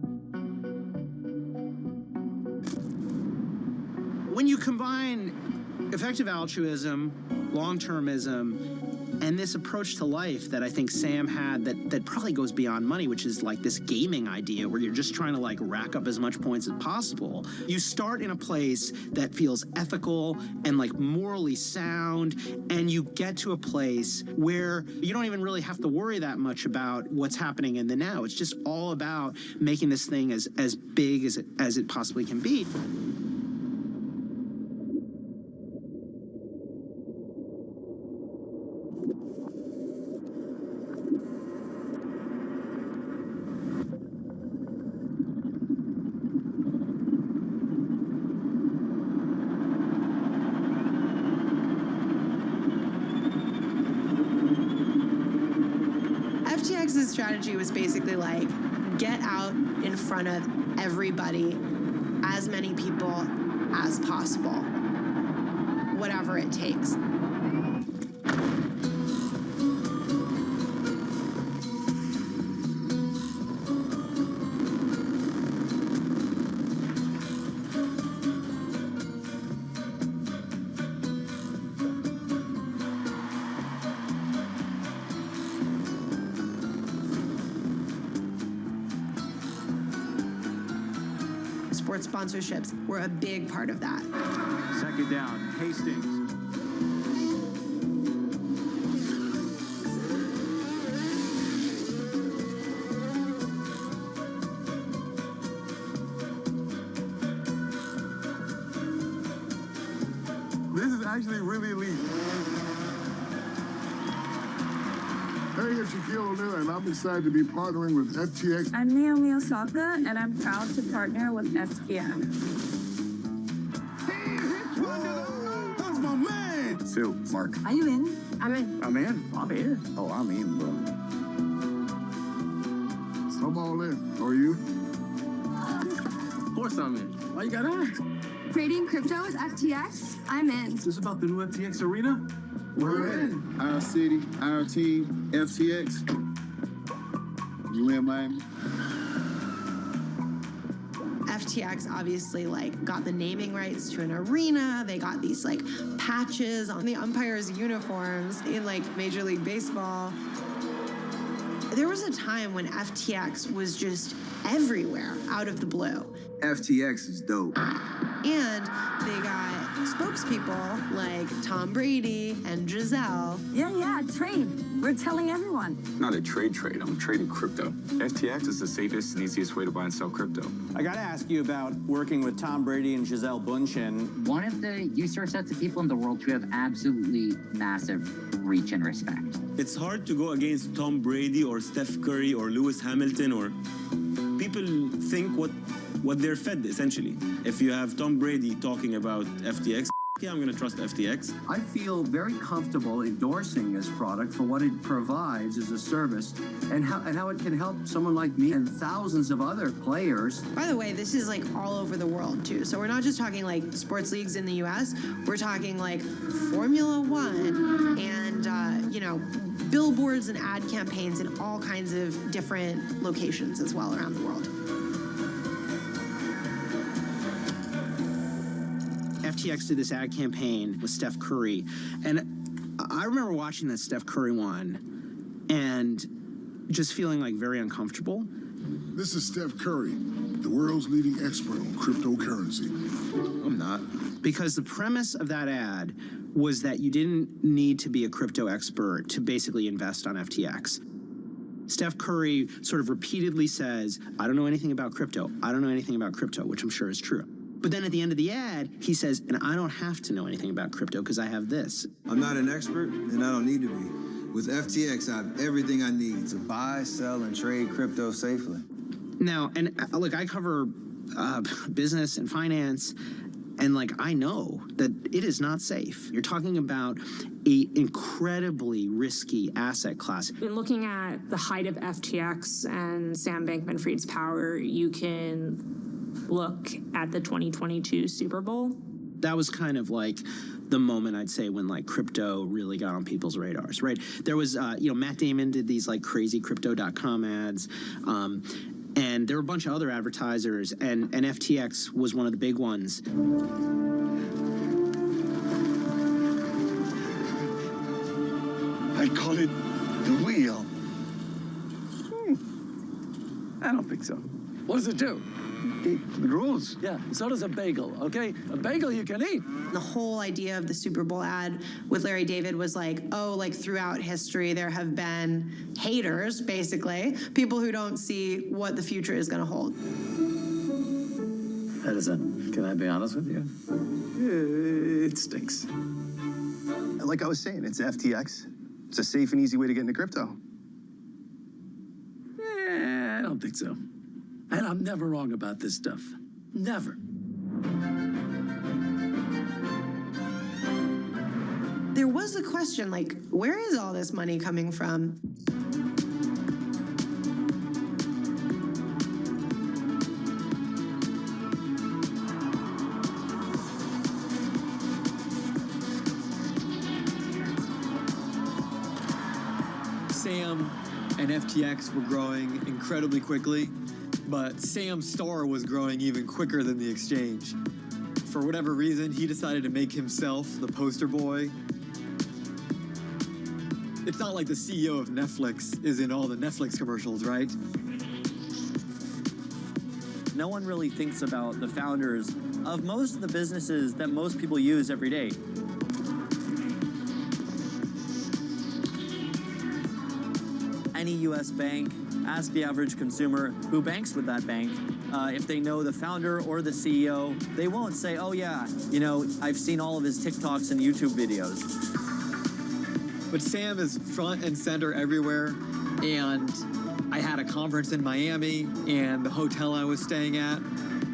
When you combine effective altruism, long-termism, and this approach to life that I think Sam had that probably goes beyond money, which is this gaming idea where you're just trying to rack up as much points as possible. You start in a place that feels ethical and morally sound, and you get to a place where you don't even really have to worry that much about what's happening in the now. It's just all about making this thing as big as it possibly can be. FTX's strategy was basically get out in front of everybody, as many people as possible, whatever it takes. Sports sponsorships were a big part of that. Second down, Hastings. This is actually really elite. Hey, it's Shaquille O'Neal, and I'm excited to be partnering with FTX. I'm Naomi Osaka, and I'm proud to partner with SPF. feel? Mark. Are you in? I'm in. I'm in. I'm in. Oh, I'm in, bro. I'm all in. Are you? Of course I'm in. Why you gotta ask? Trading crypto with FTX? I'm in. Is this about the new FTX arena? We're in. Our city, our team, FTX. You in, Miami? FTX obviously got the naming rights to an arena. They got these patches on the umpires' uniforms in Major League Baseball. There was a time when FTX was just everywhere out of the blue. FTX is dope. And they got spokespeople like Tom Brady and Giselle. Yeah, trade. We're telling everyone. Not a trade. I'm trading crypto. FTX is the safest and easiest way to buy and sell crypto. I got to ask you about working with Tom Brady and Giselle Bundchen. One of the user sets of people in the world who have absolutely massive reach and respect. It's hard to go against Tom Brady or Steph Curry or Lewis Hamilton, or people think what they're fed, essentially. If you have Tom Brady talking about FTX, yeah, I'm going to trust FTX. I feel very comfortable endorsing this product for what it provides as a service and how it can help someone like me and thousands of other players. By the way, this is all over the world too. So we're not just talking sports leagues in the US, we're talking Formula One and, billboards and ad campaigns in all kinds of different locations as well around the world. FTX did this ad campaign with Steph Curry, and I remember watching that Steph Curry one and just feeling very uncomfortable. This is Steph Curry, the world's leading expert on cryptocurrency. I'm not. Because the premise of that ad was that you didn't need to be a crypto expert to basically invest on FTX. Steph Curry sort of repeatedly says, I don't know anything about crypto. I don't know anything about crypto, which I'm sure is true. But then at the end of the ad, he says, and I don't have to know anything about crypto because I have this. I'm not an expert, and I don't need to be. With FTX, I have everything I need to buy, sell, and trade crypto safely. Now, and look, I cover business and finance, and I know that it is not safe. You're talking about an incredibly risky asset class. In looking at the height of FTX and Sam Bankman-Fried's power, you can look at the 2022 Super Bowl. That was kind of the moment, I'd say, when crypto really got on people's radars, right? There was, Matt Damon did these crazy crypto.com ads. And there were a bunch of other advertisers, and FTX was one of the big ones. I call it the wheel. I don't think so. What does it do? It rolls. Yeah, so does a bagel, okay? A bagel you can eat. The whole idea of the Super Bowl ad with Larry David was throughout history, there have been haters, basically, people who don't see what the future is going to hold. Edison, can I be honest with you? It stinks. Like I was saying, it's FTX. It's a safe and easy way to get into crypto. I don't think so. And I'm never wrong about this stuff. Never. There was a question, where is all this money coming from? Sam and FTX were growing incredibly quickly, but Sam's star was growing even quicker than the exchange. For whatever reason, he decided to make himself the poster boy. It's not like the CEO of Netflix is in all the Netflix commercials, right? No one really thinks about the founders of most of the businesses that most people use every day. Any U.S. bank, ask the average consumer who banks with that bank if they know the founder or the CEO. They won't say, oh yeah, I've seen all of his TikToks and YouTube videos. But Sam is front and center everywhere, and I had a conference in Miami, and the hotel I was staying at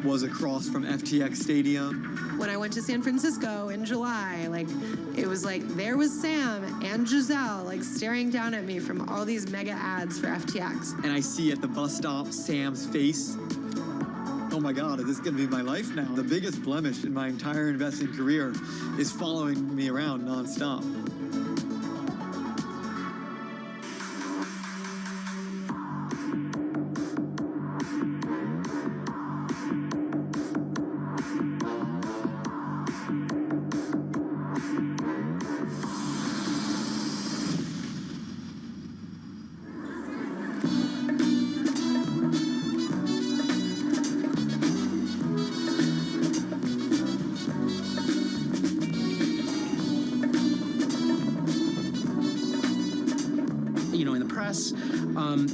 was across from FTX Stadium. when I went to San Francisco in July. Like, it was like, there was Sam and Giselle, like, staring down at me from all these mega ads for FTX. And I see at the bus stop Sam's face. Oh my God, is this gonna be my life now? The biggest blemish in my entire investing career is following me around nonstop.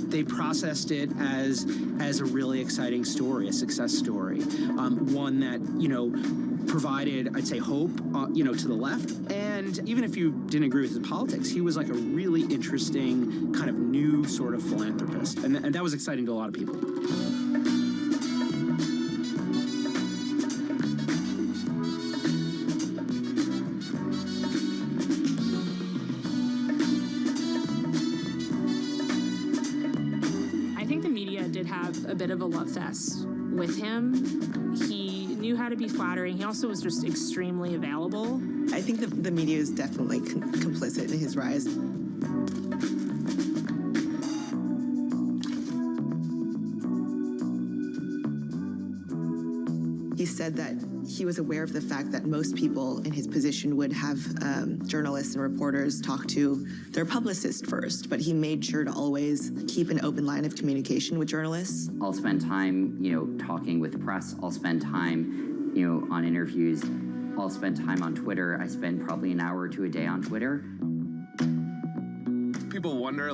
They processed it as a really exciting story, a success story, one that, provided, I'd say, hope, to the left. And even if you didn't agree with his politics, he was like a really interesting kind of new sort of philanthropist. And that was exciting to a lot of people. A bit of a love fest with him. He knew how to be flattering. He also was just extremely available. I think the media is definitely complicit in his rise. He said that he was aware of the fact that most people in his position would have journalists and reporters talk to their publicist first, but he made sure to always keep an open line of communication with journalists. I'll spend time, talking with the press. I'll spend time, on interviews. I'll spend time on Twitter. I spend probably an hour or two a day on Twitter. People wonder,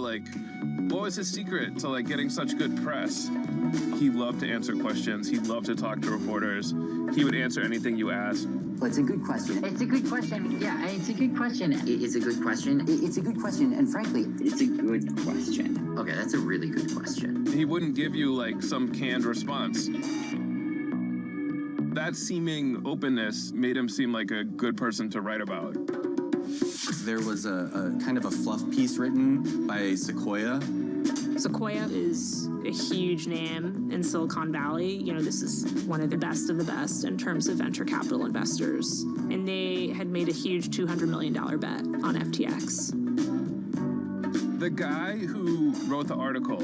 what was his secret to, getting such good press? He loved to answer questions. He loved to talk to reporters. He would answer anything you asked. Well, it's a good question. It's a good question. Yeah, it's a good question. It's a good question. It's a good question. And frankly, it's a good question. Okay, that's a really good question. He wouldn't give you, some canned response. That seeming openness made him seem like a good person to write about. There was a kind of a fluff piece written by Sequoia. Sequoia is a huge name in Silicon Valley. This is one of the best in terms of venture capital investors. And they had made a huge $200 million bet on FTX. The guy who wrote the article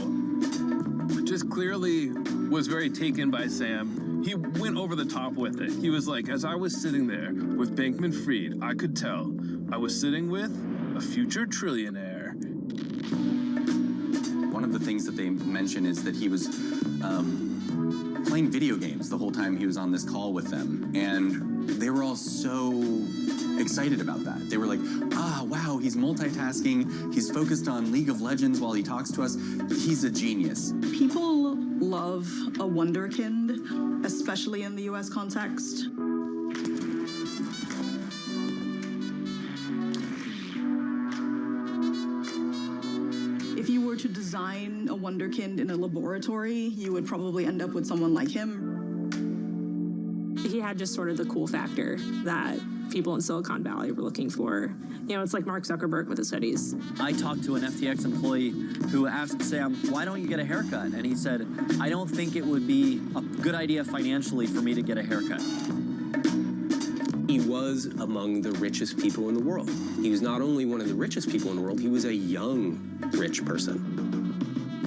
just clearly was very taken by Sam. He went over the top with it. He was like, as I was sitting there with Bankman-Fried, I could tell I was sitting with a future trillionaire. One of the things that they mention is that he was playing video games the whole time he was on this call with them. And they were all so excited about that. They were like, wow, he's multitasking. He's focused on League of Legends while he talks to us. He's a genius. People love a wunderkind, especially in the US context. If you were to design a wunderkind in a laboratory, you would probably end up with someone like him. He had just sort of the cool factor that people in Silicon Valley were looking for. It's like Mark Zuckerberg with his hoodies. I talked to an FTX employee who asked Sam, why don't you get a haircut? And he said, I don't think it would be a good idea financially for me to get a haircut. He was among the richest people in the world. He was not only one of the richest people in the world, he was a young, rich person.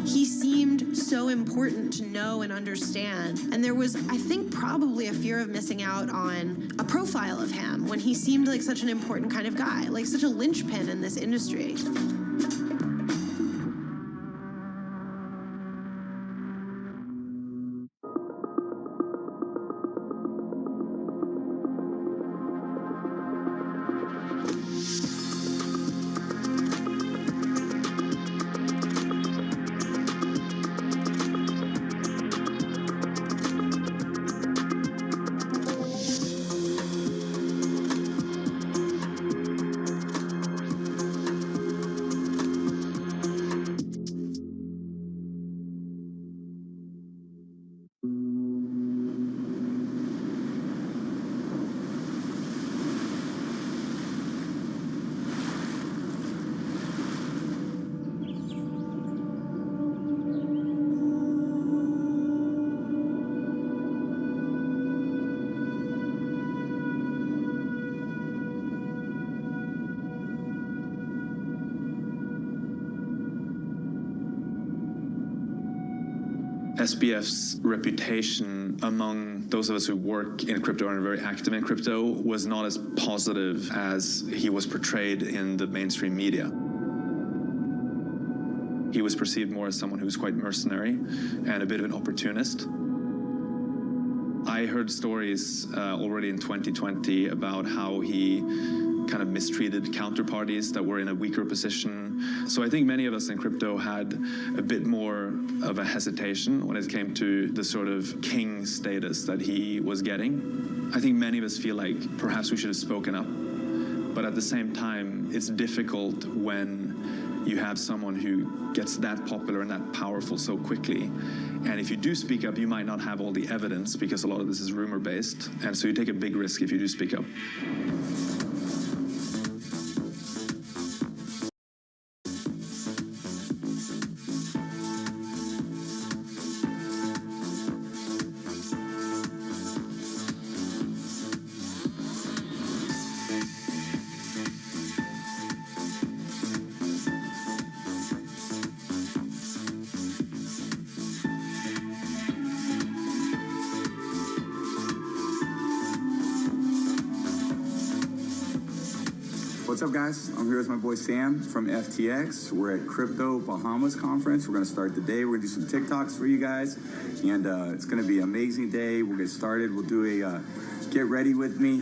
He seemed so important to know and understand. And there was, I think, probably a fear of missing out on a profile of him when he seemed like such an important kind of guy, like such a linchpin in this industry. SBF's reputation among those of us who work in crypto and are very active in crypto was not as positive as he was portrayed in the mainstream media. He was perceived more as someone who was quite mercenary and a bit of an opportunist. I heard stories already in 2020 about how he kind of mistreated counterparties that were in a weaker position. So I think many of us in crypto had a bit more of a hesitation when it came to the sort of king status that he was getting. I think many of us feel like perhaps we should have spoken up. But at the same time, it's difficult when you have someone who gets that popular and that powerful so quickly. And if you do speak up, you might not have all the evidence because a lot of this is rumor-based. And so you take a big risk if you do speak up. What's up, guys? I'm here with my boy Sam from FTX. We're at Crypto Bahamas Conference. We're going to start the day. We're going to do some TikToks for you guys, and it's going to be an amazing day. We'll get started. We'll do a get ready with me.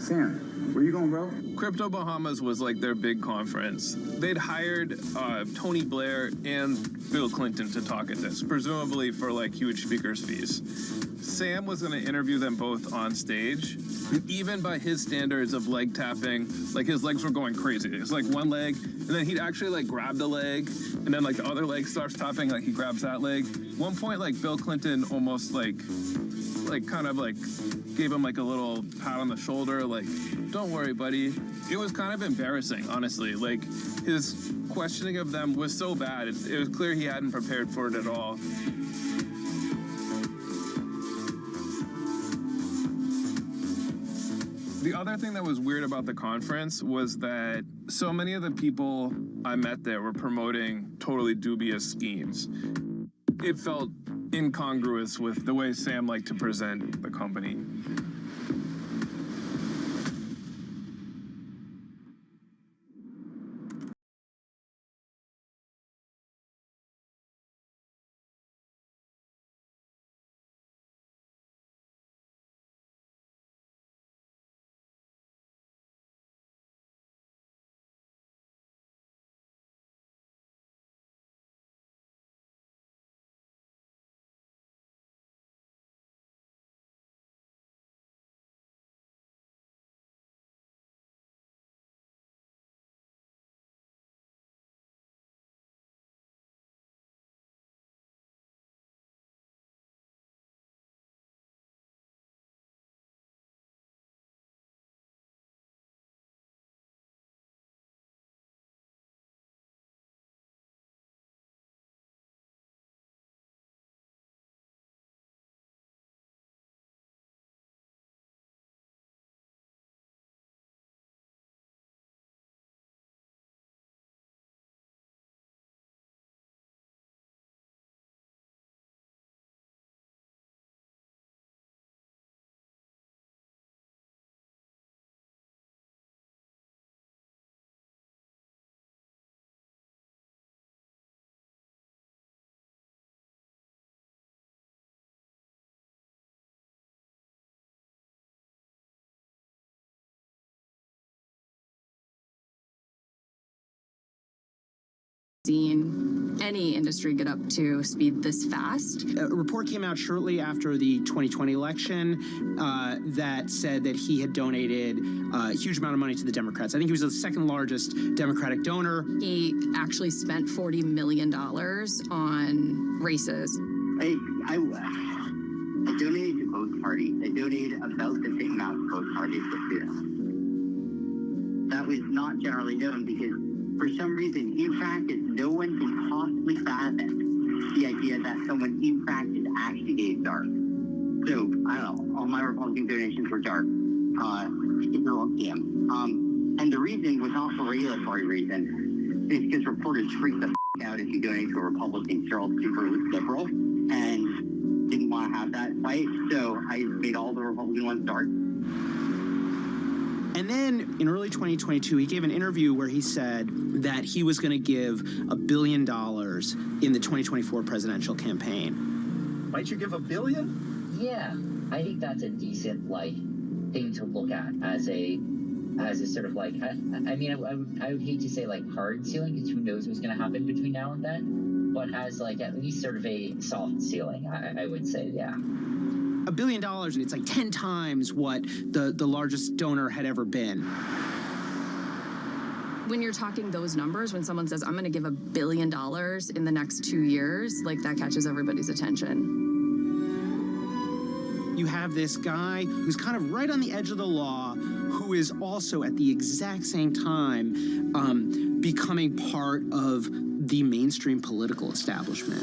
Sam, where you going, bro? Crypto Bahamas was like their big conference. They'd hired Tony Blair and Bill Clinton to talk at this, presumably for like huge speakers' fees. Sam was going to interview them both on stage. Even by his standards of leg tapping, like his legs were going crazy. It's like one leg, and then he'd actually like grab the leg, and then like the other leg starts tapping, like he grabs that leg. One point, like Bill Clinton almost like kind of like gave him like a little pat on the shoulder, like, don't worry, buddy. It was kind of embarrassing, honestly. Like his questioning of them was so bad. It was clear he hadn't prepared for it at all. The other thing that was weird about the conference was that so many of the people I met there were promoting totally dubious schemes. It felt incongruous with the way Sam liked to present the company. Seen any industry get up to speed this fast. A report came out shortly after the 2020 election that said that he had donated a huge amount of money to the Democrats. I think he was the second largest Democratic donor. He actually spent $40 million on races. I donated to both parties. I donated about the same amount to both parties this year. That was not generally known because for some reason, in practice, no one can possibly fathom the idea that someone in practice actually gave dark. So, I don't know, all my Republican donations were dark. It's a little scam. And the reason was not for regulatory reason. It's because reporters freak the out if you donate to a Republican, you're all super liberal. and didn't want to have that fight, so I made all the Republican ones dark. And then in early 2022, he gave an interview where he said that he was going to give $1 billion in the 2024 presidential campaign. Might you give $1 billion? Yeah, I think that's a decent thing to look at as a sort of I would hate to say hard ceiling, because who knows what's going to happen between now and then, but as at least sort of a soft ceiling, I would say, yeah. $1 billion, and it's 10 times what the largest donor had ever been. When you're talking those numbers, when someone says, I'm going to give $1 billion in the next 2 years, that catches everybody's attention. You have this guy who's kind of right on the edge of the law, who is also at the exact same time becoming part of the mainstream political establishment.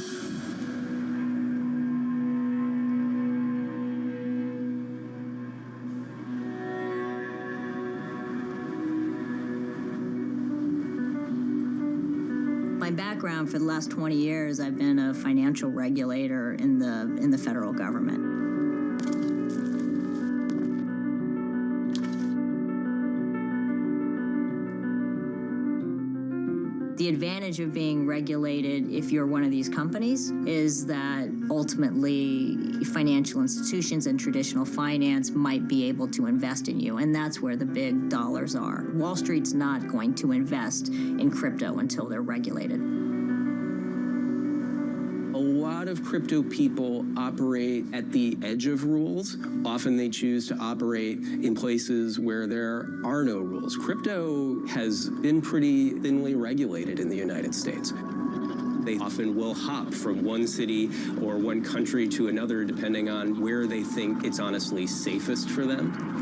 My background for the last 20 years, I've been a financial regulator in the federal government. The advantage of being regulated, if you're one of these companies, is that ultimately financial institutions and traditional finance might be able to invest in you, and that's where the big dollars are. Wall Street's not going to invest in crypto until they're regulated. A lot of crypto people operate at the edge of rules. Often they choose to operate in places where there are no rules. Crypto has been pretty thinly regulated in the United States. They often will hop from one city or one country to another depending on where they think it's honestly safest for them.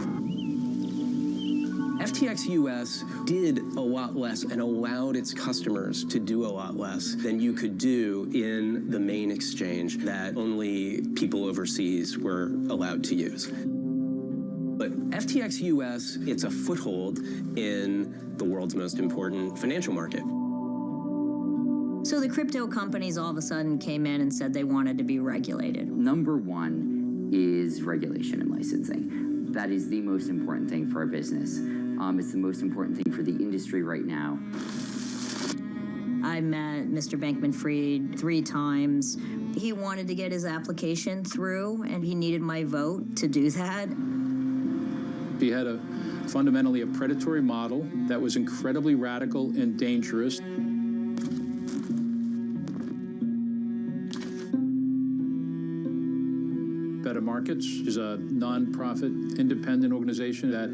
FTX US did a lot less and allowed its customers to do a lot less than you could do in the main exchange that only people overseas were allowed to use. But FTX US, it's a foothold in the world's most important financial market. So the crypto companies all of a sudden came in and said they wanted to be regulated. Number one is regulation and licensing. That is the most important thing for our business. It's the most important thing for the industry right now. I met Mr. Bankman-Fried 3 times. He wanted to get his application through, and he needed my vote to do that. He had fundamentally a predatory model that was incredibly radical and dangerous. Better Markets is a nonprofit, independent organization that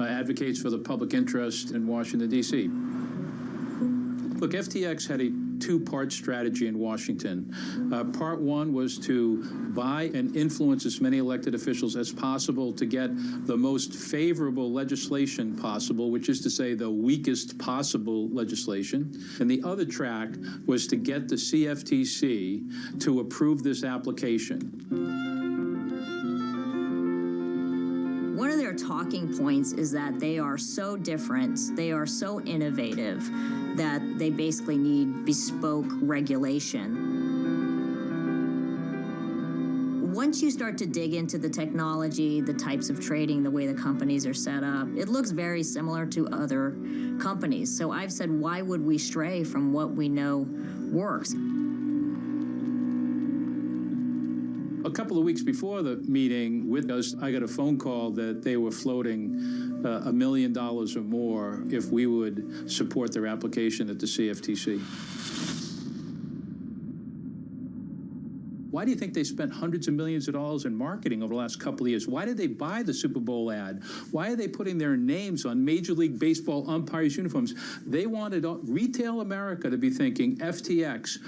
advocates for the public interest in Washington, D.C. Look, FTX had a 2-part strategy in Washington. Part 1 was to buy and influence as many elected officials as possible to get the most favorable legislation possible, which is to say the weakest possible legislation. And the other track was to get the CFTC to approve this application. One of their talking points is that they are so different, they are so innovative, that they basically need bespoke regulation. Once you start to dig into the technology, the types of trading, the way the companies are set up, it looks very similar to other companies. So I've said, why would we stray from what we know works? A couple of weeks before the meeting with us, I got a phone call that they were floating $1 million or more if we would support their application at the CFTC. Why do you think they spent hundreds of millions of dollars in marketing over the last couple of years? Why did they buy the Super Bowl ad? Why are they putting their names on Major League Baseball umpires' uniforms? They wanted retail America to be thinking FTX,